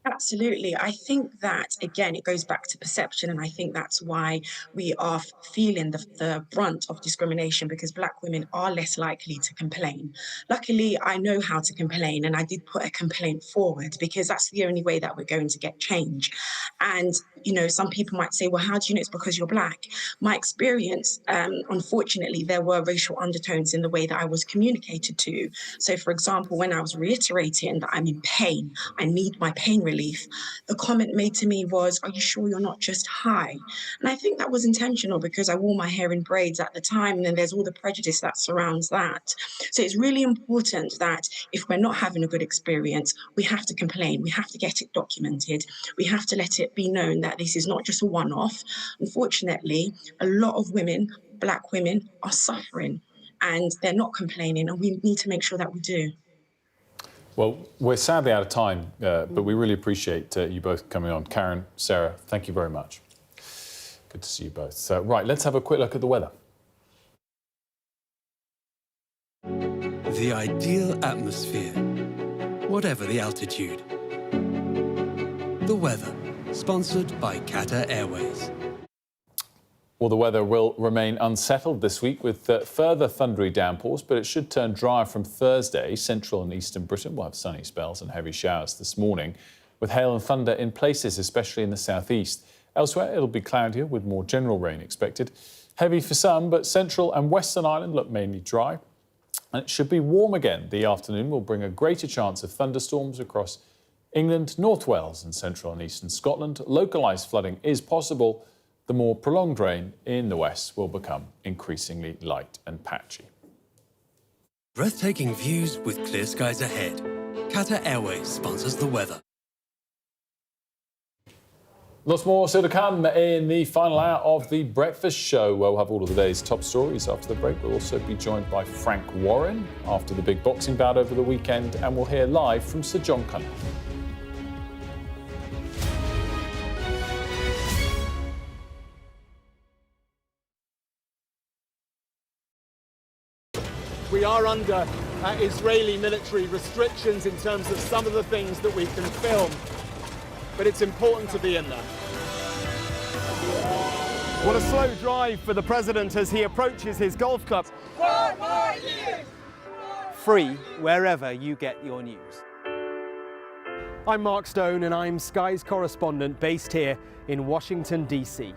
Absolutely. I think that, again, it goes back to perception, and I think that's why we are feeling the brunt of discrimination, because Black women are less likely to complain. Luckily, I know how to complain, and I did put a complaint forward because that's the only way that we're going to get change. And, you know, some people might say, well, how do you know it's because you're Black? My experience, unfortunately, there were racial undertones in the way that I was communicated to. So, for example, when I was reiterating that I'm in pain, I need my pain relief, the comment made to me was, are you sure you're not just high? And I think that was intentional because I wore my hair in braids at the time, and then there's all the prejudice that surrounds that. So it's really important that if we're not having a good experience, we have to complain, we have to get it documented, we have to let it be known that this is not just a one-off. Unfortunately, a lot of women, Black women, are suffering and they're not complaining, and we need to make sure that we do. Well, we're sadly out of time, but we really appreciate you both coming on. Karen, Sarah, thank you very much. Good to see you both. So, right, let's have a quick look at the weather. The ideal atmosphere, whatever the altitude. The weather, sponsored by Qatar Airways. Well, the weather will remain unsettled this week with further thundery downpours, but it should turn drier from Thursday. Central and eastern Britain will have sunny spells and heavy showers this morning, with hail and thunder in places, especially in the southeast. Elsewhere, it'll be cloudier with more general rain expected. Heavy for some, but central and western Ireland look mainly dry. And it should be warm again. The afternoon will bring a greater chance of thunderstorms across England, North Wales and central and eastern Scotland. Localised flooding is possible. The more prolonged rain in the west will become increasingly light and patchy. Breathtaking views with clear skies ahead. Qatar Airways sponsors the weather. Lots more still to come in the final hour of The Breakfast Show. We'll have all of the day's top stories after the break. We'll also be joined by Frank Warren after the big boxing bout over the weekend, and we'll hear live from Sir John Cunningham. We are under Israeli military restrictions in terms of some of the things that we can film, but it's important to be in there. What a slow drive for the president as he approaches his golf club. 4 more years! Free wherever you get your news. I'm Mark Stone and I'm Sky's correspondent based here in Washington, D.C.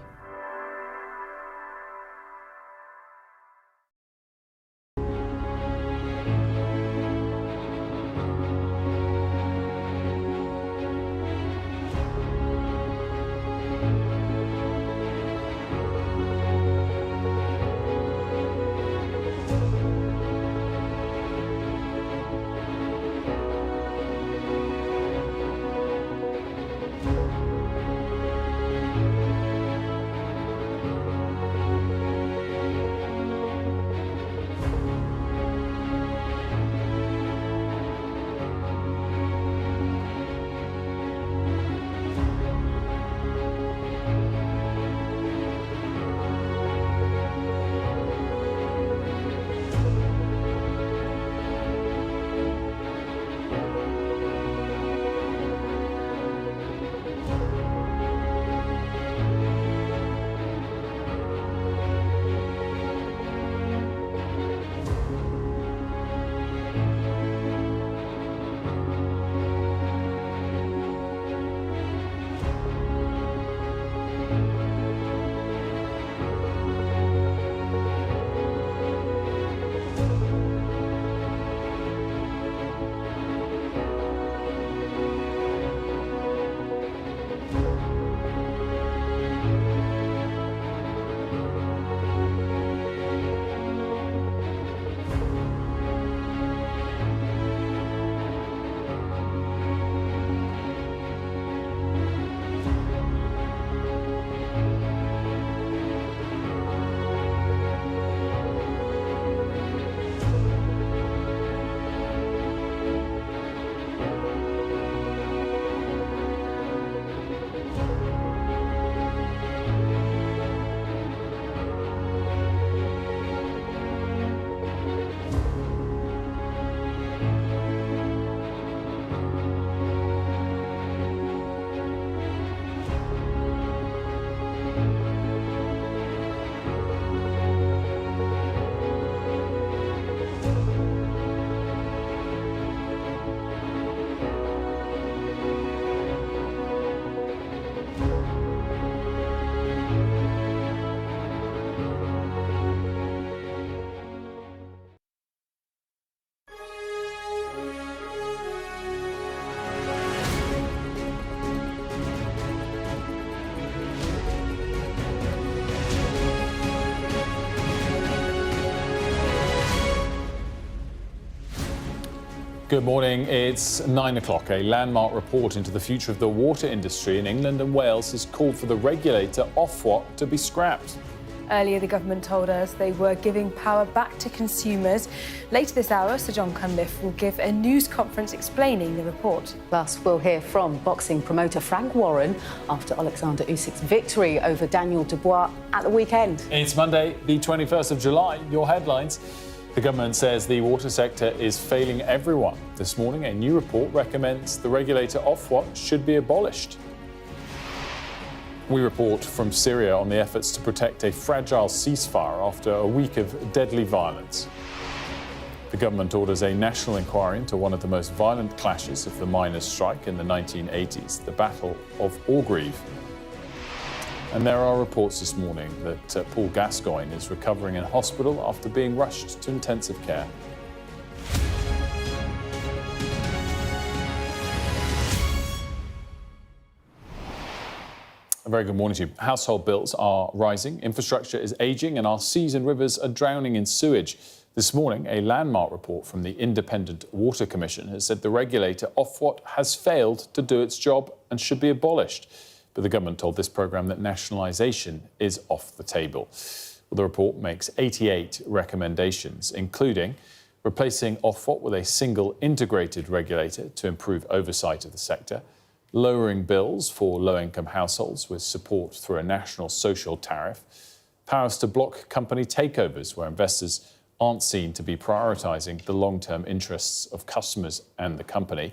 Good morning. It's 9 o'clock. A landmark report into the future of the water industry in England and Wales has called for the regulator Ofwat to be scrapped. Earlier, the government told us they were giving power back to consumers. Later this hour, Sir John Cunliffe will give a news conference explaining the report. Plus, we'll hear from boxing promoter Frank Warren after Alexander Usyk's victory over Daniel Dubois at the weekend. It's Monday, the 21st of July. Your headlines. The government says the water sector is failing everyone. This morning, a new report recommends the regulator Ofwat should be abolished. We report from Syria on the efforts to protect a fragile ceasefire after a week of deadly violence. The government orders a national inquiry into one of the most violent clashes of the miners' strike in the 1980s, the Battle of Orgreave. And there are reports this morning that Paul Gascoigne is recovering in hospital after being rushed to intensive care. A very good morning to you. Household bills are rising, infrastructure is ageing, and our seas and rivers are drowning in sewage. This morning, a landmark report from the Independent Water Commission has said the regulator Ofwat has failed to do its job and should be abolished. But the government told this programme that nationalisation is off the table. The report makes 88 recommendations, including replacing Ofwat with a single integrated regulator to improve oversight of the sector, lowering bills for low-income households with support through a national social tariff, powers to block company takeovers where investors aren't seen to be prioritising the long-term interests of customers and the company,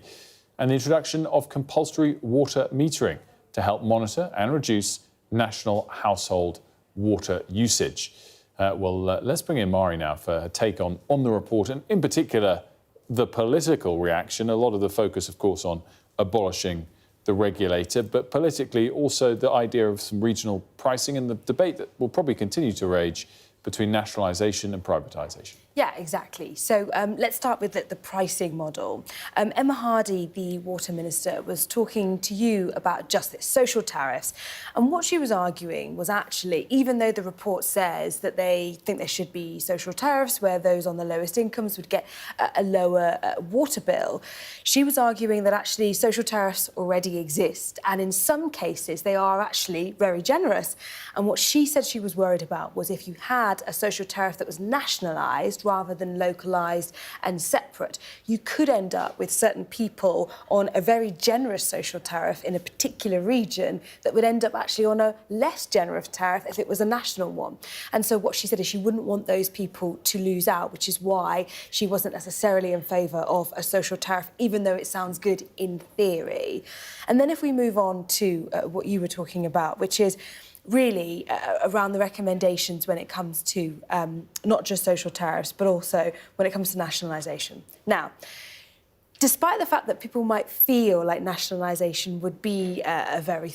and the introduction of compulsory water metering to help monitor and reduce national household water usage. Let's bring in Mari now for her take on the report, and in particular, the political reaction. A lot of the focus, of course, on abolishing the regulator, but politically also the idea of some regional pricing and the debate that will probably continue to rage between nationalisation and privatisation. Yeah, exactly. So let's start with the pricing model. Emma Hardy, the Water Minister, was talking to you about just this, social tariffs. And what she was arguing was actually, even though the report says that they think there should be social tariffs where those on the lowest incomes would get a lower water bill, she was arguing that actually social tariffs already exist. And in some cases, they are actually very generous. And what she said she was worried about was if you had a social tariff that was nationalised rather than localised and separate, you could end up with certain people on a very generous social tariff in a particular region that would end up actually on a less generous tariff if it was a national one. And so what she said is she wouldn't want those people to lose out, which is why she wasn't necessarily in favour of a social tariff, even though it sounds good in theory. And then if we move on to what you were talking about, which is really around the recommendations when it comes to not just social tariffs, but also when it comes to nationalisation. Now, despite the fact that people might feel like nationalisation would be a very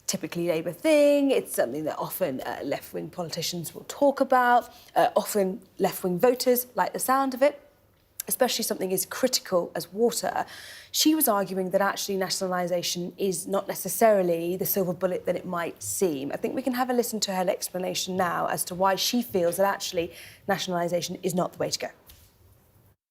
typically Labour thing, it's something that often left-wing politicians will talk about, often left-wing voters like the sound of it, especially something as critical as water, she was arguing that actually nationalisation is not necessarily the silver bullet that it might seem. I think we can have a listen to her explanation now as to why she feels that actually nationalisation is not the way to go.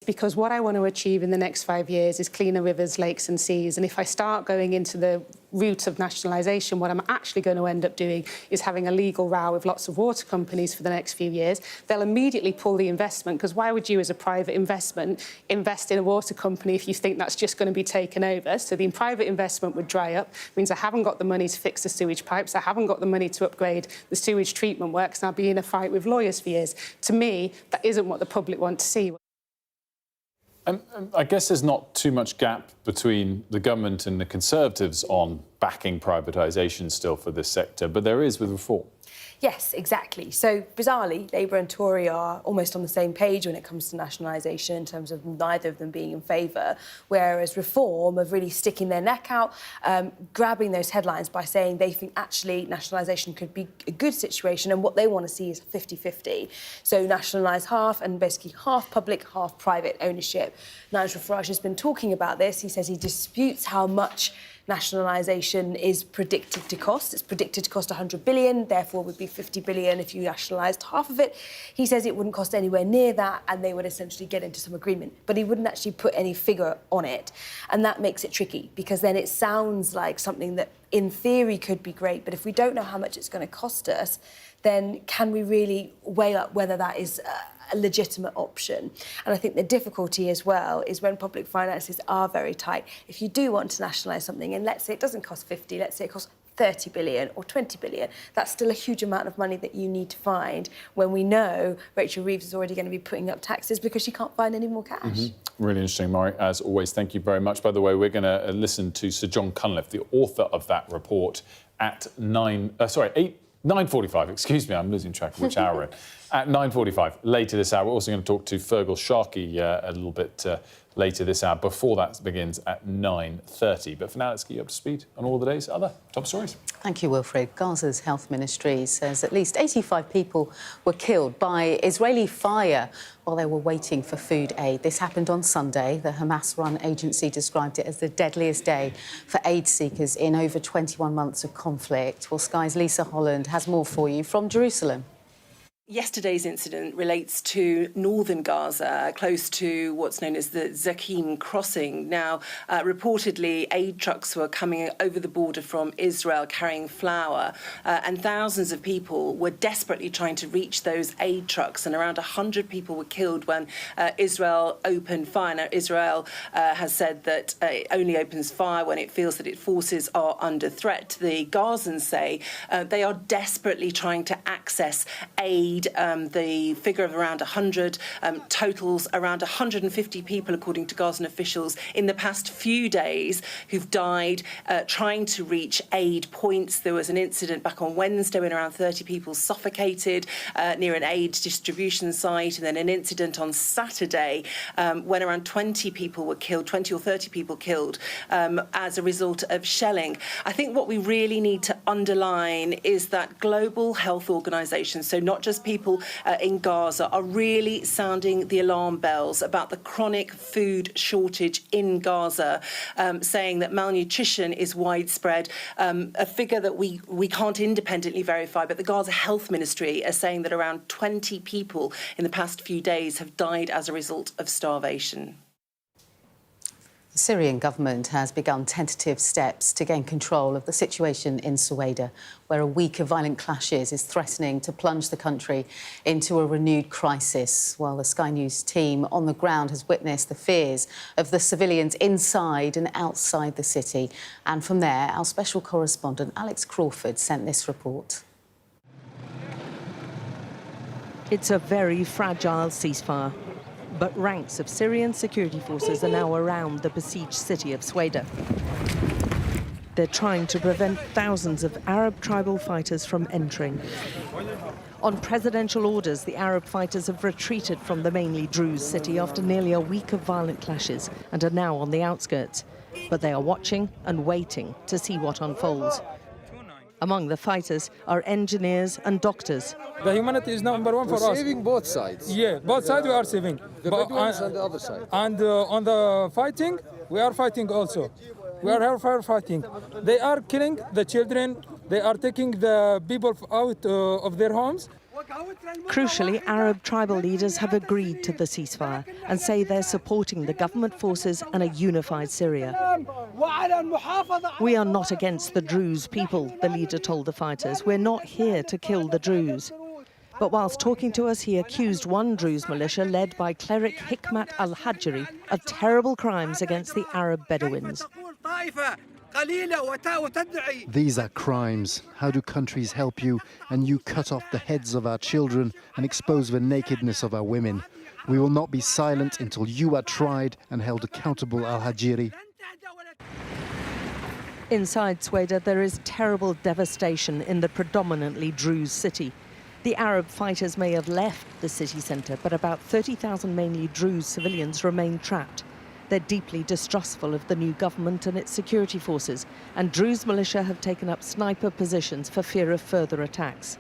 Because what I want to achieve in the next 5 years is cleaner rivers, lakes and seas. And if I start going into the route of nationalisation, what I'm actually going to end up doing is having a legal row with lots of water companies for the next few years. They'll immediately pull the investment, because why would you as a private investment invest in a water company if you think that's just going to be taken over? So the private investment would dry up, means I haven't got the money to fix the sewage pipes, I haven't got the money to upgrade the sewage treatment works, and I'll be in a fight with lawyers for years. To me, that isn't what the public want to see. And I guess there's not too much gap between the government and the Conservatives on backing privatisation still for this sector, but there is with reform. Yes, exactly. So, bizarrely, Labour and Tory are almost on the same page when it comes to nationalisation in terms of neither of them being in favour, whereas Reform are really sticking their neck out, grabbing those headlines by saying they think actually nationalisation could be a good situation and what they want to see is 50-50. So nationalise half and basically half public, half private ownership. Nigel Farage has been talking about this. He says he disputes how much nationalisation is predicted to cost. It's predicted to cost 100 billion, therefore would be 50 billion if you nationalised half of it. He says it wouldn't cost anywhere near that and they would essentially get into some agreement. But he wouldn't actually put any figure on it. And that makes it tricky because then it sounds like something that in theory could be great, but if we don't know how much it's going to cost us, then can we really weigh up whether that is a legitimate option? And I think the difficulty as well is when public finances are very tight, if you do want to nationalise something, and let's say it doesn't cost 50, let's say it costs 30 billion or 20 billion, that's still a huge amount of money that you need to find when we know Rachel Reeves is already going to be putting up taxes because she can't find any more cash. Really interesting, Maury, as always. Thank you very much. By the way, we're going to listen to Sir John Cunliffe, the author of that report, at 9:45, excuse me, I'm losing track of which hour we're in. At 9:45, later this hour. We're also going to talk to Fergal Sharkey a little bit later this hour. Before that begins at 9:30. But for now, let's get you up to speed on all the day's other top stories. Thank you, Wilfred. Gaza's health ministry says at least 85 people were killed by Israeli fire while they were waiting for food aid. This happened on Sunday. The Hamas-run agency described it as the deadliest day for aid seekers in over 21 months of conflict. Well, Sky's Lisa Holland has more for you from Jerusalem. Yesterday's incident relates to northern Gaza, close to what's known as the Zakim crossing. Now, reportedly, aid trucks were coming over the border from Israel carrying flour, and thousands of people were desperately trying to reach those aid trucks, and around 100 people were killed when Israel opened fire. Now, Israel has said that it only opens fire when it feels that its forces are under threat. The Gazans say they are desperately trying to access aid. The figure of around 100 totals around 150 people, according to Gazan officials, in the past few days who've died trying to reach aid points. There was an incident back on Wednesday when around 30 people suffocated near an aid distribution site, and then an incident on Saturday when around 20 people were killed, 20 or 30 people killed as a result of shelling. I think what we really need to underline is that global health organisations, so not just people in Gaza, are really sounding the alarm bells about the chronic food shortage in Gaza, saying that malnutrition is widespread, a figure that we can't independently verify, but the Gaza Health Ministry are saying that around 20 people in the past few days have died as a result of starvation. The Syrian government has begun tentative steps to gain control of the situation in Suwaida, where a week of violent clashes is threatening to plunge the country into a renewed crisis. While the Sky News team on the ground has witnessed the fears of the civilians inside and outside the city. And from there, our special correspondent Alex Crawford sent this report. It's a very fragile ceasefire. But ranks of Syrian security forces are now around the besieged city of Suwaida. They're trying to prevent thousands of Arab tribal fighters from entering. On presidential orders, the Arab fighters have retreated from the mainly Druze city after nearly a week of violent clashes and are now on the outskirts. But they are watching and waiting to see what unfolds. Among the fighters are engineers and doctors. The humanity is number one for us. We're saving both sides. Yeah, both sides we are saving. The Bedouins and the other side. And on the fighting, we are fighting also. We are here fighting. They are killing the children. They are taking the people out of their homes. Crucially, Arab tribal leaders have agreed to the ceasefire and say they're supporting the government forces and a unified Syria. We are not against the Druze people, the leader told the fighters. We're not here to kill the Druze. But whilst talking to us, he accused one Druze militia led by cleric Hikmat al-Hajri of terrible crimes against the Arab Bedouins. These are crimes. How do countries help you and you cut off the heads of our children and expose the nakedness of our women? We will not be silent until you are tried and held accountable, al-Hajiri. Inside Suwaida, there is terrible devastation in the predominantly Druze city. The Arab fighters may have left the city centre, but about 30,000 mainly Druze civilians remain trapped. They're deeply distrustful of the new government and its security forces, and Druze militia have taken up sniper positions for fear of further attacks.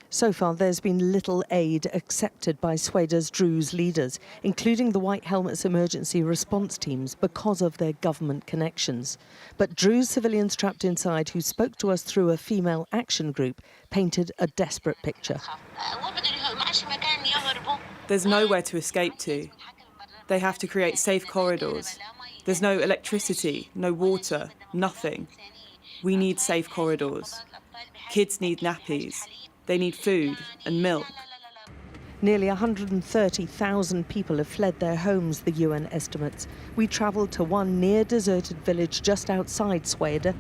So far, there's been little aid accepted by Sweda's Druze leaders, including the White Helmets emergency response teams, because of their government connections. But Druze civilians trapped inside who spoke to us through a female action group painted a desperate picture. There's nowhere to escape to. They have to create safe corridors. There's no electricity, no water, nothing. We need safe corridors. Kids need nappies. They need food and milk. Nearly 130,000 people have fled their homes, the UN estimates. We travelled to one near-deserted village just outside Sweda,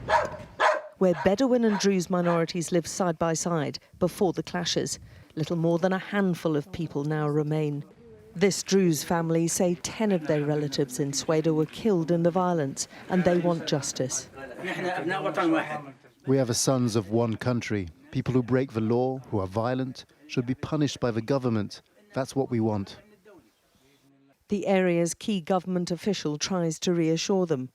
where Bedouin and Druze minorities lived side by side before the clashes. Little more than a handful of people now remain. This Druze family say 10 of their relatives in Sweda were killed in the violence, and they want justice. We are the sons of one country. People who break the law, who are violent, should be punished by the government. That's what we want. The area's key government official tries to reassure them.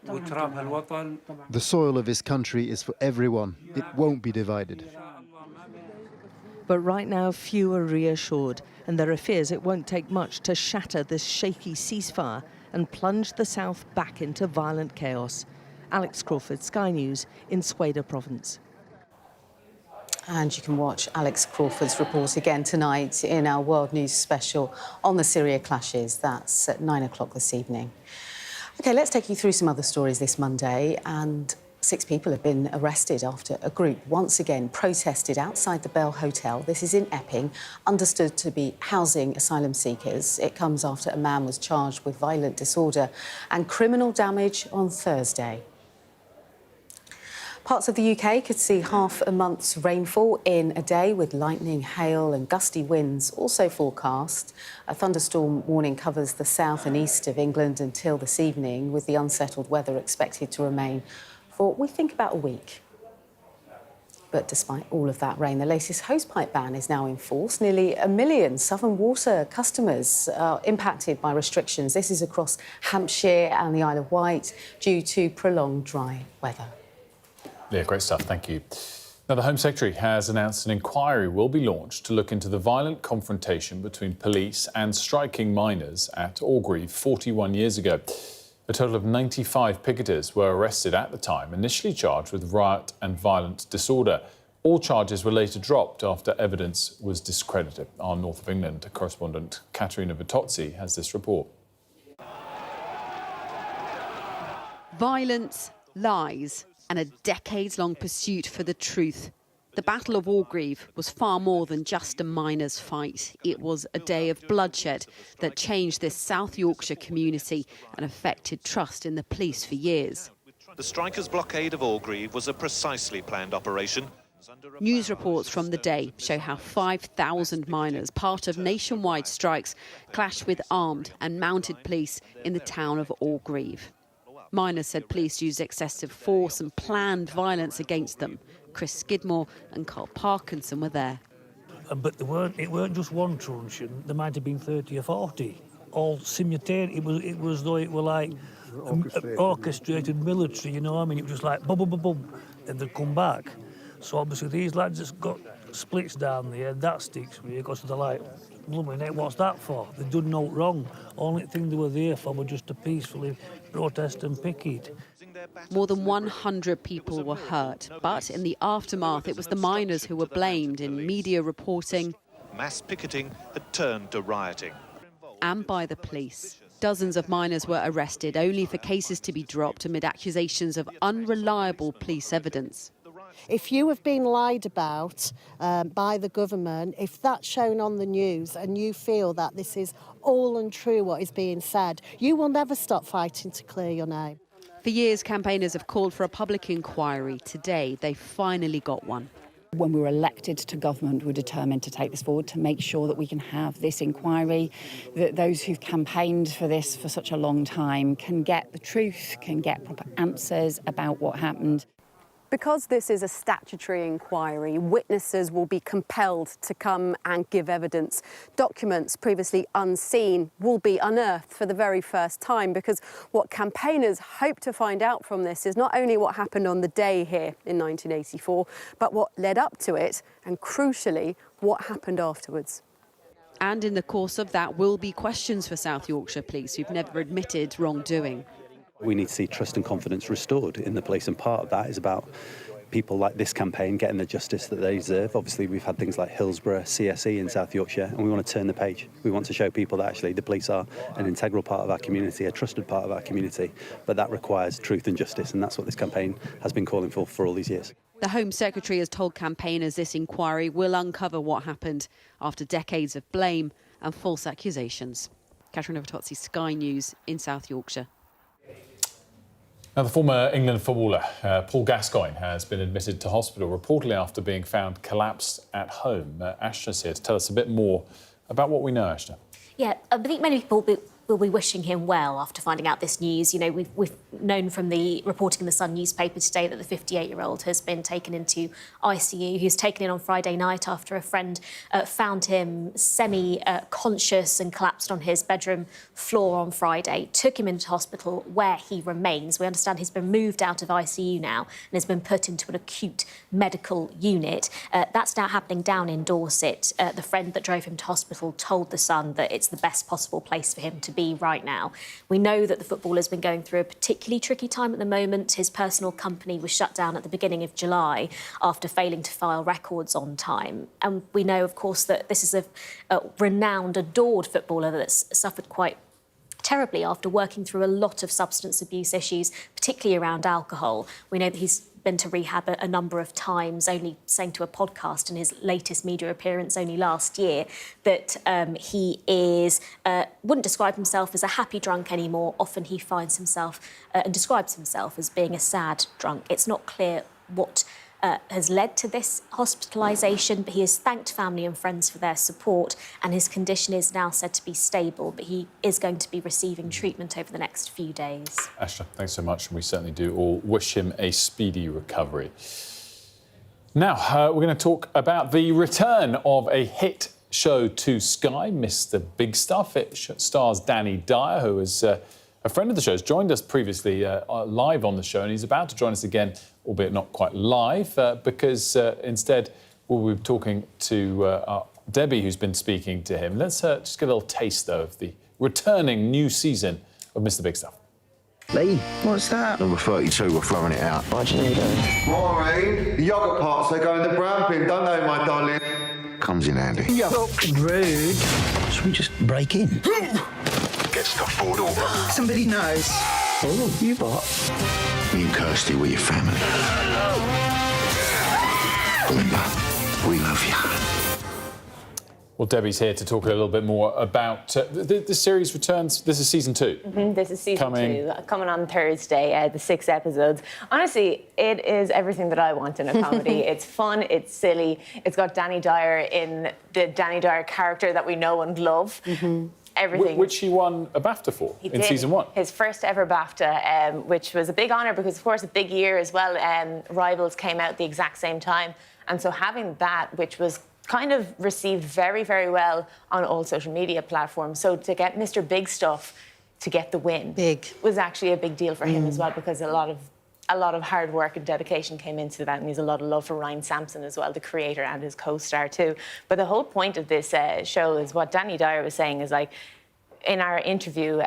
The soil of this country is for everyone. It won't be divided. But right now, few are reassured, and there are fears it won't take much to shatter this shaky ceasefire and plunge the south back into violent chaos. Alex Crawford, Sky News, in Sweda province. And you can watch Alex Crawford's report again tonight in our World News special on the Syria clashes. That's at 9 o'clock this evening. OK, let's take you through some other stories this Monday. And 6 people have been arrested after a group once again protested outside the Bell Hotel. This is in Epping, understood to be housing asylum seekers. It comes after a man was charged with violent disorder and criminal damage on Thursday. Parts of the UK could see half a month's rainfall in a day, with lightning, hail and gusty winds also forecast. A thunderstorm warning covers the south and east of England until this evening, with the unsettled weather expected to remain for, we think, about a week. But despite all of that rain, the latest hosepipe ban is now in force. Nearly 1 million Southern Water customers are impacted by restrictions. This is across Hampshire and the Isle of Wight due to prolonged dry weather. Yeah, great stuff. Thank you. Now, the Home Secretary has announced an inquiry will be launched to look into the violent confrontation between police and striking miners at Orgreave 41 years ago. A total of 95 picketers were arrested at the time, initially charged with riot and violent disorder. All charges were later dropped after evidence was discredited. Our North of England correspondent Katerina Vitozzi has this report. Violence, lies, and a decades-long pursuit for the truth. The Battle of Orgreave was far more than just a miners' fight. It was a day of bloodshed that changed this South Yorkshire community and affected trust in the police for years. The strikers' blockade of Orgreave was a precisely planned operation. News reports from the day show how 5,000 miners, part of nationwide strikes, clashed with armed and mounted police in the town of Orgreave. Miners said police used excessive force and planned violence against them. Chris Skidmore and Carl Parkinson were there. But it weren't just one truncheon, there might have been 30 or 40, all simultaneous. It was though it were like orchestrated military, you know what I mean? It was just like boom, boom, boom, boom, and they'd come back. So obviously these lads just got splits down there, that sticks with you, because they're like, blooming heck, what's that for? They'd done no wrong. Only thing they were there for were just to peacefully protest and picket. More than 100 people were hurt, but in the aftermath, it was the miners who were blamed in media reporting. Mass picketing had turned to rioting. And by the police. Dozens of miners were arrested, only for cases to be dropped amid accusations of unreliable police evidence. If you have been lied about by the government, if that's shown on the news and you feel that this is all untrue what is being said, you will never stop fighting to clear your name. For years, campaigners have called for a public inquiry. Today, they finally got one. When we were elected to government, we're determined to take this forward, to make sure that we can have this inquiry, that those who've campaigned for this for such a long time can get the truth, can get proper answers about what happened. Because this is a statutory inquiry, witnesses will be compelled to come and give evidence. Documents previously unseen will be unearthed for the very first time, because what campaigners hope to find out from this is not only what happened on the day here in 1984, but what led up to it, and crucially, what happened afterwards. And in the course of that will be questions for South Yorkshire Police, who've never admitted wrongdoing. We need to see trust and confidence restored in the police, and part of that is about people like this campaign getting the justice that they deserve. Obviously, we've had things like Hillsborough, CSE in South Yorkshire, and we want to turn the page. We want to show people that actually the police are an integral part of our community, a trusted part of our community, but that requires truth and justice, and that's what this campaign has been calling for all these years. The Home Secretary has told campaigners this inquiry will uncover what happened after decades of blame and false accusations. Katerina Vitozzi, Sky News in South Yorkshire. Now, the former England footballer Paul Gascoigne has been admitted to hospital, reportedly after being found collapsed at home. Ashna's here to tell us a bit more about what we know, Ashna. Yeah, I think many people will be wishing him well after finding out this news. You know, we've known from the reporting in the Sun newspaper today that the 58-year-old has been taken into ICU. He was taken in on Friday night after a friend found him semi-conscious and collapsed on his bedroom floor on Friday, took him into hospital where he remains. We understand he's been moved out of ICU now and has been put into an acute medical unit. That's now happening down in Dorset. The friend that drove him to hospital told the Sun that it's the best possible place for him to be right now. We know that the footballer's been going through a particularly tricky time at the moment. His personal company was shut down at the beginning of July after failing to file records on time. And we know, of course, that this is a renowned, adored footballer that's suffered quite terribly after working through a lot of substance abuse issues, particularly around alcohol. We know that he's been to rehab a number of times, only saying to a podcast in his latest media appearance only last year that he wouldn't describe himself as a happy drunk anymore. Often he finds himself and describes himself as being a sad drunk. It's not clear what has led to this hospitalisation, but he has thanked family and friends for their support, and his condition is now said to be stable, but he is going to be receiving treatment over the next few days. Ashna, thanks so much, and we certainly do all wish him a speedy recovery. Now, we're going to talk about the return of a hit show to Sky, Mr. Big Stuff. It stars Danny Dyer, who is a friend of the show, has joined us previously live on the show, and he's about to join us again, albeit not quite live, because instead we'll be talking to Debbie, who's been speaking to him. Let's just get a little taste, though, of the returning new season of Mr. Big Stuff. Lee, what's that? Number 32, we're throwing it out. What do you need, Maureen, the yoghurt parts, they go in the brown bin, don't they, my darling? Comes in handy. Yeah. Rude. Should we just break in? Get stuff forward over. Somebody knows. Oh, you what? Me and Kirsty, we're your family. Remember, we love you. Well, Debbie's here to talk a little bit more about the series returns. This is season 2. This is season 2, coming on Thursday, the 6 episodes. Honestly, it is everything that I want in a comedy. It's fun, it's silly. It's got Danny Dyer in the Danny Dyer character that we know and love. Everything. Which he won a BAFTA for in season 1. His first ever BAFTA, which was a big honour because, of course, a big year as well. Rivals came out at the exact same time. And so having that, which was kind of received very, very well on all social media platforms. So to get Mr. Big Stuff to get the win was actually a big deal for him as well, because a lot of hard work and dedication came into that, and there's a lot of love for Ryan Sampson as well, the creator and his co-star too. But the whole point of this show is what Danny Dyer was saying is, like, in our interview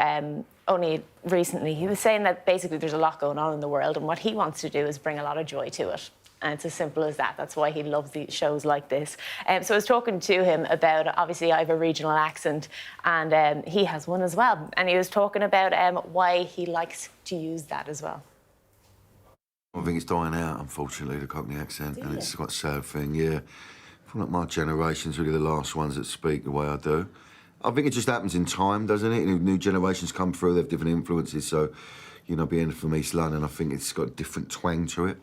only recently, he was saying that basically there's a lot going on in the world, and what he wants to do is bring a lot of joy to it. And it's as simple as that. That's why he loves these shows like this. So I was talking to him about, obviously I have a regional accent, and he has one as well. And he was talking about why he likes to use that as well. I think it's dying out, unfortunately, the Cockney accent, and it's quite a sad thing, yeah. I feel like my generation's really the last ones that speak the way I do. I think it just happens in time, doesn't it? New generations come through, they have different influences, so, you know, being from East London, I think it's got a different twang to it.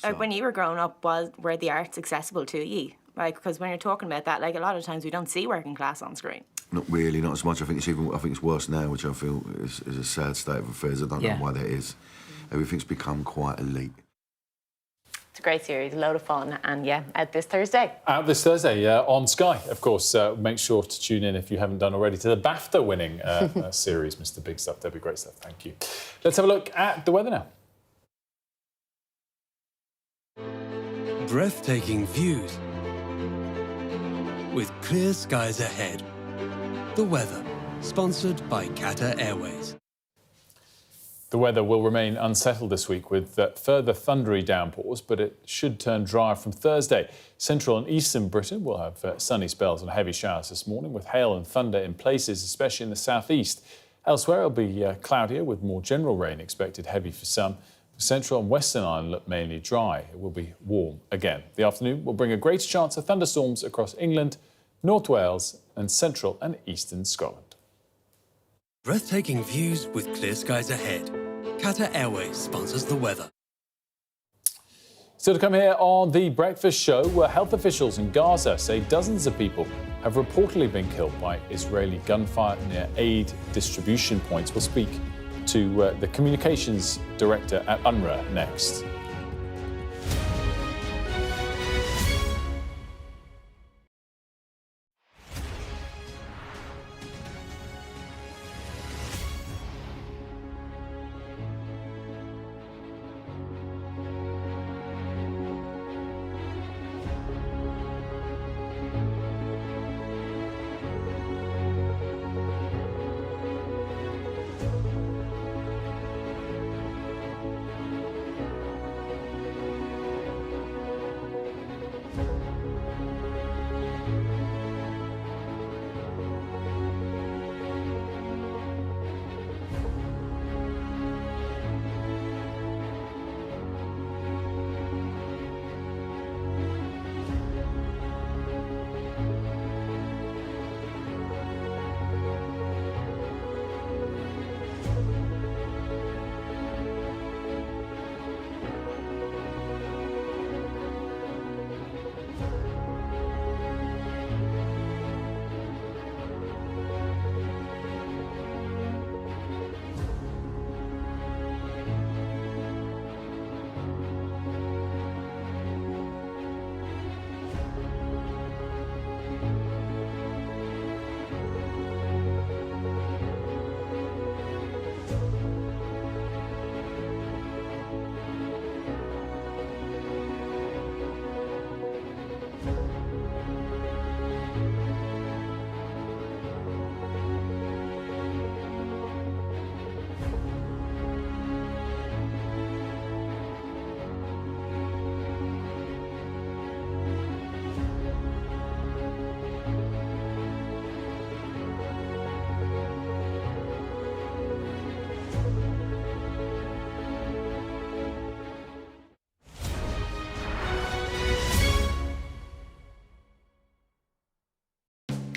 Like when you were growing up, were the arts accessible to you? Like, because when you're talking about that, like, a lot of times we don't see working class on screen. Not really, not as much. I think it's worse now, which I feel is a sad state of affairs. I don't know why that is. Everything's become quite elite. a great series, a load of fun, and yeah, out this Thursday. Out this Thursday on Sky, of course. Make sure to tune in if you haven't done already to the BAFTA-winning series, Mr. Big Stuff. That'd be great stuff. Thank you. Let's have a look at the weather now. Breathtaking views with clear skies ahead. The weather, sponsored by Qatar Airways. The weather will remain unsettled this week with further thundery downpours, but it should turn drier from Thursday. Central and eastern Britain will have sunny spells and heavy showers this morning with hail and thunder in places, especially in the southeast. Elsewhere, it'll be cloudier with more general rain expected, heavy for some. Central and Western Ireland look mainly dry. It will be warm again. The afternoon will bring a greater chance of thunderstorms across England, North Wales and central and eastern Scotland. Breathtaking views with clear skies ahead. Qatar Airways sponsors the weather. Still to come here on The Breakfast Show, where health officials in Gaza say dozens of people have reportedly been killed by Israeli gunfire near aid distribution points. We'll speak to the communications director at UNRWA next.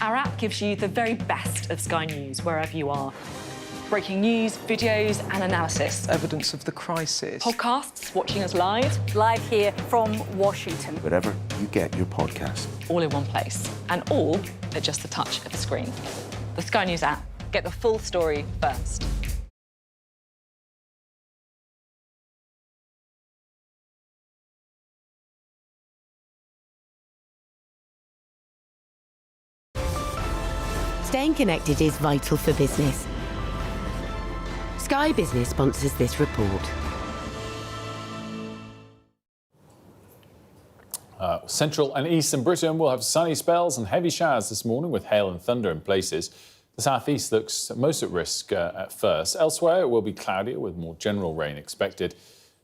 Our app gives you the very best of Sky News wherever you are. Breaking news, videos and analysis. Evidence of the crisis. Podcasts, watching us live. Live here from Washington. Wherever you get your podcast. All in one place. And all at just the touch of a screen. The Sky News app. Get the full story first. Staying connected is vital for business. Sky Business sponsors this report. Central and eastern Britain will have sunny spells and heavy showers this morning with hail and thunder in places. The southeast looks most at risk at first. Elsewhere, it will be cloudier with more general rain expected.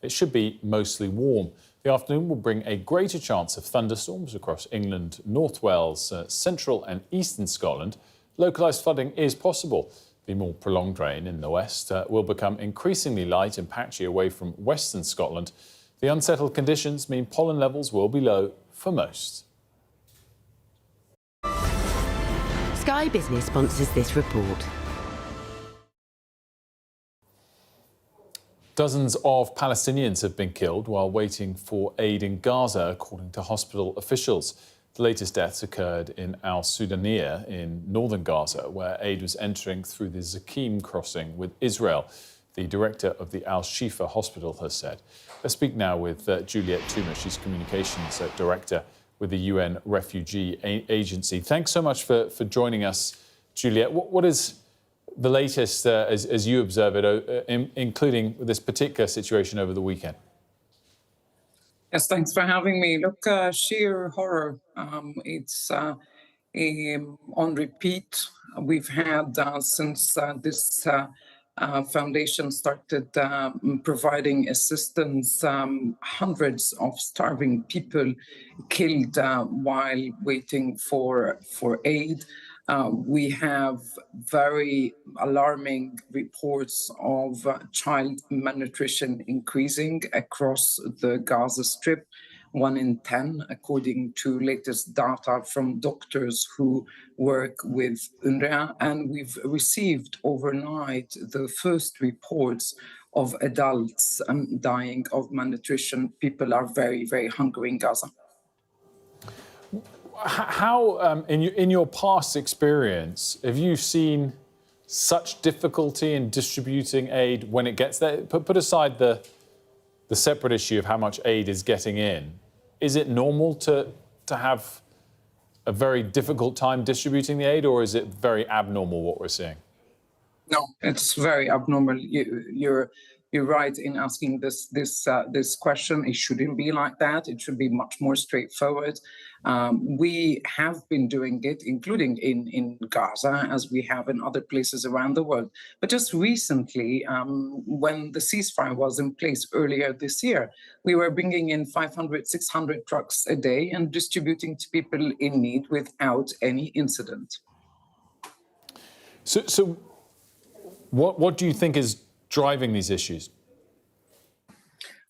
It should be mostly warm. The afternoon will bring a greater chance of thunderstorms across England, North Wales, central and eastern Scotland. Localised flooding is possible. The more prolonged rain in the west will become increasingly light and patchy away from western Scotland. The unsettled conditions mean pollen levels will be low for most. Sky Business sponsors this report. Dozens of Palestinians have been killed while waiting for aid in Gaza, according to hospital officials. The latest deaths occurred in Al-Sudaniya in northern Gaza, where aid was entering through the Zakim crossing with Israel. the director of the Al-Shifa Hospital has said. Let's speak now with Juliet Tuma. She's Communications Director with the UN Refugee Agency. Thanks so much for joining us, Juliet. What is the latest as you observe it, including this particular situation over the weekend? Yes, thanks for having me. Look, sheer horror. It's on repeat. We've had since this foundation started providing assistance, hundreds of starving people killed while waiting for aid. We have very alarming reports of child malnutrition increasing across the Gaza Strip. 1 in 10, according to latest data from doctors who work with UNRWA. And we've received overnight the first reports of adults dying of malnutrition. People are very, very hungry in Gaza. How, in your past experience, have you seen such difficulty in distributing aid when it gets there? Put aside the separate issue of how much aid is getting in. Is it normal to have a very difficult time distributing the aid, or is it very abnormal what we're seeing? No, it's very abnormal. You're right in asking this question. It shouldn't be like that. It should be much more straightforward. We have been doing it, including in Gaza, as we have in other places around the world. But just recently, when the ceasefire was in place earlier this year, we were bringing in 500, 600 trucks a day and distributing to people in need without any incident. So what do you think is driving these issues?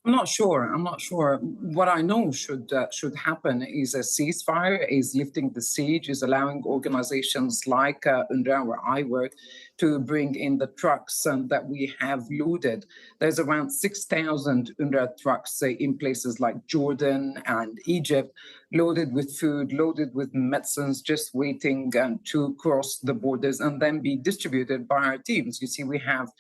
I'm not sure. What I know should happen is a ceasefire, is lifting the siege, is allowing organizations like UNRWA, where I work, to bring in the trucks that we have loaded. There's around 6,000 UNRWA trucks in places like Jordan and Egypt, loaded with food, loaded with medicines, just waiting to cross the borders and then be distributed by our teams. You see, we have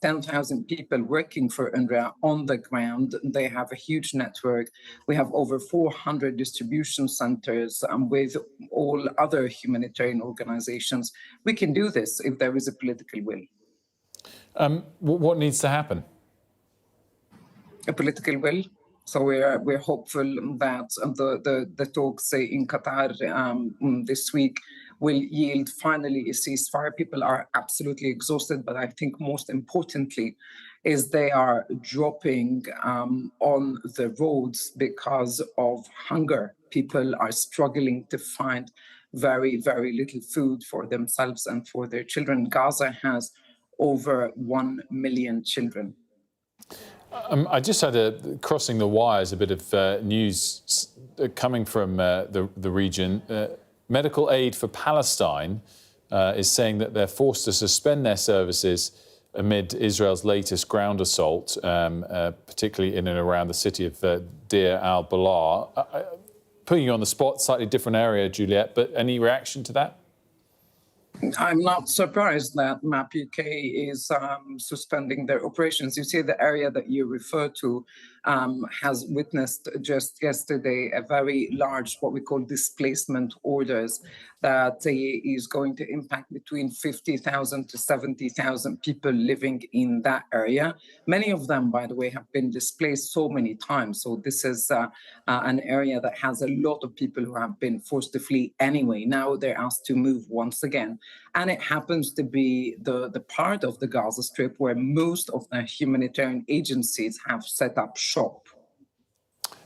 10,000 people working for UNRWA on the ground. They have a huge network. We have over 400 distribution centers with all other humanitarian organizations. We can do this if there is a political will. What needs to happen? A political will. So we're hopeful that the talks in Qatar this week will yield finally a ceasefire. People are absolutely exhausted, but I think most importantly is they are dropping on the roads because of hunger. People are struggling to find very, very little food for themselves and for their children. Gaza has over 1 million children. I just had crossing the wires a bit of news coming from the region. Medical Aid for Palestine is saying that they're forced to suspend their services amid Israel's latest ground assault, particularly in and around the city of Deir al-Balah. Putting you on the spot, slightly different area, Juliet, but any reaction to that? I'm not surprised that MAP UK is suspending their operations. You see, the area that you refer to has witnessed just yesterday a very large, what we call displacement orders, that is going to impact between 50,000 to 70,000 people living in that area. Many of them, by the way, have been displaced so many times. So this is an area that has a lot of people who have been forced to flee anyway. Now they're asked to move once again. And it happens to be the part of the Gaza Strip where most of the humanitarian agencies have set up shop.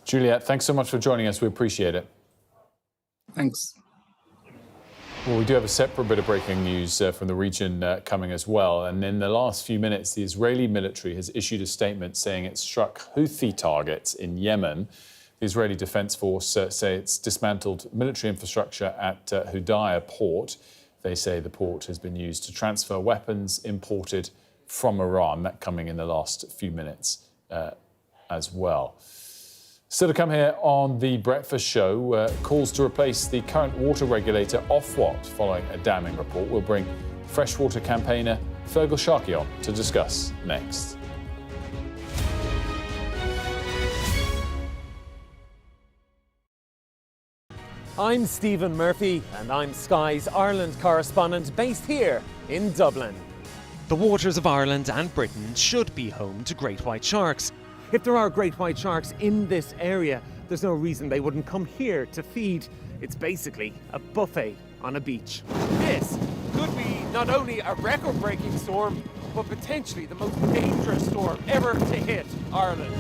Juliet, thanks so much for joining us. We appreciate it. Thanks. Well, we do have a separate bit of breaking news from the region coming as well. And in the last few minutes, the Israeli military has issued a statement saying it struck Houthi targets in Yemen. The Israeli Defense Force say it's dismantled military infrastructure at Hudaydah port. They say the port has been used to transfer weapons imported from Iran. That coming in the last few minutes as well. Still to come here on The Breakfast Show, calls to replace the current water regulator Ofwat following a damning report. We'll bring freshwater campaigner Fergal Sharkey on to discuss next. I'm Stephen Murphy, and I'm Sky's Ireland correspondent based here in Dublin. The waters of Ireland and Britain should be home to great white sharks. If there are great white sharks in this area, there's no reason they wouldn't come here to feed. It's basically a buffet on a beach. This could be not only a record-breaking storm, but potentially the most dangerous storm ever to hit Ireland.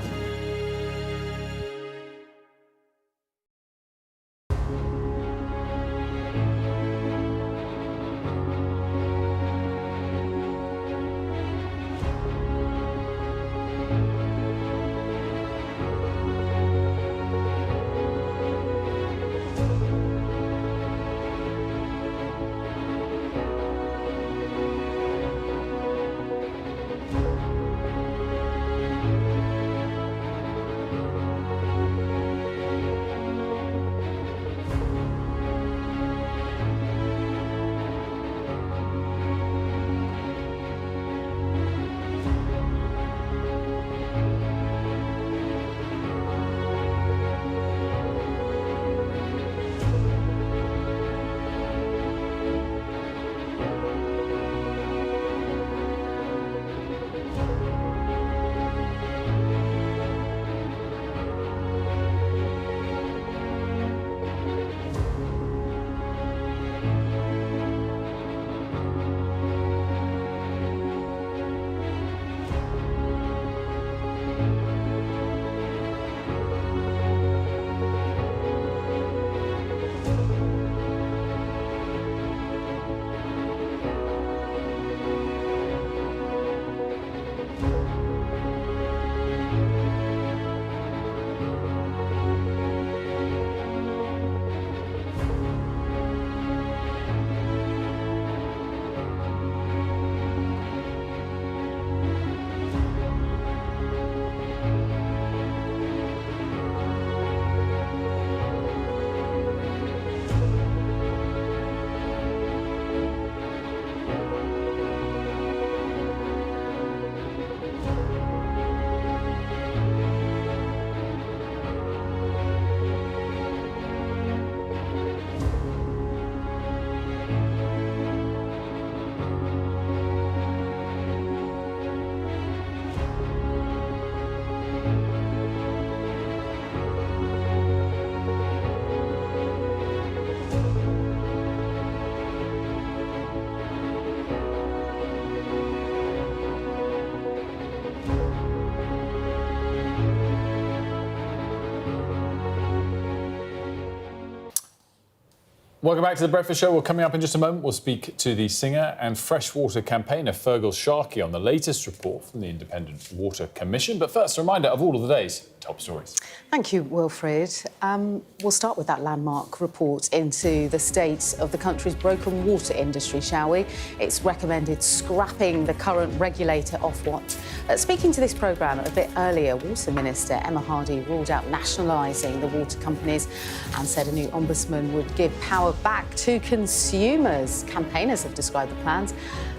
Welcome back to The Breakfast Show. Well, coming up in just a moment, we'll speak to the singer and freshwater campaigner Fergal Sharkey on the latest report from the Independent Water Commission. But first, a reminder of all of the day's top stories. Thank you, Wilfred. We'll start with that landmark report into the state of the country's broken water industry, shall we? It's recommended scrapping the current regulator Ofwat. Speaking to this programme a bit earlier, Water Minister Emma Hardy ruled out nationalising the water companies and said a new ombudsman would give power back to consumers. Campaigners have described the plans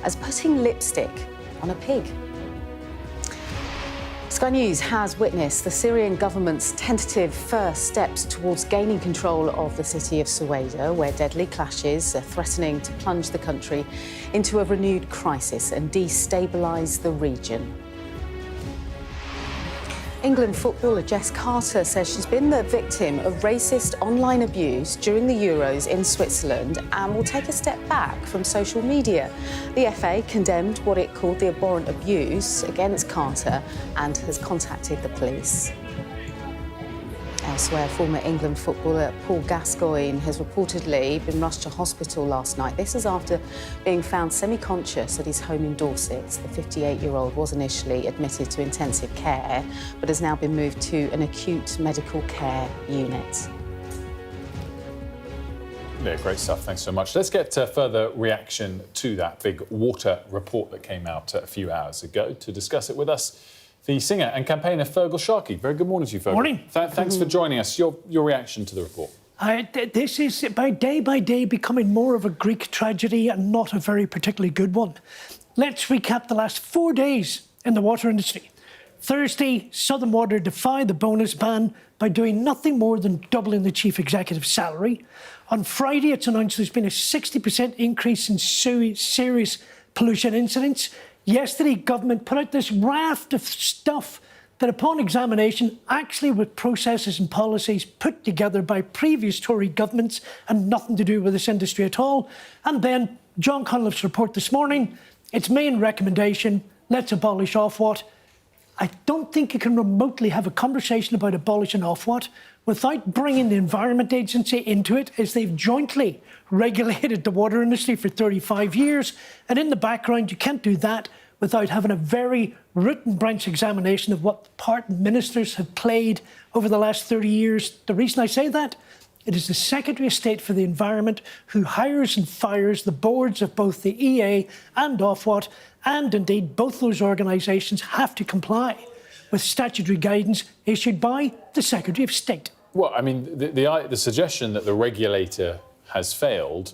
as putting lipstick on a pig. Sky News has witnessed the Syrian government's tentative first steps towards gaining control of the city of Sueda, where deadly clashes are threatening to plunge the country into a renewed crisis and destabilise the region. England footballer Jess Carter says she's been the victim of racist online abuse during the Euros in Switzerland and will take a step back from social media. The FA condemned what it called the abhorrent abuse against Carter and has contacted the police. Elsewhere, former England footballer Paul Gascoigne has reportedly been rushed to hospital last night. This is after being found semi-conscious at his home in Dorset. The 58-year-old was initially admitted to intensive care, but has now been moved to an acute medical care unit. Yeah, great stuff. Thanks so much. Let's get further reaction to that big water report that came out a few hours ago. To discuss it with us, the singer and campaigner Fergal Sharkey. Very good morning to you, Fergal. Morning. Thanks for joining us. Your reaction to the report? This is by day becoming more of a Greek tragedy and not a very particularly good one. let's recap the last 4 days in the water industry. Thursday, Southern Water defied the bonus ban by doing nothing more than doubling the chief executive's salary. On Friday, it's announced there's been a 60% increase in serious pollution incidents. Yesterday, government put out this raft of stuff that, upon examination, actually with processes and policies put together by previous Tory governments and nothing to do with this industry at all. And then John Cunliffe's report this morning, its main recommendation, let's abolish Ofwat. I don't think you can remotely have a conversation about abolishing Ofwat without bringing the Environment Agency into it, as they've jointly regulated the water industry for 35 years. And in the background, you can't do that without having a very root and branch examination of what part ministers have played over the last 30 years. The reason I say that, it is the Secretary of State for the Environment who hires and fires the boards of both the EA and Ofwat, and indeed both those organisations have to comply with statutory guidance issued by the Secretary of State. Well, I mean, the suggestion that the regulator has failed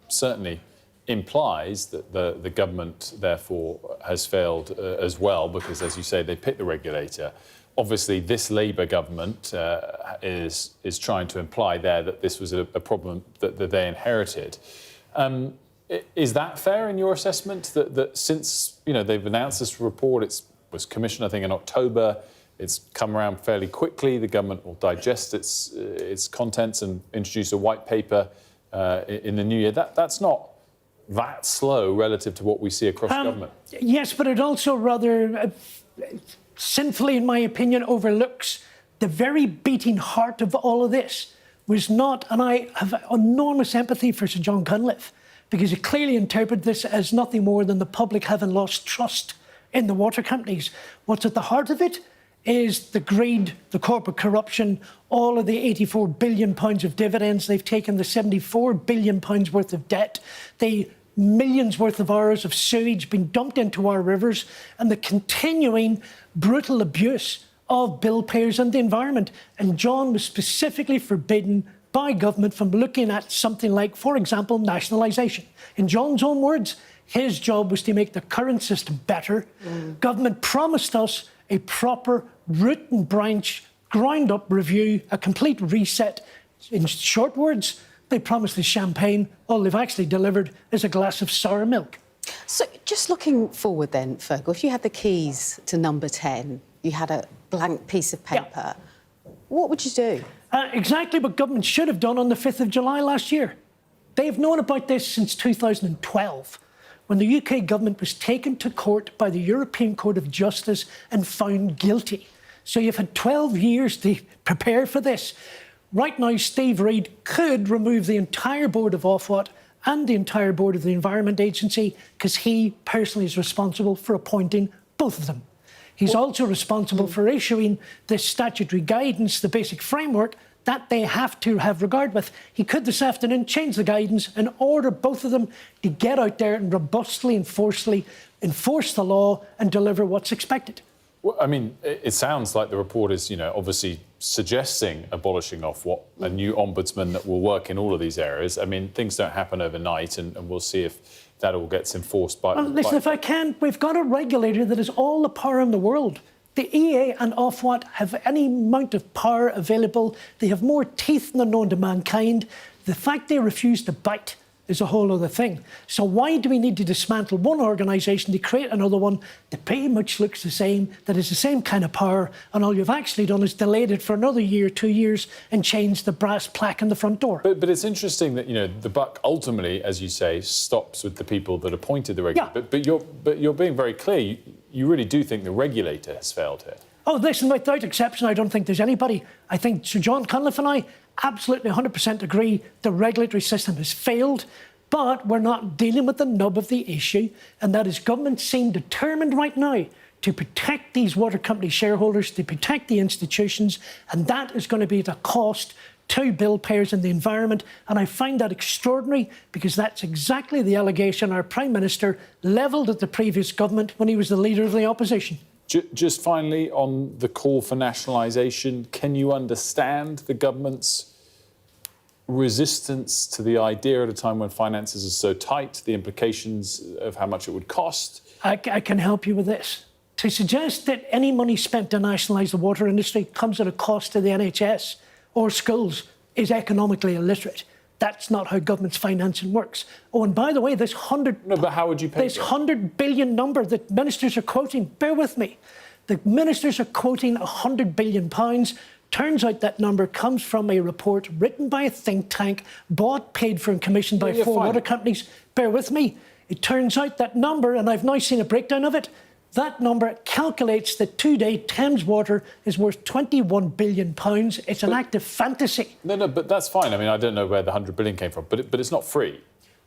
certainly implies that the government, therefore, has failed as well, because, as you say, they picked the regulator. Obviously, this Labour government is trying to imply there that this was a problem that they inherited. Is that fair in your assessment? That since they've announced this report, it was commissioned, I think, in October. It's come around fairly quickly. The government will digest its contents and introduce a white paper in the new year. That's not that slow relative to what we see across government. Yes, but it also rather sinfully, in my opinion, overlooks the very beating heart of all of this was not, and I have enormous empathy for Sir John Cunliffe, because he clearly interpreted this as nothing more than the public having lost trust in the water companies. What's at the heart of it is the greed, the corporate corruption, all of the £84 billion of dividends they've taken, the £74 billion worth of debt, the millions worth of hours of sewage being dumped into our rivers, and the continuing brutal abuse of bill payers and the environment. And John was specifically forbidden by government from looking at something like, for example, nationalisation. In John's own words, his job was to make the current system better. Government promised us a proper root and branch, ground-up review, a complete reset. In short words, they promised the champagne. All they've actually delivered is a glass of sour milk. So just looking forward then, Fergal, if you had the keys to number 10, you had a blank piece of paper, what would you do? Exactly what government should have done on the 5th of July last year. They've known about this since 2012, when the UK government was taken to court by the European Court of Justice and found guilty. So you've had 12 years to prepare for this. Right now, Steve Reid could remove the entire board of Ofwat and the entire board of the Environment Agency, because he personally is responsible for appointing both of them. He's also responsible for issuing this statutory guidance, the basic framework, that they have to have regard with. He could this afternoon change the guidance and order both of them to get out there and robustly and forcefully enforce the law and deliver what's expected. Well, I mean, it sounds like the report is, obviously suggesting abolishing Ofwat, a new ombudsman that will work in all of these areas. I mean, things don't happen overnight, and we'll see if that all gets enforced by... Well, listen, if I can, we've got a regulator that has all the power in the world. The EA and Ofwat have any amount of power available. They have more teeth than known to mankind. The fact they refuse to bite is a whole other thing. So why do we need to dismantle one organisation to create another one that pretty much looks the same, that has the same kind of power, and all you've actually done is delayed it for another year, 2 years, and changed the brass plaque on the front door? But it's interesting that, the buck ultimately, as you say, stops with the people that appointed the regulator. Yeah. But you're being very clear. You really do think the regulator has failed here? Oh, listen, without exception, I don't think there's anybody. I think Sir John Cunliffe and I absolutely 100% agree the regulatory system has failed, but we're not dealing with the nub of the issue, and that is government seem determined right now to protect these water company shareholders, to protect the institutions, and that is going to be at a cost to bill payers and the environment. And I find that extraordinary, because that's exactly the allegation our Prime Minister levelled at the previous government when he was the leader of the opposition. Just finally, on the call for nationalisation, can you understand the government's resistance to the idea at a time when finances are so tight, the implications of how much it would cost? I can help you with this. To suggest that any money spent to nationalise the water industry comes at a cost to the NHS or schools is economically illiterate. That's not how government's financing works. Oh, and by the way, this No, but how would you pay this for it? 100 billion number that ministers are quoting, bear with me. The ministers are quoting 100 billion pounds. Turns out that number comes from a report written by a think tank, bought, paid for and commissioned by four water companies. Bear with me. It turns out that number, and I've now seen a breakdown of it, that number calculates that today Thames Water is worth £21 billion. It's an act of fantasy. No, but that's fine. I mean, I don't know where the 100 billion came from, but it's not free.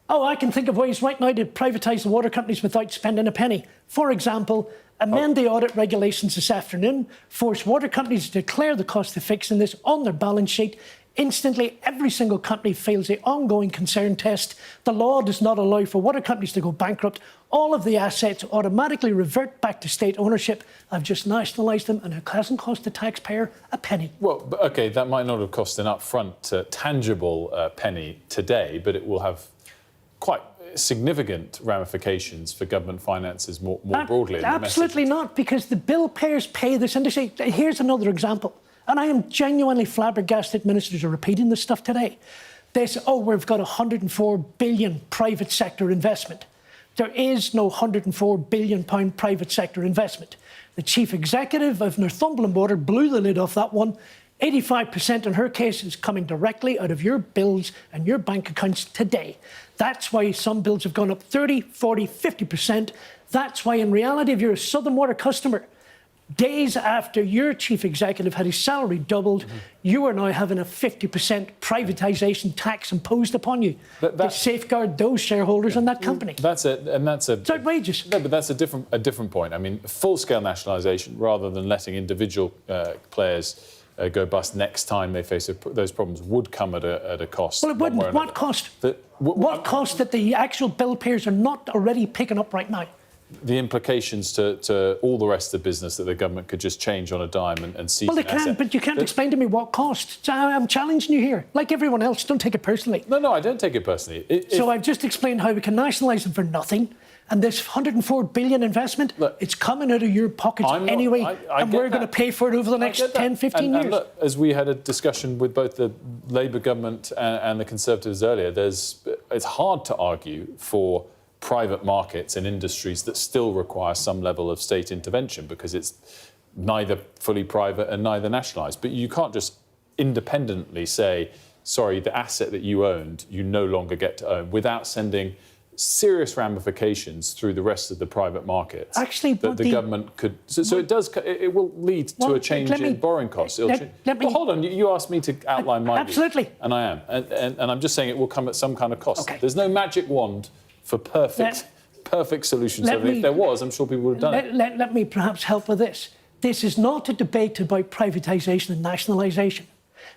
Oh, I can think of ways right now to privatise the water companies without spending a penny. For example, amend the audit regulations this afternoon, force water companies to declare the cost of fixing this on their balance sheet. Instantly, every single company fails the ongoing concern test. The law does not allow for water companies to go bankrupt. All of the assets automatically revert back to state ownership. I've just nationalised them and it hasn't cost the taxpayer a penny. Well, OK, that might not have cost an upfront tangible penny today, but it will have quite significant ramifications for government finances more broadly. Absolutely not, because the bill payers pay this industry. Here's another example. And I am genuinely flabbergasted ministers are repeating this stuff today. They say, oh, we've got 104 billion private sector investment. There is no 104 billion pound private sector investment. The chief executive of Northumberland Water blew the lid off that one. 85% in her case is coming directly out of your bills and your bank accounts today. That's why some bills have gone up 30, 40, 50%. That's why in reality, if you're a Southern Water customer, days after your chief executive had his salary doubled, you are now having a 50% privatisation tax imposed upon you to safeguard those shareholders and that company. It's outrageous. No, but that's a different point. I mean, full-scale nationalisation rather than letting individual players go bust next time they face those problems would come at a cost. Well, it wouldn't. What cost? What cost that the actual bill payers are not already picking up right now? The implications to all the rest of the business that the government could just change on a dime and seize. Well, they can, but you can't explain to me what cost. I'm challenging you here. Like everyone else, don't take it personally. No, I don't take it personally. So I've just explained how we can nationalise them for nothing. And this 104 billion investment, it's coming out of your pockets anyway, and we're going to pay for it over the next 10, 15 years. And look, as we had a discussion with both the Labour government and the Conservatives earlier, it's hard to argue for private markets and industries that still require some level of state intervention because it's neither fully private and neither nationalised. But you can't just independently say, sorry, the asset that you owned, you no longer get to own, without sending serious ramifications through the rest of the private markets. Actually, that the government could. So it will lead to a change in borrowing costs. Well, hold on. You asked me to outline my absolutely, view, and I am, and I'm just saying it will come at some kind of cost. Okay. There's no magic wand for perfect solutions. So if there was, I'm sure people would have done it. Let me perhaps help with this. This is not a debate about privatisation and nationalisation.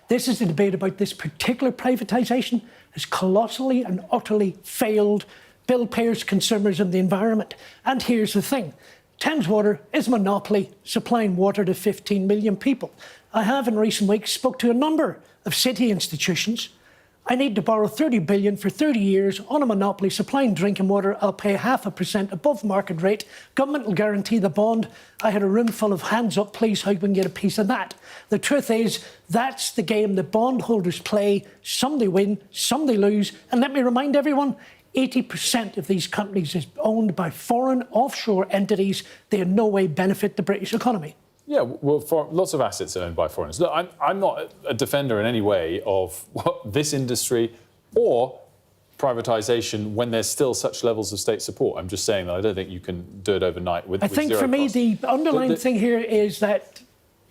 This is a debate about this particular privatisation has colossally and utterly failed bill payers, consumers and the environment. And here's the thing. Thames Water is a monopoly supplying water to 15 million people. I have in recent weeks spoke to a number of city institutions. I need to borrow 30 billion for 30 years on a monopoly supplying drinking water. I'll pay 0.5% above market rate. Government will guarantee the bond. I had a room full of hands up, please, how we can get a piece of that. The truth is, that's the game the bondholders play. Some they win, some they lose. And let me remind everyone, 80% of these companies is owned by foreign offshore entities. They in no way benefit the British economy. Yeah, well, lots of assets are owned by foreigners. Look, I'm not a defender in any way of this industry or privatisation when there's still such levels of state support. I'm just saying that I don't think you can do it overnight with zero cost. I think for me, the underlying thing here is that,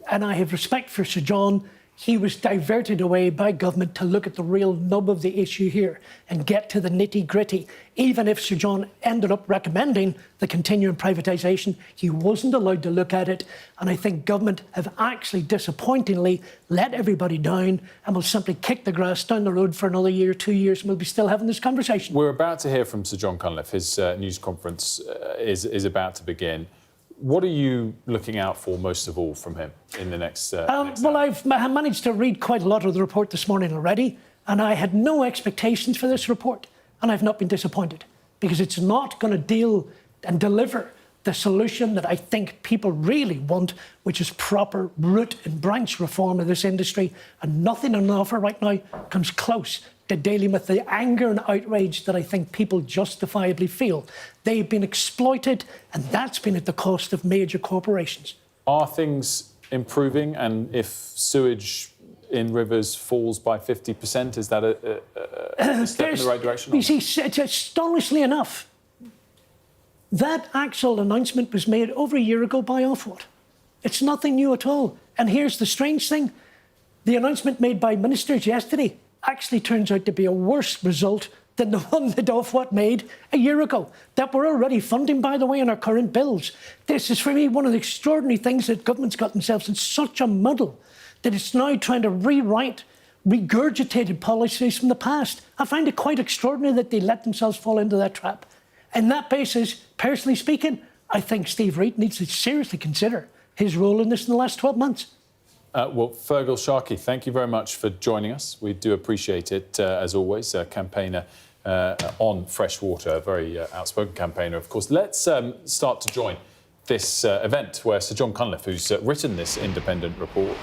and I have respect for Sir John, he was diverted away by government to look at the real nub of the issue here and get to the nitty-gritty. Even if Sir John ended up recommending the continuing privatisation, he wasn't allowed to look at it. And I think government have actually disappointingly let everybody down and will simply kick the grass down the road for another year, 2 years, and we'll be still having this conversation. We're about to hear from Sir John Cunliffe. His news conference is about to begin. What are you looking out for most of all from him in the next? Well, I've managed to read quite a lot of the report this morning already. And I had no expectations for this report, and I've not been disappointed, because it's not going to deal and deliver the solution that I think people really want, which is proper root and branch reform of this industry. And nothing on offer right now comes close to dealing with the anger and outrage that I think people justifiably feel. They've been exploited, and that's been at the cost of major corporations. Are things improving? And if sewage in rivers falls by 50%, is that a step in the right direction? You see, astonishingly enough, that actual announcement was made over a year ago by Ofwat. It's nothing new at all. And here's the strange thing. The announcement made by ministers yesterday actually turns out to be a worse result than the one that Ofwat made a year ago, that we're already funding, by the way, in our current bills. This is, for me, one of the extraordinary things that government's got themselves in such a muddle that it's now trying to rewrite regurgitated policies from the past. I find it quite extraordinary that they let themselves fall into that trap. And that basis, personally speaking, I think Steve Reid needs to seriously consider his role in this in the last 12 months. Well, Fergal Sharkey, thank you very much for joining us. We do appreciate it, as always, a campaigner on fresh water, a very outspoken campaigner, of course. Let's start to join this event where Sir John Cunliffe, who's written this independent report,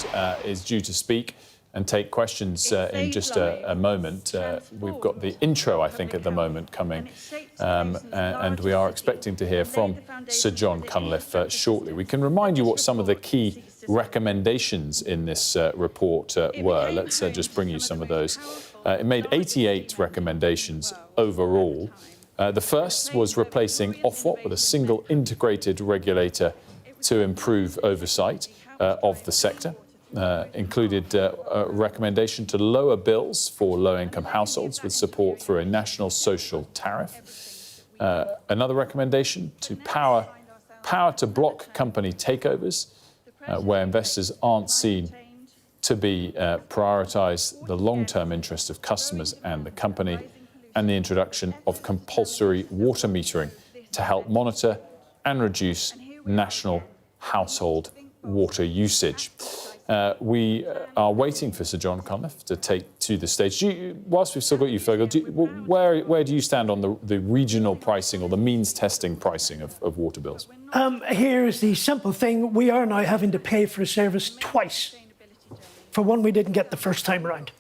is due to speak and take questions in just a moment. We've got the intro, I think, at the moment coming, and we are expecting to hear from Sir John Cunliffe shortly. We can remind you what some of the key recommendations in this report were. Let's just bring you some of those. It made 88 recommendations overall. The first was replacing Ofwat with a single integrated regulator to improve oversight of the sector. Included a recommendation to lower bills for low-income households with support through a national social tariff. Another recommendation to power to block company takeovers where investors aren't seen to be prioritise the long-term interest of customers and the company, and the introduction of compulsory water metering to help monitor and reduce national household water usage. We are waiting for Sir John Cunliffe to take to the stage. Whilst we've still got you, Fergal, where do you stand on the regional pricing or the means testing pricing of water bills? Here's the simple thing. We are now having to pay for a service twice for one we didn't get the first time around.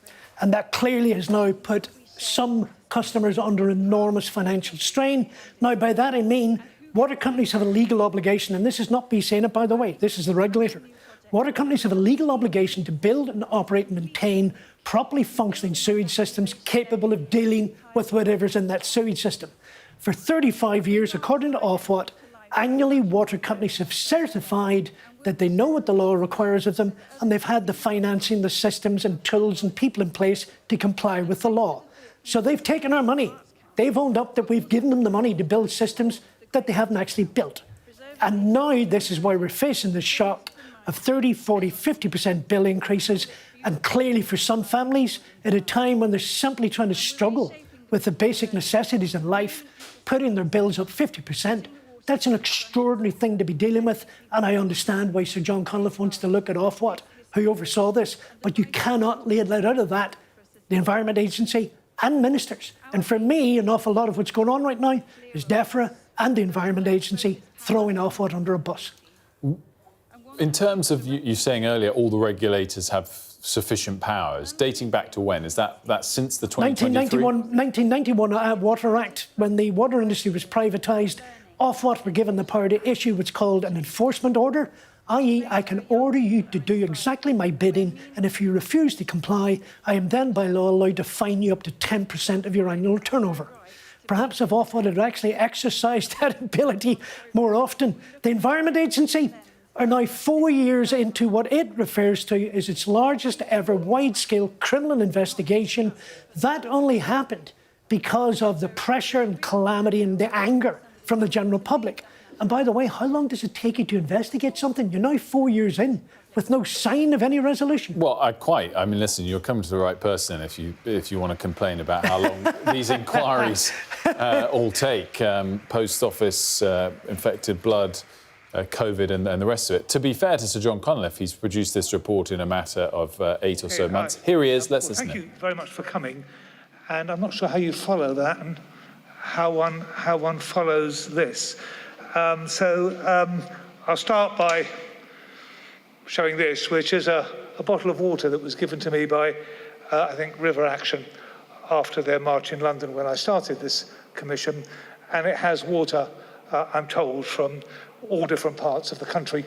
And that clearly has now put some customers under enormous financial strain. Now, by that I mean water companies have a legal obligation, and this is not me saying it, by the way, this is the regulator. Water companies have a legal obligation to build and operate and maintain properly functioning sewage systems capable of dealing with whatever's in that sewage system. For 35 years, according to Ofwat, annually water companies have certified that they know what the law requires of them, and they've had the financing, the systems and tools and people in place to comply with the law. So they've taken our money. They've owned up that we've given them the money to build systems that they haven't actually built. And now this is why we're facing the shock of 30, 40, 50% bill increases, and clearly for some families, at a time when they're simply trying to struggle with the basic necessities in life, putting their bills up 50%, that's an extraordinary thing to be dealing with, and I understand why Sir John Cunliffe wants to look at Ofwat, who oversaw this, but you cannot let out of that the Environment Agency and ministers. And for me, an awful lot of what's going on right now is DEFRA and the Environment Agency throwing Ofwat under a bus. In terms of you saying earlier, all the regulators have sufficient powers, dating back to when? Is that since the 2023? 1991 Water Act, when the water industry was privatised, Ofwat were given the power to issue what's called an enforcement order, i.e. I can order you to do exactly my bidding, and if you refuse to comply, I am then by law allowed to fine you up to 10% of your annual turnover. Perhaps if Ofwat had actually exercised that ability more often. The Environment Agency are now 4 years into what it refers to as its largest ever wide-scale criminal investigation. That only happened because of the pressure and calamity and the anger from the general public. And by the way, how long does it take you to investigate something? You're now 4 years in with no sign of any resolution. Well, I mean, listen, you're coming to the right person if you want to complain about how long these inquiries all take. Post office, infected blood, COVID and the rest of it. To be fair to Sir John Connolly, he's produced this report in a matter of 8 or so months. Here he is. Let's listen. Thank you very much for coming. And I'm not sure how you follow that and how one follows this. I'll start by showing this, which is a bottle of water that was given to me by, I think, River Action after their march in London when I started this commission. And it has water, I'm told, from all different parts of the country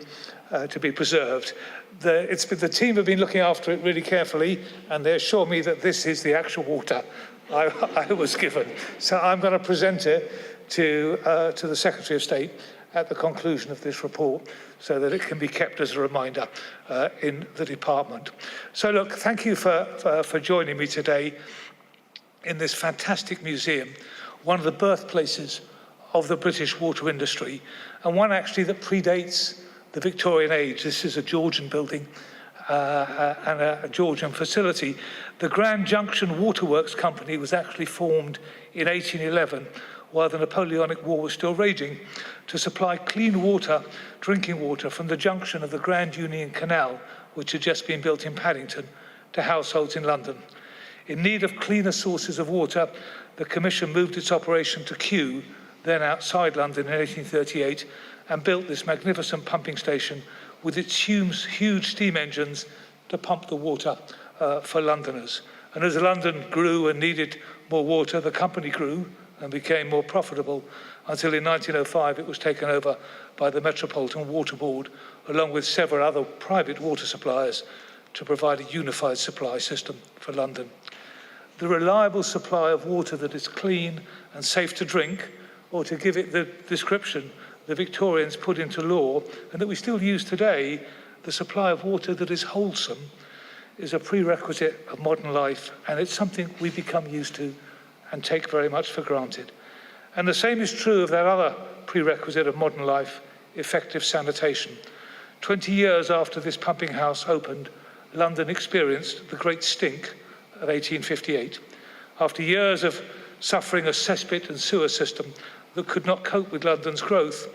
to be preserved. The team have been looking after it really carefully, and they assure me that this is the actual water I was given. So I'm going to present it to the Secretary of State at the conclusion of this report so that it can be kept as a reminder in the department. So look, thank you for joining me today in this fantastic museum, one of the birthplaces of the British water industry, and one actually that predates the Victorian age. This is a Georgian building and a Georgian facility. The Grand Junction Waterworks Company was actually formed in 1811 while the Napoleonic War was still raging to supply clean water, drinking water from the junction of the Grand Union Canal, which had just been built in Paddington, to households in London. In need of cleaner sources of water, the Commission moved its operation to Kew, then outside London in 1838, and built this magnificent pumping station with its huge steam engines to pump the water for Londoners. And as London grew and needed more water, the company grew and became more profitable until in 1905 it was taken over by the Metropolitan Water Board, along with several other private water suppliers, to provide a unified supply system for London. The reliable supply of water that is clean and safe to drink, or to give it the description the Victorians put into law and that we still use today, the supply of water that is wholesome, is a prerequisite of modern life, and it's something we become used to and take very much for granted. And the same is true of that other prerequisite of modern life, effective sanitation. 20 years after this pumping house opened, London experienced the Great Stink of 1858. After years of suffering a cesspit and sewer system that could not cope with London's growth,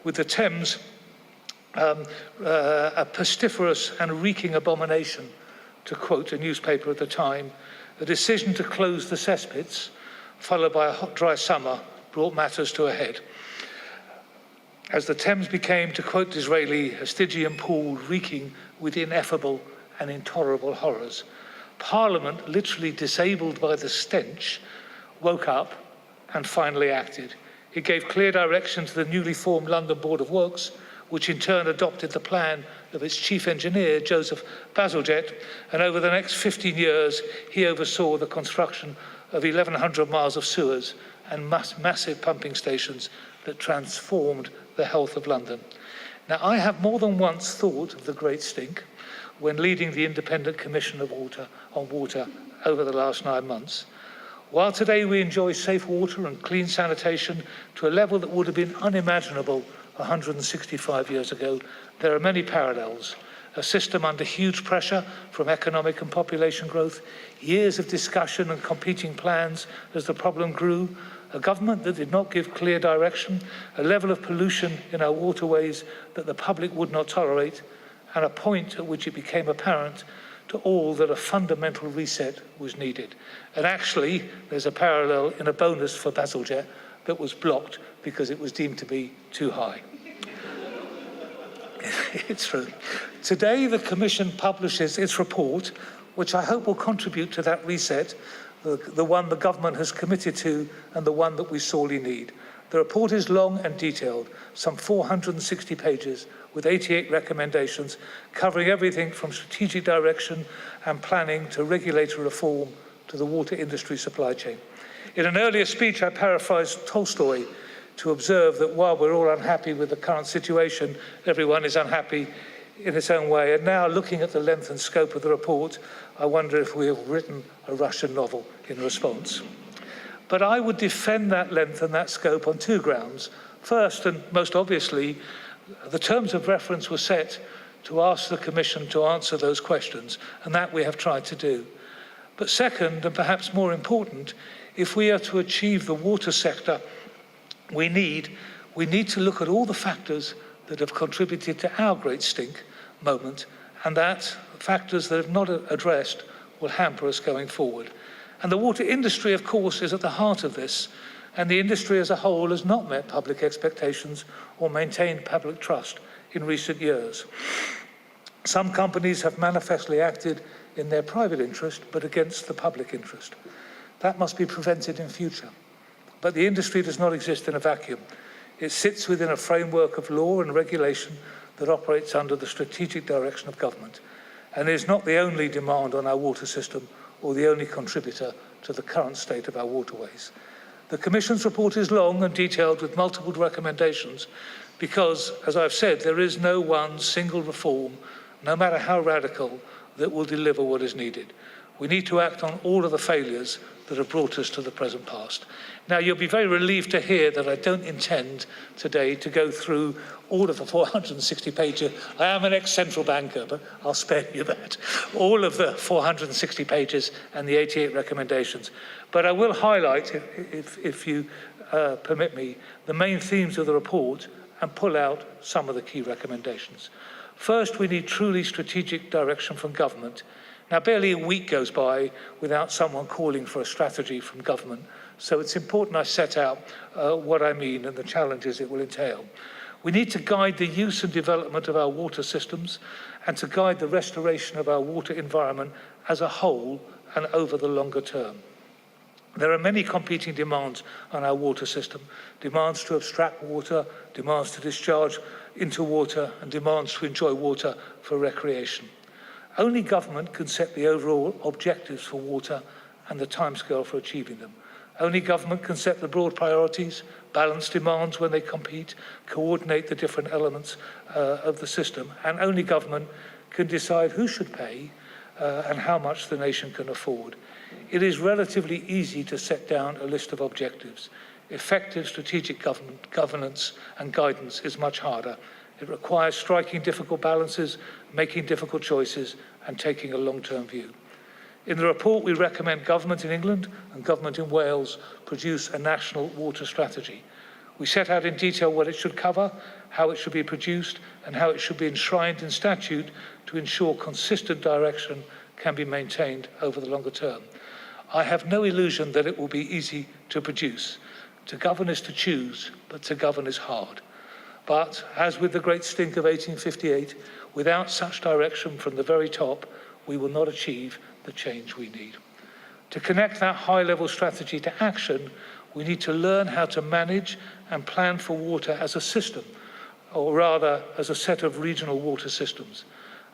with the Thames a pestiferous and reeking abomination, to quote a newspaper at the time, the decision to close the cesspits, followed by a hot, dry summer, brought matters to a head. As the Thames became, to quote Disraeli, a Stygian pool reeking with ineffable and intolerable horrors, Parliament, literally disabled by the stench, woke up and finally acted. It gave clear direction to the newly formed London Board of Works, which in turn adopted the plan of its chief engineer, Joseph Bazalgette, and over the next 15 years, he oversaw the construction of 1,100 miles of sewers and massive pumping stations that transformed the health of London. Now, I have more than once thought of the Great Stink when leading the Independent Commission on Water over the last 9 months. While today we enjoy safe water and clean sanitation to a level that would have been unimaginable 165 years ago, there are many parallels. A system under huge pressure from economic and population growth, years of discussion and competing plans as the problem grew, a government that did not give clear direction, a level of pollution in our waterways that the public would not tolerate, and a point at which it became apparent to all that a fundamental reset was needed. And actually, there's a parallel in a bonus for Bazalgette that was blocked because it was deemed to be too high. It's true. Today, the Commission publishes its report, which I hope will contribute to that reset, the one the government has committed to and the one that we sorely need. The report is long and detailed, some 460 pages, with 88 recommendations, covering everything from strategic direction and planning to regulatory reform to the water industry supply chain. In an earlier speech, I paraphrased Tolstoy to observe that while we're all unhappy with the current situation, everyone is unhappy in its own way. And now, looking at the length and scope of the report, I wonder if we have written a Russian novel in response. But I would defend that length and that scope on 2 grounds. First, and most obviously, the terms of reference were set to ask the Commission to answer those questions, and that we have tried to do. But second, and perhaps more important, if we are to achieve the water sector we need to look at all the factors that have contributed to our great stink moment, and that factors that have not addressed will hamper us going forward. And the water industry, of course, is at the heart of this, and the industry as a whole has not met public expectations or maintained public trust in recent years. Some companies have manifestly acted in their private interest, but against the public interest. That must be prevented in future. But the industry does not exist in a vacuum. It sits within a framework of law and regulation that operates under the strategic direction of government, and is not the only demand on our water system or the only contributor to the current state of our waterways. The Commission's report is long and detailed with multiple recommendations because, as I've said, there is no one single reform, no matter how radical, that will deliver what is needed. We need to act on all of the failures that have brought us to the present past. Now, you'll be very relieved to hear that I don't intend today to go through all of the 460 pages. I am an ex-central banker, but I'll spare you that. All of the 460 pages and the 88 recommendations. But I will highlight, if you permit me, the main themes of the report and pull out some of the key recommendations. First, we need truly strategic direction from government. Now, barely a week goes by without someone calling for a strategy from government, so it's important I set out what I mean and the challenges it will entail. We need to guide the use and development of our water systems and to guide the restoration of our water environment as a whole and over the longer term. There are many competing demands on our water system, demands to abstract water, demands to discharge into water, and demands to enjoy water for recreation. Only government can set the overall objectives for water and the timescale for achieving them. Only government can set the broad priorities, balance demands when they compete, coordinate the different elements of the system, and only government can decide who should pay and how much the nation can afford. It is relatively easy to set down a list of objectives. Effective strategic governance and guidance is much harder. It requires striking difficult balances, making difficult choices, and taking a long-term view. In the report, we recommend government in England and government in Wales produce a national water strategy. We set out in detail what it should cover, how it should be produced, and how it should be enshrined in statute to ensure consistent direction can be maintained over the longer term. I have no illusion that it will be easy to produce. To govern is to choose, but to govern is hard. But, as with the great stink of 1858, without such direction from the very top, we will not achieve the change we need. To connect that high-level strategy to action, we need to learn how to manage and plan for water as a system, or rather as a set of regional water systems.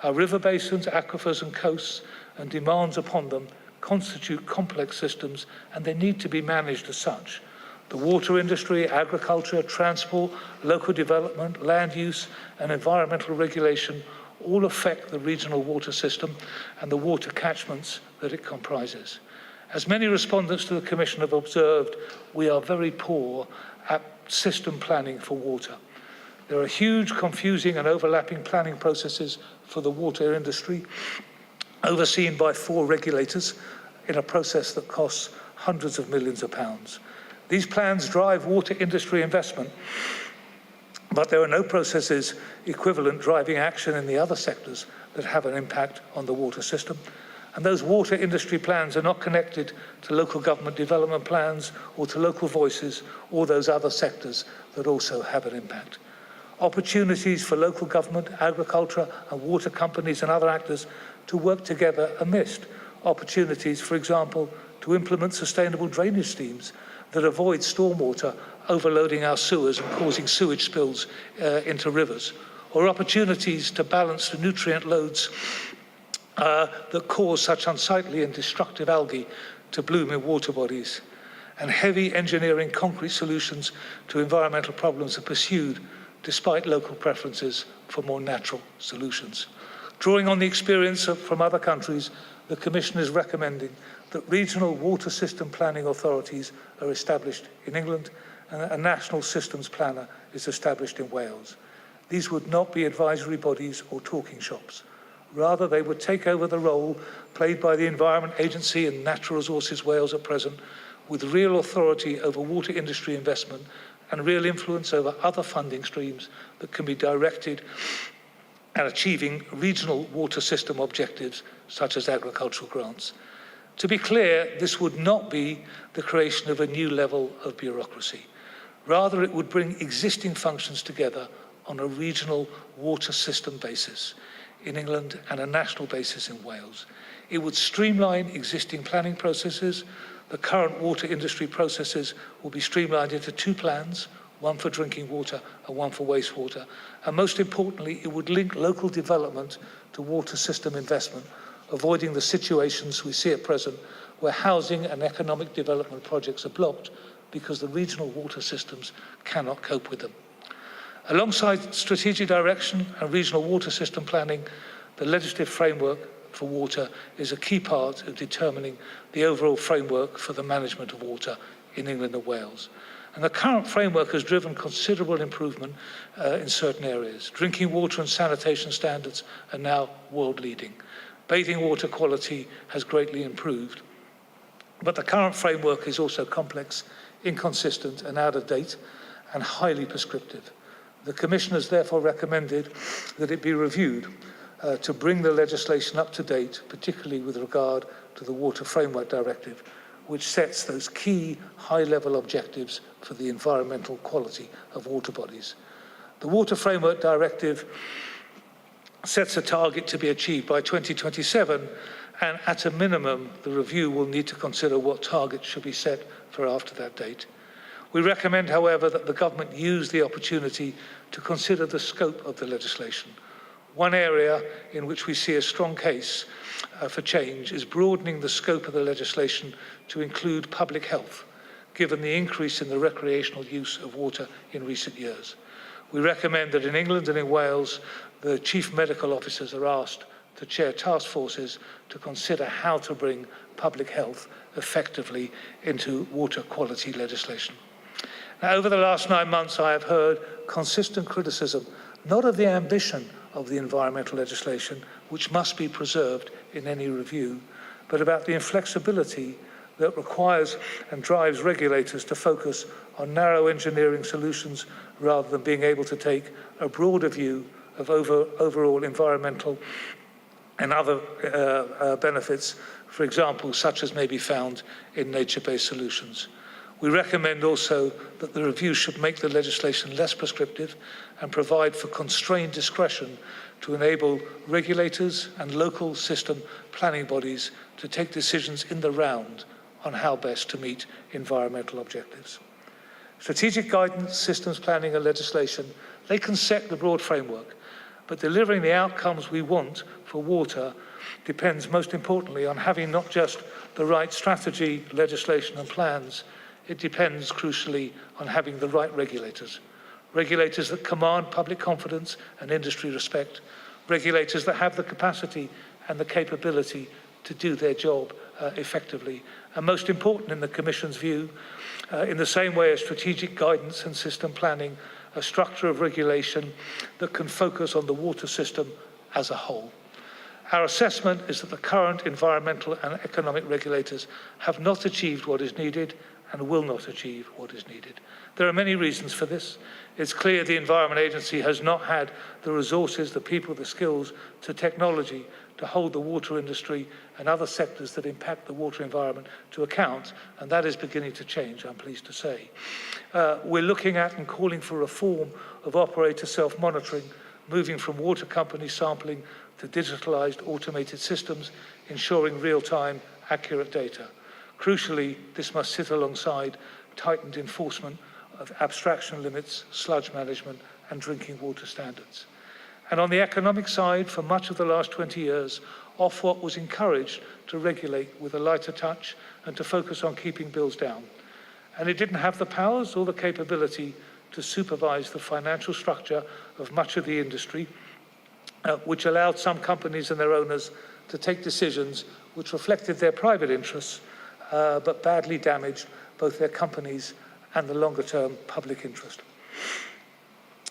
Our river basins, aquifers and coasts and demands upon them constitute complex systems, and they need to be managed as such. The water industry, agriculture, transport, local development, land use and environmental regulation all affect the regional water system and the water catchments that it comprises. As many respondents to the Commission have observed, we are very poor at system planning for water. There are huge, confusing and overlapping planning processes for the water industry, overseen by 4 regulators in a process that costs hundreds of millions of pounds. These plans drive water industry investment, but there are no processes equivalent driving action in the other sectors that have an impact on the water system. And those water industry plans are not connected to local government development plans or to local voices or those other sectors that also have an impact. Opportunities for local government, agriculture and water companies and other actors to work together are missed. Opportunities, for example, to implement sustainable drainage schemes that avoid stormwater overloading our sewers and causing sewage spills into rivers, or opportunities to balance the nutrient loads that cause such unsightly and destructive algae to bloom in water bodies. And heavy engineering concrete solutions to environmental problems are pursued despite local preferences for more natural solutions. Drawing on the experience from other countries, the Commission is recommending that regional water system planning authorities are established in England and a national systems planner is established in Wales. These would not be advisory bodies or talking shops. Rather, they would take over the role played by the Environment Agency and Natural Resources Wales at present, with real authority over water industry investment and real influence over other funding streams that can be directed at achieving regional water system objectives such as agricultural grants. To be clear, this would not be the creation of a new level of bureaucracy. Rather, it would bring existing functions together on a regional water system basis in England and a national basis in Wales. It would streamline existing planning processes. The current water industry processes will be streamlined into 2 plans, one for drinking water and one for wastewater. And most importantly, it would link local development to water system investment, avoiding the situations we see at present where housing and economic development projects are blocked because the regional water systems cannot cope with them. Alongside strategic direction and regional water system planning, the legislative framework for water is a key part of determining the overall framework for the management of water in England and Wales. And the current framework has driven considerable improvement in certain areas. Drinking water and sanitation standards are now world-leading. Bathing water quality has greatly improved. But the current framework is also complex, inconsistent and out of date and highly prescriptive. The Commission has therefore recommended that it be reviewed to bring the legislation up to date, particularly with regard to the Water Framework Directive, which sets those key high-level objectives for the environmental quality of water bodies. The Water Framework Directive sets a target to be achieved by 2027, and at a minimum, the review will need to consider what targets should be set for after that date. We recommend, however, that the government use the opportunity to consider the scope of the legislation. One area in which we see a strong case for change is broadening the scope of the legislation to include public health, given the increase in the recreational use of water in recent years. We recommend that in England and in Wales, the chief medical officers are asked to chair task forces to consider how to bring public health effectively into water quality legislation. Now, over the last 9 months, I have heard consistent criticism, not of the ambition of the environmental legislation, which must be preserved in any review, but about the inflexibility that requires and drives regulators to focus on narrow engineering solutions rather than being able to take a broader view of overall environmental and other benefits, for example, such as may be found in nature-based solutions. We recommend also that the review should make the legislation less prescriptive and provide for constrained discretion to enable regulators and local system planning bodies to take decisions in the round on how best to meet environmental objectives. Strategic guidance, systems planning and legislation, they can set the broad framework, but delivering the outcomes we want for water depends most importantly on having not just the right strategy, legislation and plans, it depends crucially on having the right regulators. Regulators that command public confidence and industry respect, regulators that have the capacity and the capability to do their job effectively. And most important in the Commission's view, in the same way as strategic guidance and system planning, a structure of regulation that can focus on the water system as a whole. Our assessment is that the current environmental and economic regulators have not achieved what is needed and will not achieve what is needed. There are many reasons for this. It's clear the Environment Agency has not had the resources, the people, the skills, the technology to hold the water industry and other sectors that impact the water environment to account, and that is beginning to change, I'm pleased to say. We're looking at and calling for reform of operator self-monitoring, moving from water company sampling to digitalised automated systems, ensuring real-time, accurate data. Crucially, this must sit alongside tightened enforcement of abstraction limits, sludge management and drinking water standards. And on the economic side, for much of the last 20 years, Ofwat was encouraged to regulate with a lighter touch and to focus on keeping bills down. And it didn't have the powers or the capability to supervise the financial structure of much of the industry, which allowed some companies and their owners to take decisions which reflected their private interests but badly damaged both their companies and the longer-term public interest.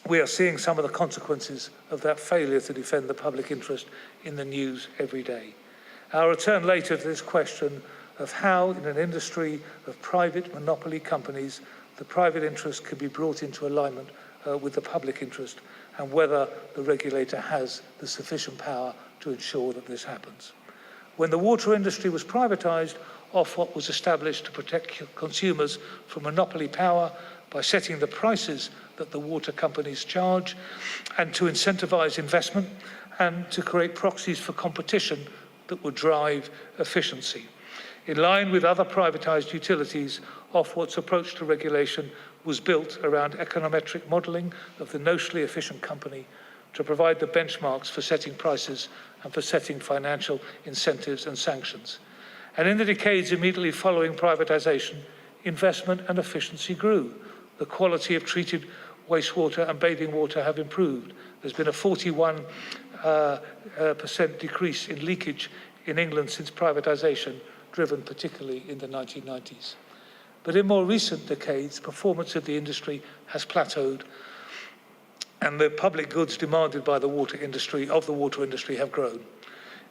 We are seeing some of the consequences of that failure to defend the public interest in the news every day. I'll return later to this question of how, in an industry of private monopoly companies, the private interest can be brought into alignment with the public interest, and whether the regulator has the sufficient power to ensure that this happens. When the water industry was privatised, Ofwat was established to protect consumers from monopoly power by setting the prices that the water companies charge, and to incentivise investment and to create proxies for competition that would drive efficiency. In line with other privatised utilities, Ofwat's approach to regulation was built around econometric modelling of the notionally efficient company to provide the benchmarks for setting prices and for setting financial incentives and sanctions. And in the decades immediately following privatisation, investment and efficiency grew. The quality of treated wastewater and bathing water have improved. There's been a 41% decrease in leakage in England since privatisation, driven particularly in the 1990s. But in more recent decades, performance of the industry has plateaued, and the public goods demanded by the water industry have grown.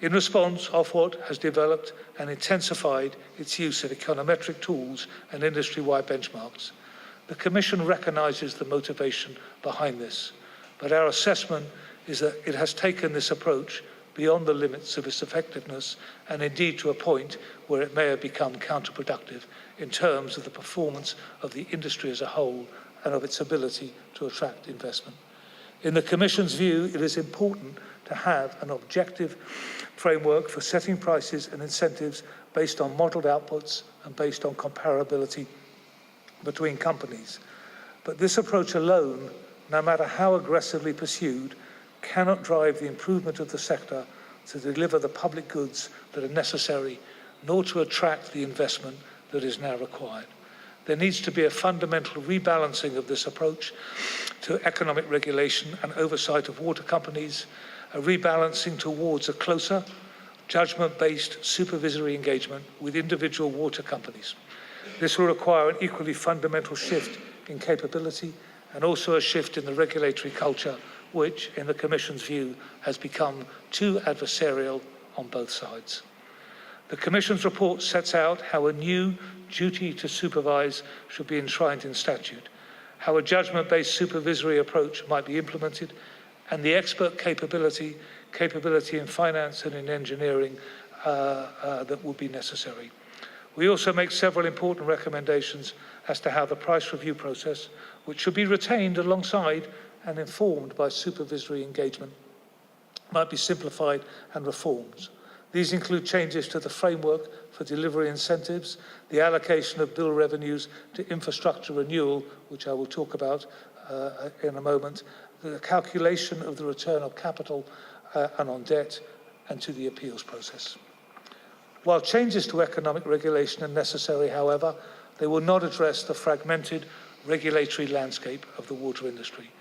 In response, Ofwat has developed and intensified its use of econometric tools and industry-wide benchmarks. The Commission recognises the motivation behind this, but our assessment is that it has taken this approach beyond the limits of its effectiveness, and indeed to a point where it may have become counterproductive in terms of the performance of the industry as a whole and of its ability to attract investment. In the Commission's view, it is important to have an objective framework for setting prices and incentives based on modelled outputs and based on comparability between companies. But this approach alone, no matter how aggressively pursued, cannot drive the improvement of the sector to deliver the public goods that are necessary, nor to attract the investment that is now required. There needs to be a fundamental rebalancing of this approach to economic regulation and oversight of water companies, a rebalancing towards a closer, judgment-based supervisory engagement with individual water companies. This will require an equally fundamental shift in capability and also a shift in the regulatory culture, which, in the Commission's view, has become too adversarial on both sides. The Commission's report sets out how a new duty to supervise should be enshrined in statute, how a judgment-based supervisory approach might be implemented, and the expert capability in finance and in engineering that will be necessary. We also make several important recommendations as to how the price review process, which should be retained alongside and informed by supervisory engagement, might be simplified and reformed. These include changes to the framework for delivery incentives, the allocation of bill revenues to infrastructure renewal, which I will talk about in a moment, the calculation of the return of capital and on debt, and to the appeals process. While changes to economic regulation are necessary, however, they will not address the fragmented regulatory landscape of the water industry.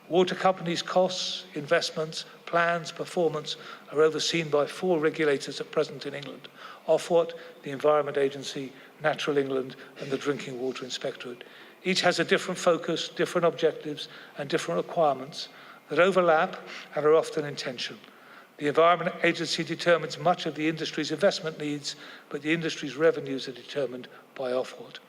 Water companies' costs, investments, plans, performance are overseen by 4 regulators at present in England: Ofwat, the Environment Agency, Natural England, and the Drinking Water Inspectorate. Each has a different focus, different objectives, and different requirements that overlap and are often in tension. The Environment Agency determines much of the industry's investment needs, but the industry's revenues are determined by Ofwat.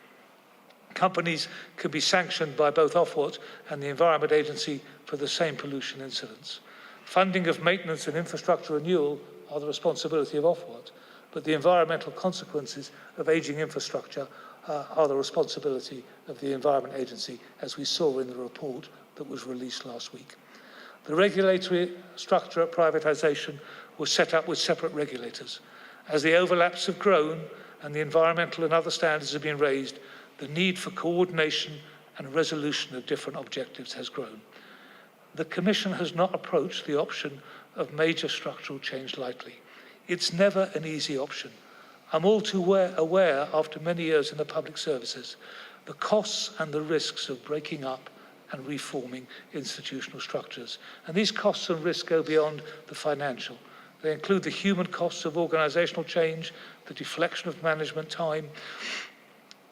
Companies can be sanctioned by both Ofwat and the Environment Agency for the same pollution incidents. Funding of maintenance and infrastructure renewal are the responsibility of Ofwat, but the environmental consequences of ageing infrastructure are the responsibility of the Environment Agency, as we saw in the report that was released last week. The regulatory structure at privatisation was set up with separate regulators. As the overlaps have grown and the environmental and other standards have been raised, the need for coordination and resolution of different objectives has grown. The Commission has not approached the option of major structural change lightly. It's never an easy option. I'm all too aware, after many years in the public services, the costs and the risks of breaking up and reforming institutional structures. And these costs and risks go beyond the financial. They include the human costs of organisational change, the deflection of management time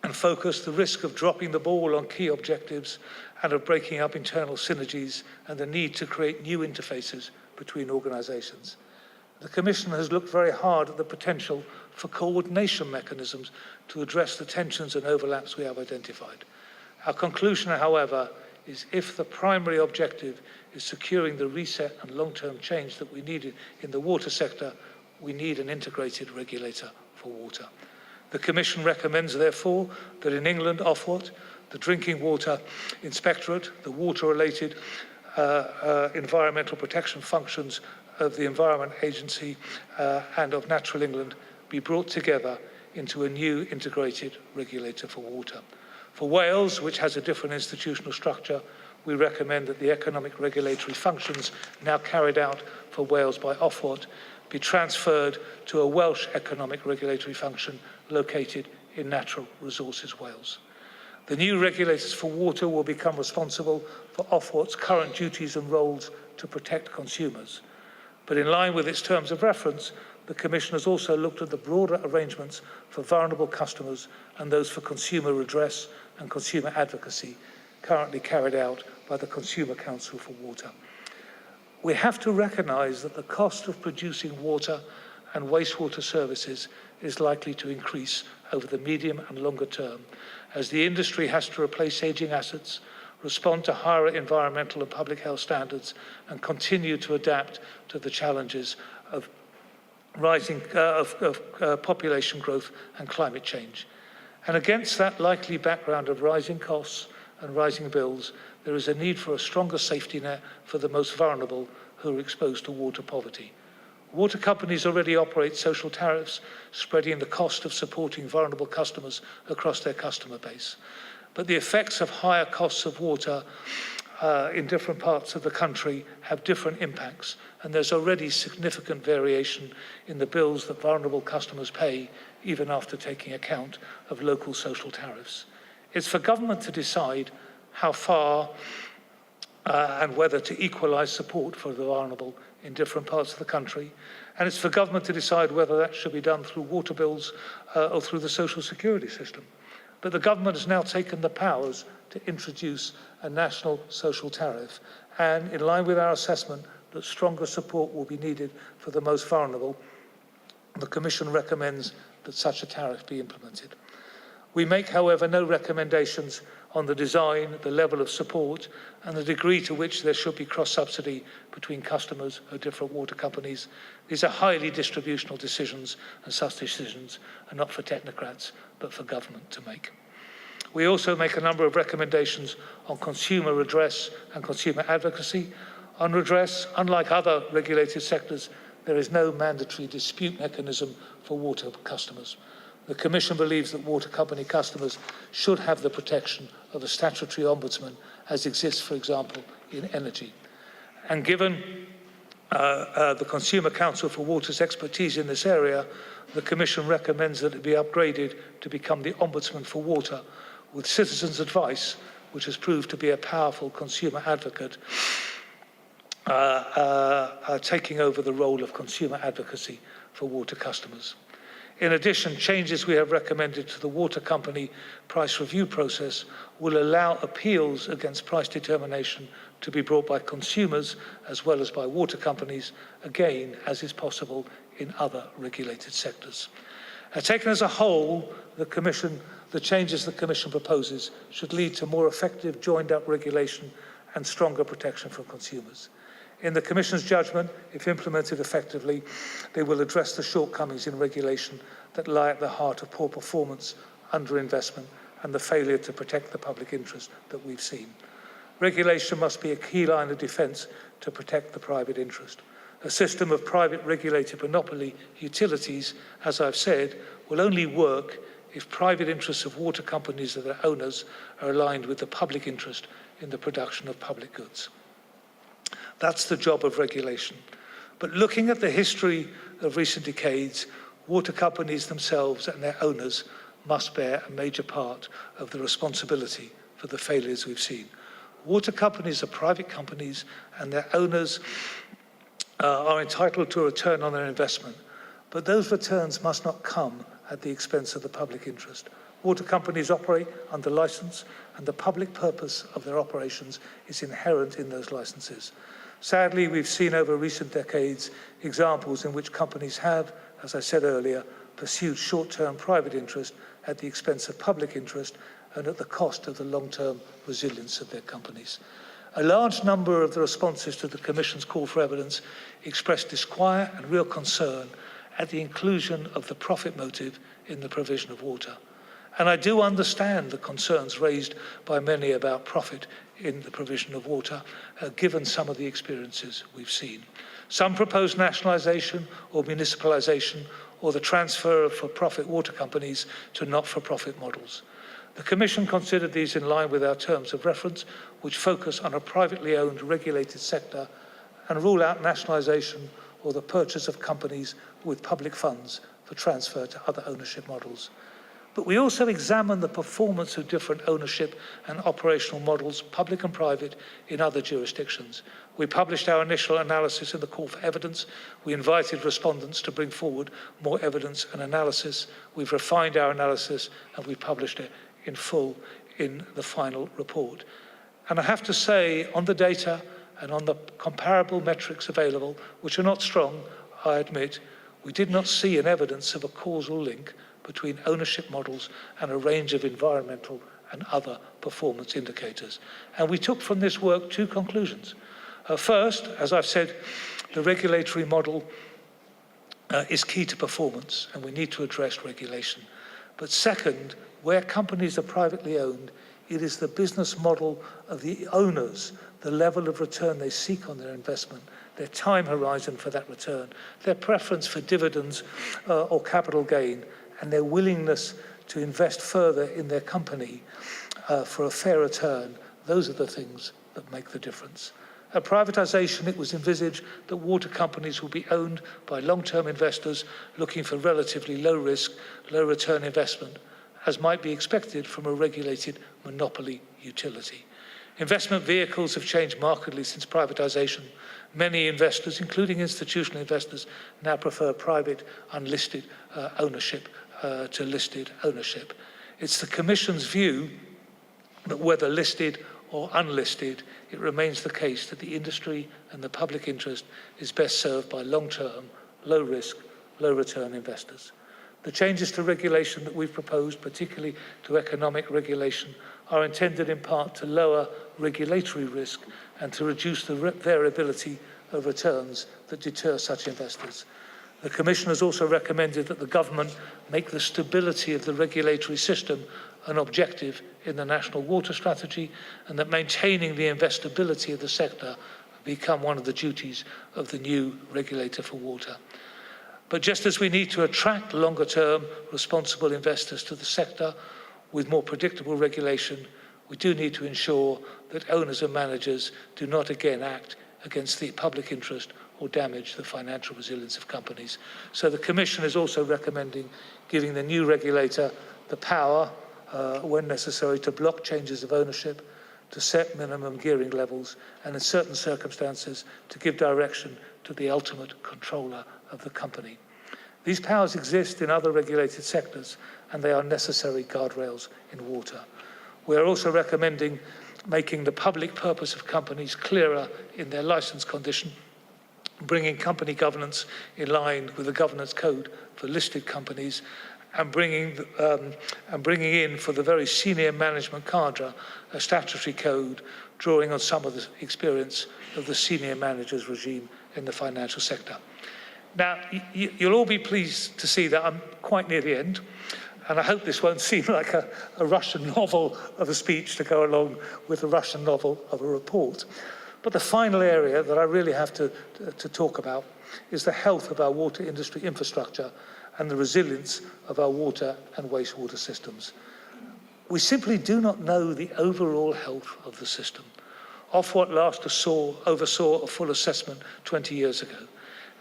and focus, the risk of dropping the ball on key objectives and of breaking up internal synergies, and the need to create new interfaces between organisations. The Commission has looked very hard at the potential for coordination mechanisms to address the tensions and overlaps we have identified. Our conclusion, however, is if the primary objective is securing the reset and long-term change that we need in the water sector, we need an integrated regulator for water. The Commission recommends, therefore, that in England, Ofwat, the Drinking Water Inspectorate, the water-related environmental protection functions of the Environment Agency and of Natural England be brought together into a new integrated regulator for water. For Wales, which has a different institutional structure, we recommend that the economic regulatory functions now carried out for Wales by Ofwat be transferred to a Welsh economic regulatory function located in Natural Resources Wales. The new regulators for water will become responsible for Ofwat's current duties and roles to protect consumers. But in line with its terms of reference, the Commission has also looked at the broader arrangements for vulnerable customers and those for consumer redress and consumer advocacy currently carried out by the Consumer Council for Water. We have to recognise that the cost of producing water and wastewater services is likely to increase over the medium and longer term as the industry has to replace ageing assets, respond to higher environmental and public health standards, and continue to adapt to the challenges of rising population growth and climate change. And against that likely background of rising costs and rising bills, there is a need for a stronger safety net for the most vulnerable who are exposed to water poverty. Water companies already operate social tariffs, spreading the cost of supporting vulnerable customers across their customer base. But the effects of higher costs of water in different parts of the country have different impacts, and there's already significant variation in the bills that vulnerable customers pay, even after taking account of local social tariffs. It's for government to decide how far and whether to equalise support for the vulnerable in different parts of the country, and it's for government to decide whether that should be done through water bills or through the social security system. But the government has now taken the powers to introduce a national social tariff, and in line with our assessment that stronger support will be needed for the most vulnerable, the Commission recommends that such a tariff be implemented. We make, however, no recommendations on the design, the level of support, and the degree to which there should be cross-subsidy between customers of different water companies. These are highly distributional decisions, and such decisions are not for technocrats, but for government to make. We also make a number of recommendations on consumer redress and consumer advocacy. On redress, unlike other regulated sectors, there is no mandatory dispute mechanism for water customers. The Commission believes that water company customers should have the protection of a statutory ombudsman, as exists, for example, in energy. And given the Consumer Council for Water's expertise in this area, the Commission recommends that it be upgraded to become the Ombudsman for Water, with citizens' advice, which has proved to be a powerful consumer advocate, taking over the role of consumer advocacy for water customers. In addition, changes we have recommended to the water company price review process will allow appeals against price determination to be brought by consumers as well as by water companies, again, as is possible in other regulated sectors. Taken as a whole, the changes the Commission proposes should lead to more effective joined-up regulation and stronger protection for consumers. In the Commission's judgment, if implemented effectively, they will address the shortcomings in regulation that lie at the heart of poor performance, underinvestment, and the failure to protect the public interest that we've seen. Regulation must be a key line of defence to protect the private interest. A system of private regulated monopoly utilities, as I've said, will only work if private interests of water companies and their owners are aligned with the public interest in the production of public goods. That's the job of regulation. But looking at the history of recent decades, water companies themselves and their owners must bear a major part of the responsibility for the failures we've seen. Water companies are private companies, and their owners are entitled to a return on their investment. But those returns must not come at the expense of the public interest. Water companies operate under licence, and the public purpose of their operations is inherent in those licences. Sadly, we've seen over recent decades examples in which companies have, as I said earlier, pursued short-term private interest at the expense of public interest, and at the cost of the long-term resilience of their companies. A large number of the responses to the Commission's call for evidence expressed disquiet and real concern at the inclusion of the profit motive in the provision of water. And I do understand the concerns raised by many about profit in the provision of water, given some of the experiences we've seen. Some propose nationalisation or municipalisation or the transfer of for-profit water companies to not-for-profit models. The Commission considered these in line with our terms of reference, which focus on a privately owned regulated sector and rule out nationalisation or the purchase of companies with public funds for transfer to other ownership models. But we also examine the performance of different ownership and operational models, public and private, in other jurisdictions. We published our initial analysis in the call for evidence. We invited respondents to bring forward more evidence and analysis. We've refined our analysis and we published it in full in the final report. And I have to say, on the data and on the comparable metrics available, which are not strong, I admit, we did not see an evidence of a causal link between ownership models and a range of environmental and other performance indicators. And we took from this work two conclusions. First, as I've said, the regulatory model is key to performance, and we need to address regulation. But second, where companies are privately owned, it is the business model of the owners, the level of return they seek on their investment, their time horizon for that return, their preference for dividends or capital gain, and their willingness to invest further in their company for a fair return. Those are the things that make the difference. At privatisation, it was envisaged that water companies will be owned by long-term investors looking for relatively low-risk, low-return investment, as might be expected from a regulated monopoly utility. Investment vehicles have changed markedly since privatisation. Many investors, including institutional investors, now prefer private, unlisted ownership to listed ownership. It's the Commission's view that whether listed or unlisted, it remains the case that the industry and the public interest is best served by long-term, low-risk, low-return investors. The changes to regulation that we've proposed, particularly to economic regulation, are intended in part to lower regulatory risk and to reduce the variability of returns that deter such investors. The Commission has also recommended that the government make the stability of the regulatory system an objective in the National Water Strategy, and that maintaining the investability of the sector become one of the duties of the new regulator for water. But just as we need to attract longer-term responsible investors to the sector with more predictable regulation, we do need to ensure that owners and managers do not again act against the public interest or damage the financial resilience of companies. So the Commission is also recommending giving the new regulator the power, when necessary, to block changes of ownership, to set minimum gearing levels, and in certain circumstances to give direction to the ultimate controller of the company. These powers exist in other regulated sectors, and they are necessary guardrails in water. We are also recommending making the public purpose of companies clearer in their licence condition, bringing company governance in line with the governance code for listed companies, and bringing in for the very senior management cadre a statutory code drawing on some of the experience of the senior managers regime in the financial sector. Now, you'll all be pleased to see that I'm quite near the end, and I hope this won't seem like a Russian novel of a speech to go along with a Russian novel of a report. But the final area that I really have to talk about is the health of our water industry infrastructure and the resilience of our water and wastewater systems. We simply do not know the overall health of the system. Ofwat last oversaw a full assessment 20 years ago.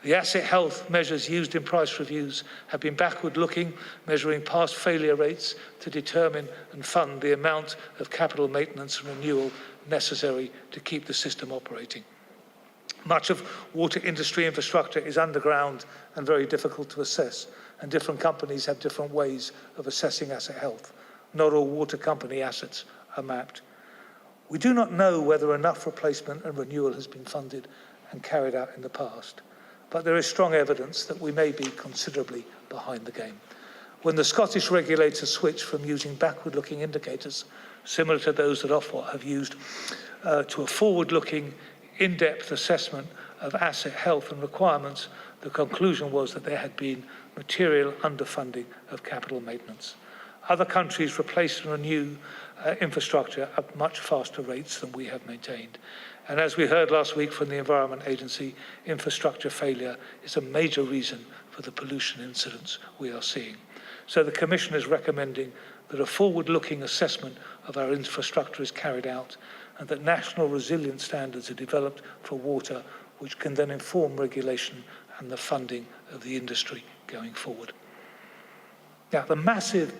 The asset health measures used in price reviews have been backward-looking, measuring past failure rates to determine and fund the amount of capital maintenance and renewal necessary to keep the system operating. Much of water industry infrastructure is underground and very difficult to assess, and different companies have different ways of assessing asset health. Not all water company assets are mapped. We do not know whether enough replacement and renewal has been funded and carried out in the past, but there is strong evidence that we may be considerably behind the game. When the Scottish regulator switched from using backward-looking indicators, similar to those that Ofwat have used, to a forward-looking, in-depth assessment of asset health and requirements, the conclusion was that there had been material underfunding of capital maintenance. Other countries replace and renew infrastructure at much faster rates than we have maintained. And as we heard last week from the Environment Agency, infrastructure failure is a major reason for the pollution incidents we are seeing. So the Commission is recommending that a forward-looking assessment of our infrastructure is carried out and that national resilience standards are developed for water, which can then inform regulation and the funding of the industry going forward. Now, the massive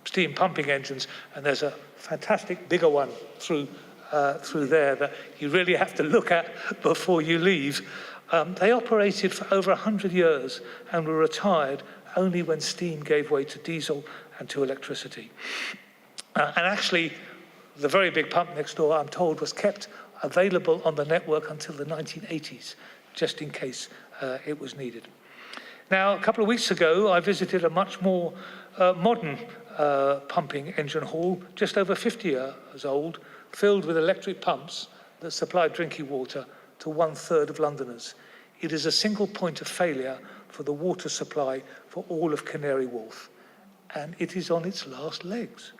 steam pumping engines, and there's a fantastic bigger one through there that you really have to look at before you leave. They operated for over 100 years and were retired only when steam gave way to diesel and to electricity. And actually, the very big pump next door, I'm told, was kept available on the network until the 1980s, just in case it was needed. Now, a couple of weeks ago, I visited a much more modern pumping engine hall, just over 50 years old, filled with electric pumps that supply drinking water to 1/3 of Londoners. It is a single point of failure for the water supply for all of Canary Wharf, and it is on its last legs.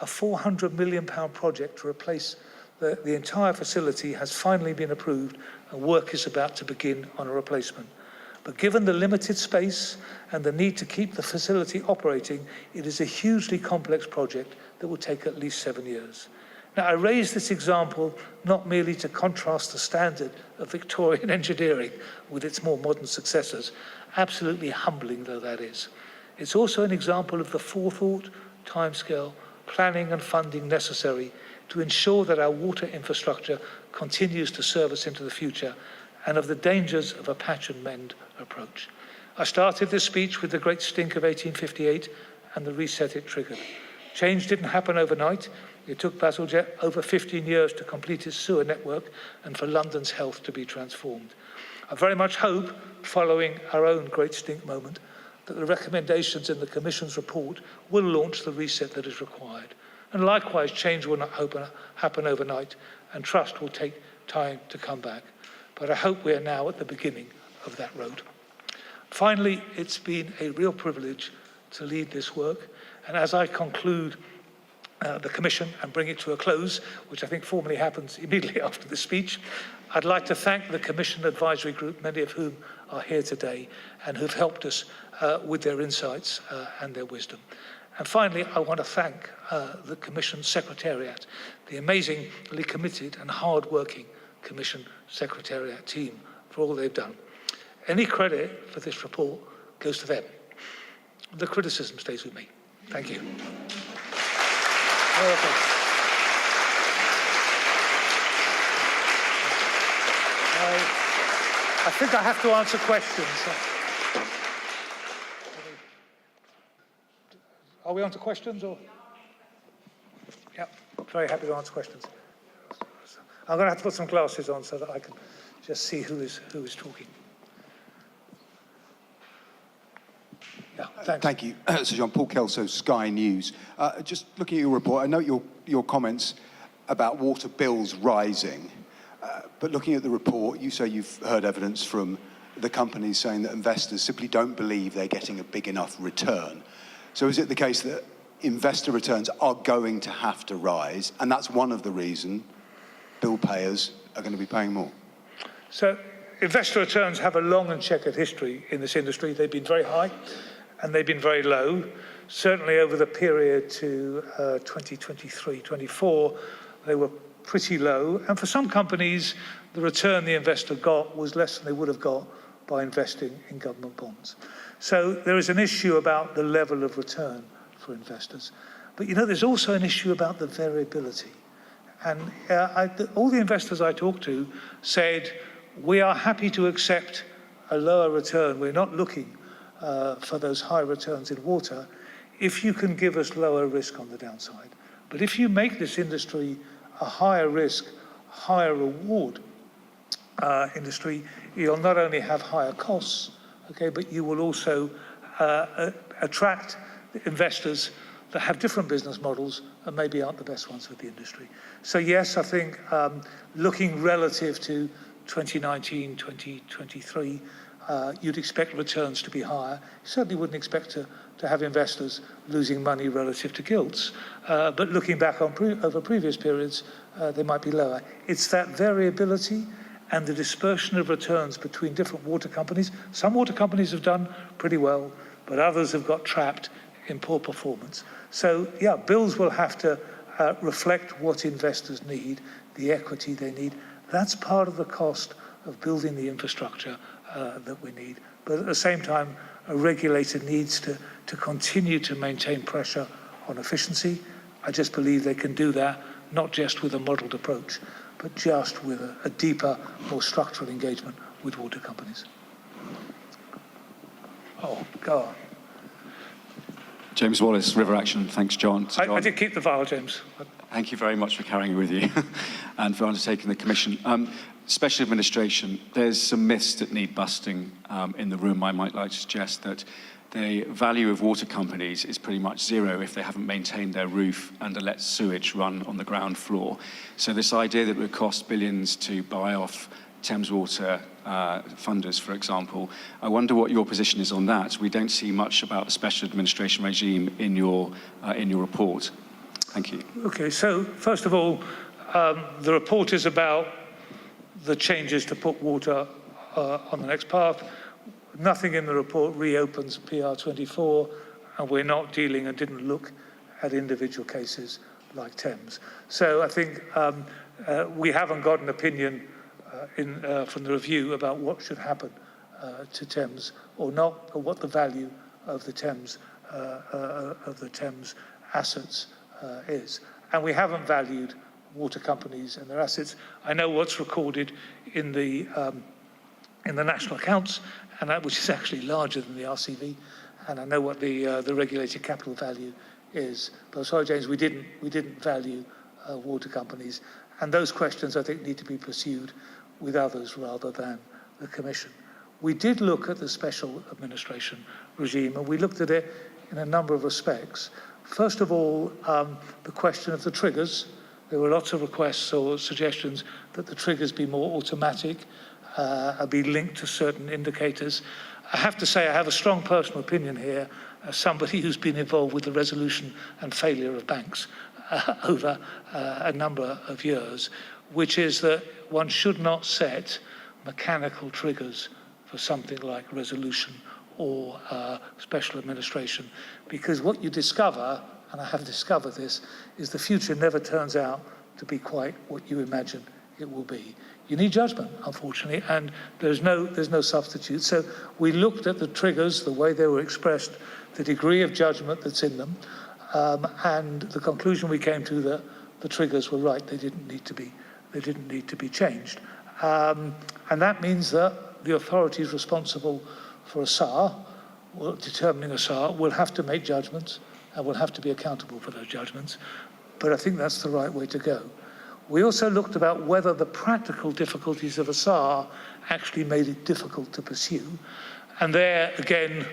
A £400 million project to replace the entire facility has finally been approved, and work is about to begin on a replacement. But given the limited space and the need to keep the facility operating, it is a hugely complex project that will take at least 7 years. Now, I raise this example not merely to contrast the standard of Victorian engineering with its more modern successors, absolutely humbling though that is. It's also an example of the forethought, timescale, planning and funding necessary to ensure that our water infrastructure continues to serve us into the future, and of the dangers of a patch and mend approach. I started this speech with the Great Stink of 1858 and the reset it triggered. Change didn't happen overnight. It took Bazalgette over 15 years to complete its sewer network and for London's health to be transformed. I very much hope, following our own Great Stink moment, that the recommendations in the Commission's report will launch the reset that is required. And likewise, change will not happen overnight, and trust will take time to come back. But I hope we are now at the beginning of that road. Finally, it's been a real privilege to lead this work. And as I conclude the Commission and bring it to a close, which I think formally happens immediately after the speech, I'd like to thank the Commission Advisory Group, many of whom are here today, and who've helped us with their insights and their wisdom. And finally, I want to thank the Commission Secretariat, the amazingly committed and hard-working Commission Secretariat team for all they've done. Any credit for this report goes to them. The criticism stays with me. Thank you. I think I have to answer questions. Are we on to questions? Or? Yeah, very happy to answer questions. I'm going to have to put some glasses on so that I can just see who is talking. Yeah, thanks. Thank you. So John, Paul Kelso, Sky News. Just looking at your report, I note your comments about water bills rising. But looking at the report, you say you've heard evidence from the companies saying that investors simply don't believe they're getting a big enough return. So is it the case that investor returns are going to have to rise, and that's one of the reasons bill payers are going to be paying more? So investor returns have a long and checkered history in this industry. They've been very high and they've been very low. Certainly over the period to 2023-24, they were pretty low. And for some companies, the return the investor got was less than they would have got by investing in government bonds. So there is an issue about the level of return for investors. But, you know, there's also an issue about the variability. And all the investors I talked to said, we are happy to accept a lower return. We're not looking for those high returns in water if you can give us lower risk on the downside. But if you make this industry a higher risk, higher reward industry, you'll not only have higher costs, okay, but you will also attract investors that have different business models and maybe aren't the best ones for the industry. So yes, I think looking relative to 2019, 2023, you'd expect returns to be higher. You certainly wouldn't expect to have investors losing money relative to gilts. But looking back on over previous periods, they might be lower. It's that variability and the dispersion of returns between different water companies. Some water companies have done pretty well, but others have got trapped in poor performance. So yeah, bills will have to reflect what investors need, the equity they need. That's part of the cost of building the infrastructure that we need. But at the same time, a regulator needs to continue to maintain pressure on efficiency. I just believe they can do that, not just with a modelled approach, but just with a deeper, more structural engagement with water companies. Oh, go on. James Wallace, River Action. Thanks, John. I did keep the file, James. Thank you very much for carrying it with you and for undertaking the commission. Special administration, there's some myths that need busting in the room. I might like to suggest that the value of water companies is pretty much zero if they haven't maintained their roof and let sewage run on the ground floor. So this idea that it would cost billions to buy off Thames Water funders, for example, I wonder what your position is on that. We don't see much about the special administration regime in your report. Thank you. Okay, so first of all, the report is about the changes to put water on the next path. Nothing in the report reopens PR24, and we're not dealing and didn't look at individual cases like Thames. So I think we haven't got an opinion from the review about what should happen to Thames or not, or what the value of the Thames assets is. And we haven't valued water companies and their assets. I know what's recorded in the national accounts, and that which is actually larger than the RCV, and I know what the regulated capital value is. But sorry, James, we didn't value water companies, and those questions I think need to be pursued with others rather than the Commission. We did look at the special administration regime, and we looked at it in a number of respects. First of all, the question of the triggers. There were lots of requests or suggestions that the triggers be more automatic, be linked to certain indicators. I have to say I have a strong personal opinion here as somebody who's been involved with the resolution and failure of banks over a number of years, which is that one should not set mechanical triggers for something like resolution or special administration, because what you discover, and I have discovered this, is the future never turns out to be quite what you imagine it will be. You need judgment, unfortunately, and there's no substitute. So we looked at the triggers, the way they were expressed, the degree of judgment that's in them, and the conclusion we came to that the triggers were right. They didn't need to be changed, and that means that the authorities responsible for a SAR, determining a SAR, will have to make judgments and will have to be accountable for those judgments. But I think that's the right way to go. We also looked about whether the practical difficulties of a SAR actually made it difficult to pursue. And there, again,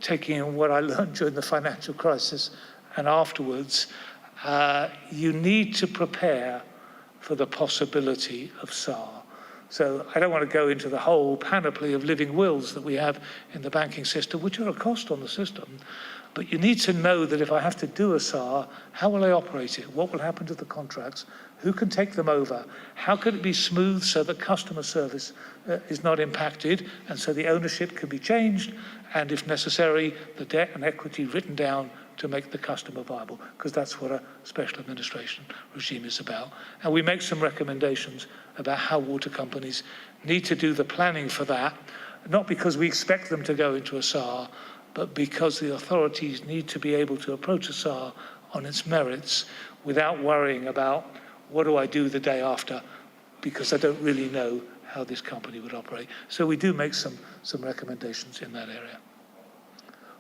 taking in what I learned during the financial crisis and afterwards, you need to prepare for the possibility of SAR. So I don't want to go into the whole panoply of living wills that we have in the banking system, which are a cost on the system. But you need to know that if I have to do a SAR, how will I operate it? What will happen to the contracts? Who can take them over? How can it be smooth so that customer service is not impacted, and so the ownership can be changed, and if necessary, the debt and equity written down to make the customer viable, because that's what a special administration regime is about. And we make some recommendations about how water companies need to do the planning for that, not because we expect them to go into a SAR, but because the authorities need to be able to approach a SAR on its merits without worrying about what do I do the day after, because I don't really know how this company would operate. So we do make some recommendations in that area.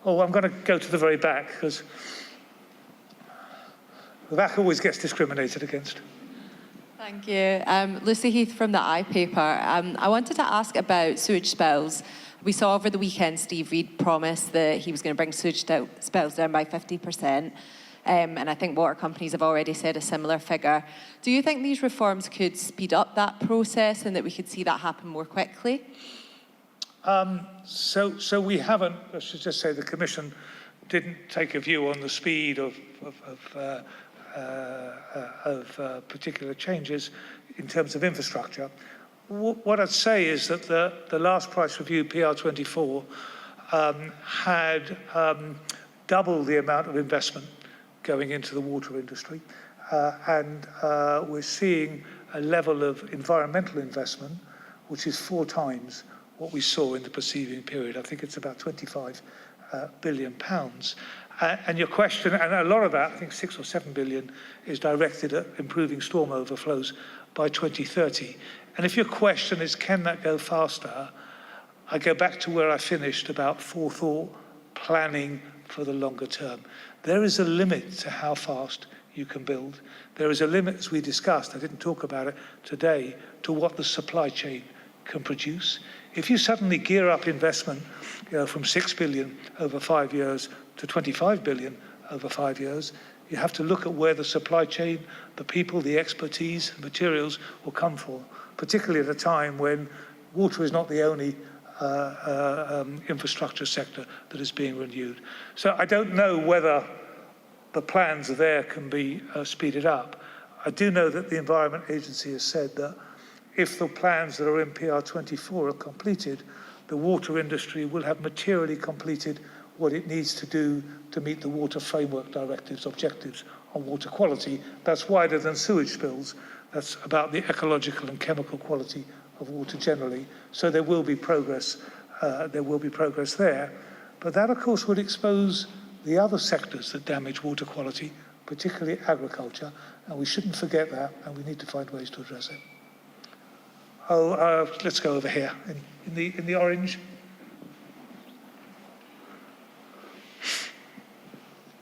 Oh, I'm going to go to the very back, because the back always gets discriminated against. Thank you. Lucy Heath from the iPaper. I wanted to ask about sewage spills. We saw over the weekend Steve Reid promised that he was going to bring sewage spills down by 50%. And I think water companies have already said a similar figure. Do you think these reforms could speed up that process and that we could see that happen more quickly? So we haven't, I should just say the Commission didn't take a view on the speed of particular changes in terms of infrastructure. What I'd say is that the last price review, PR24, had double the amount of investment going into the water industry. And we're seeing a level of environmental investment which is 4 times what we saw in the preceding period. I think it's about £25 billion. And your question, and a lot of that, I think 6 or 7 billion, is directed at improving storm overflows by 2030. And if your question is, can that go faster? I go back to where I finished about forethought, planning for the longer term. There is a limit to how fast you can build. There is a limit, as we discussed, I didn't talk about it today, to what the supply chain can produce. If you suddenly gear up investment, from 6 billion over 5 years to 25 billion over 5 years, you have to look at where the supply chain, the people, the expertise, the materials will come from, particularly at a time when water is not the only infrastructure sector that is being renewed. So I don't know whether the plans there can be speeded up. I do know that the Environment Agency has said that if the plans that are in PR24 are completed, the water industry will have materially completed what it needs to do to meet the Water Framework Directive's objectives on water quality. That's wider than sewage spills. That's about the ecological and chemical quality of water generally. So there will be progress. There. But that, of course, would expose the other sectors that damage water quality, particularly agriculture, and we shouldn't forget that, and we need to find ways to address it. Let's go over here in the orange.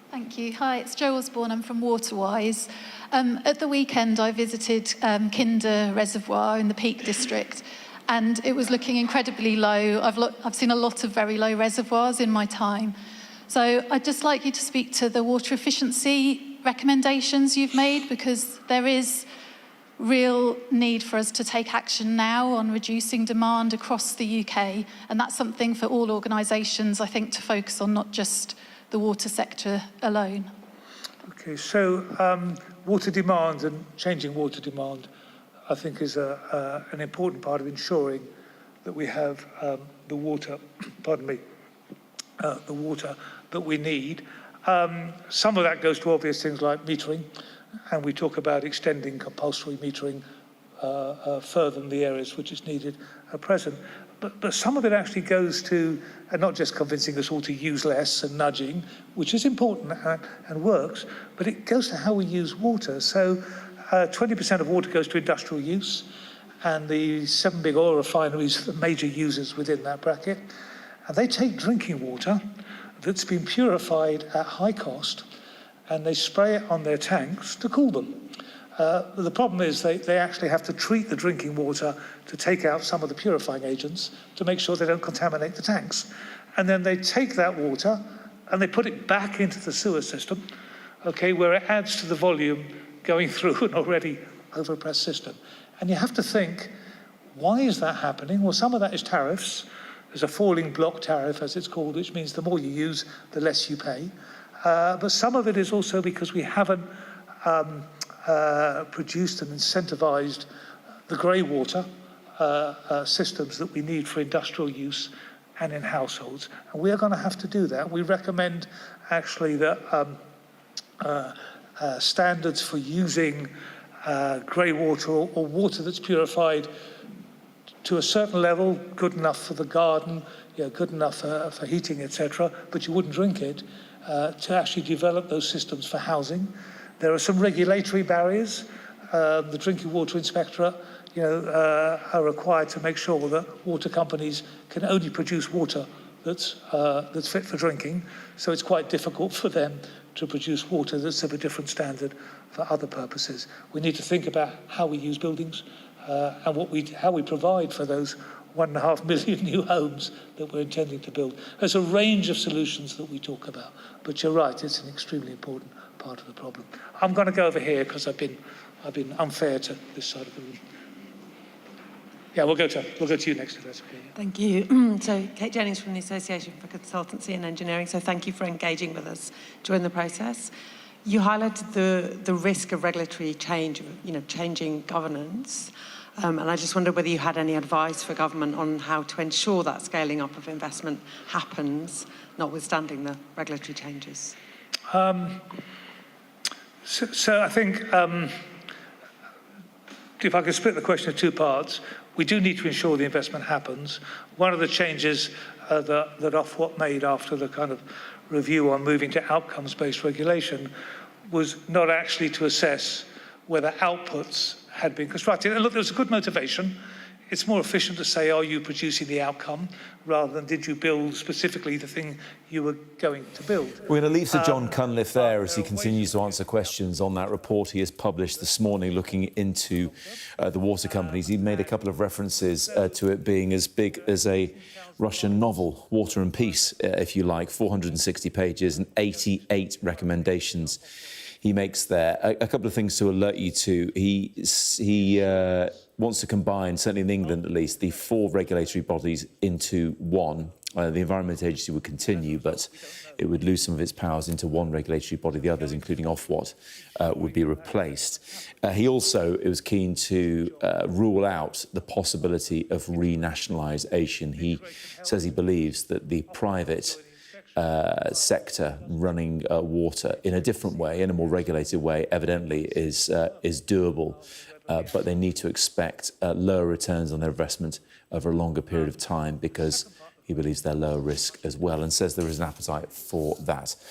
Thank you. Hi, it's Jo Osborne. I'm from Waterwise. At the weekend, I visited Kinder Reservoir in the Peak District, and it was looking incredibly low. I've seen a lot of very low reservoirs in my time. So I'd just like you to speak to the water efficiency recommendations you've made, because there is real need for us to take action now on reducing demand across the UK, and that's something for all organisations, I think, to focus on, not just the water sector alone. Okay, so water demand and changing water demand, I think, is an important part of ensuring that we have the water, the water that we need. Some of that goes to obvious things like metering, and we talk about extending compulsory metering further in the areas which is needed at present. But some of it actually goes to, and not just convincing us all to use less and nudging, which is important and works, but it goes to how we use water. So 20% of water goes to industrial use, and the 7 big oil refineries are the major users within that bracket. And they take drinking water that's been purified at high cost, and they spray it on their tanks to cool them. The problem is they actually have to treat the drinking water to take out some of the purifying agents to make sure they don't contaminate the tanks. And then they take that water and they put it back into the sewer system, okay, where it adds to the volume going through an already overpressed system. And you have to think, why is that happening? Well, some of that is tariffs. There's a falling block tariff, as it's called, which means the more you use, the less you pay. But some of it is also because we haven't produced and incentivized the grey water systems that we need for industrial use and in households. And we are going to have to do that. We recommend actually that standards for using grey water or water that's purified to a certain level, good enough for the garden, good enough for heating, etc., but you wouldn't drink it, to actually develop those systems for housing. There are some regulatory barriers. The Drinking Water Inspectorate, are required to make sure that water companies can only produce water that's fit for drinking. So it's quite difficult for them to produce water that's of a different standard for other purposes. We need to think about how we use buildings and how we provide for those 1.5 million new homes that we're intending to build. There's a range of solutions that we talk about, but you're right, it's an extremely important part of the problem. I'm going to go over here because I've been unfair to this side of the room. Yeah, we'll go to you next, if that's okay. Yeah. Thank you. So, Kate Jennings from the Association for Consultancy and Engineering. So, thank you for engaging with us during the process. You highlighted the risk of regulatory change, changing governance. And I just wondered whether you had any advice for government on how to ensure that scaling up of investment happens, notwithstanding the regulatory changes. So I think if I could split the question in two parts, we do need to ensure the investment happens. One of the changes that Ofwat made after the kind of review on moving to outcomes-based regulation was not actually to assess whether outputs had been constructed. And look, there's a good motivation. It's more efficient to say, are you producing the outcome, rather than did you build specifically the thing you were going to build. We're going to leave Sir John Cunliffe there as he continues to answer questions on that report he has published this morning looking into the water companies. He made a couple of references to it being as big as a Russian novel, Water and Peace, if you like, 460 pages and 88 recommendations he makes there. A couple of things to alert you to. He wants to combine, certainly in England at least, the 4 regulatory bodies into one. The Environment Agency would continue, but it would lose some of its powers into one regulatory body. The others, including Ofwat, would be replaced. He also was keen to rule out the possibility of renationalisation. He says he believes that the private sector running water in a different way, in a more regulated way, evidently is doable. But they need to expect lower returns on their investment over a longer period of time because he believes they're lower risk as well, and says there is an appetite for that.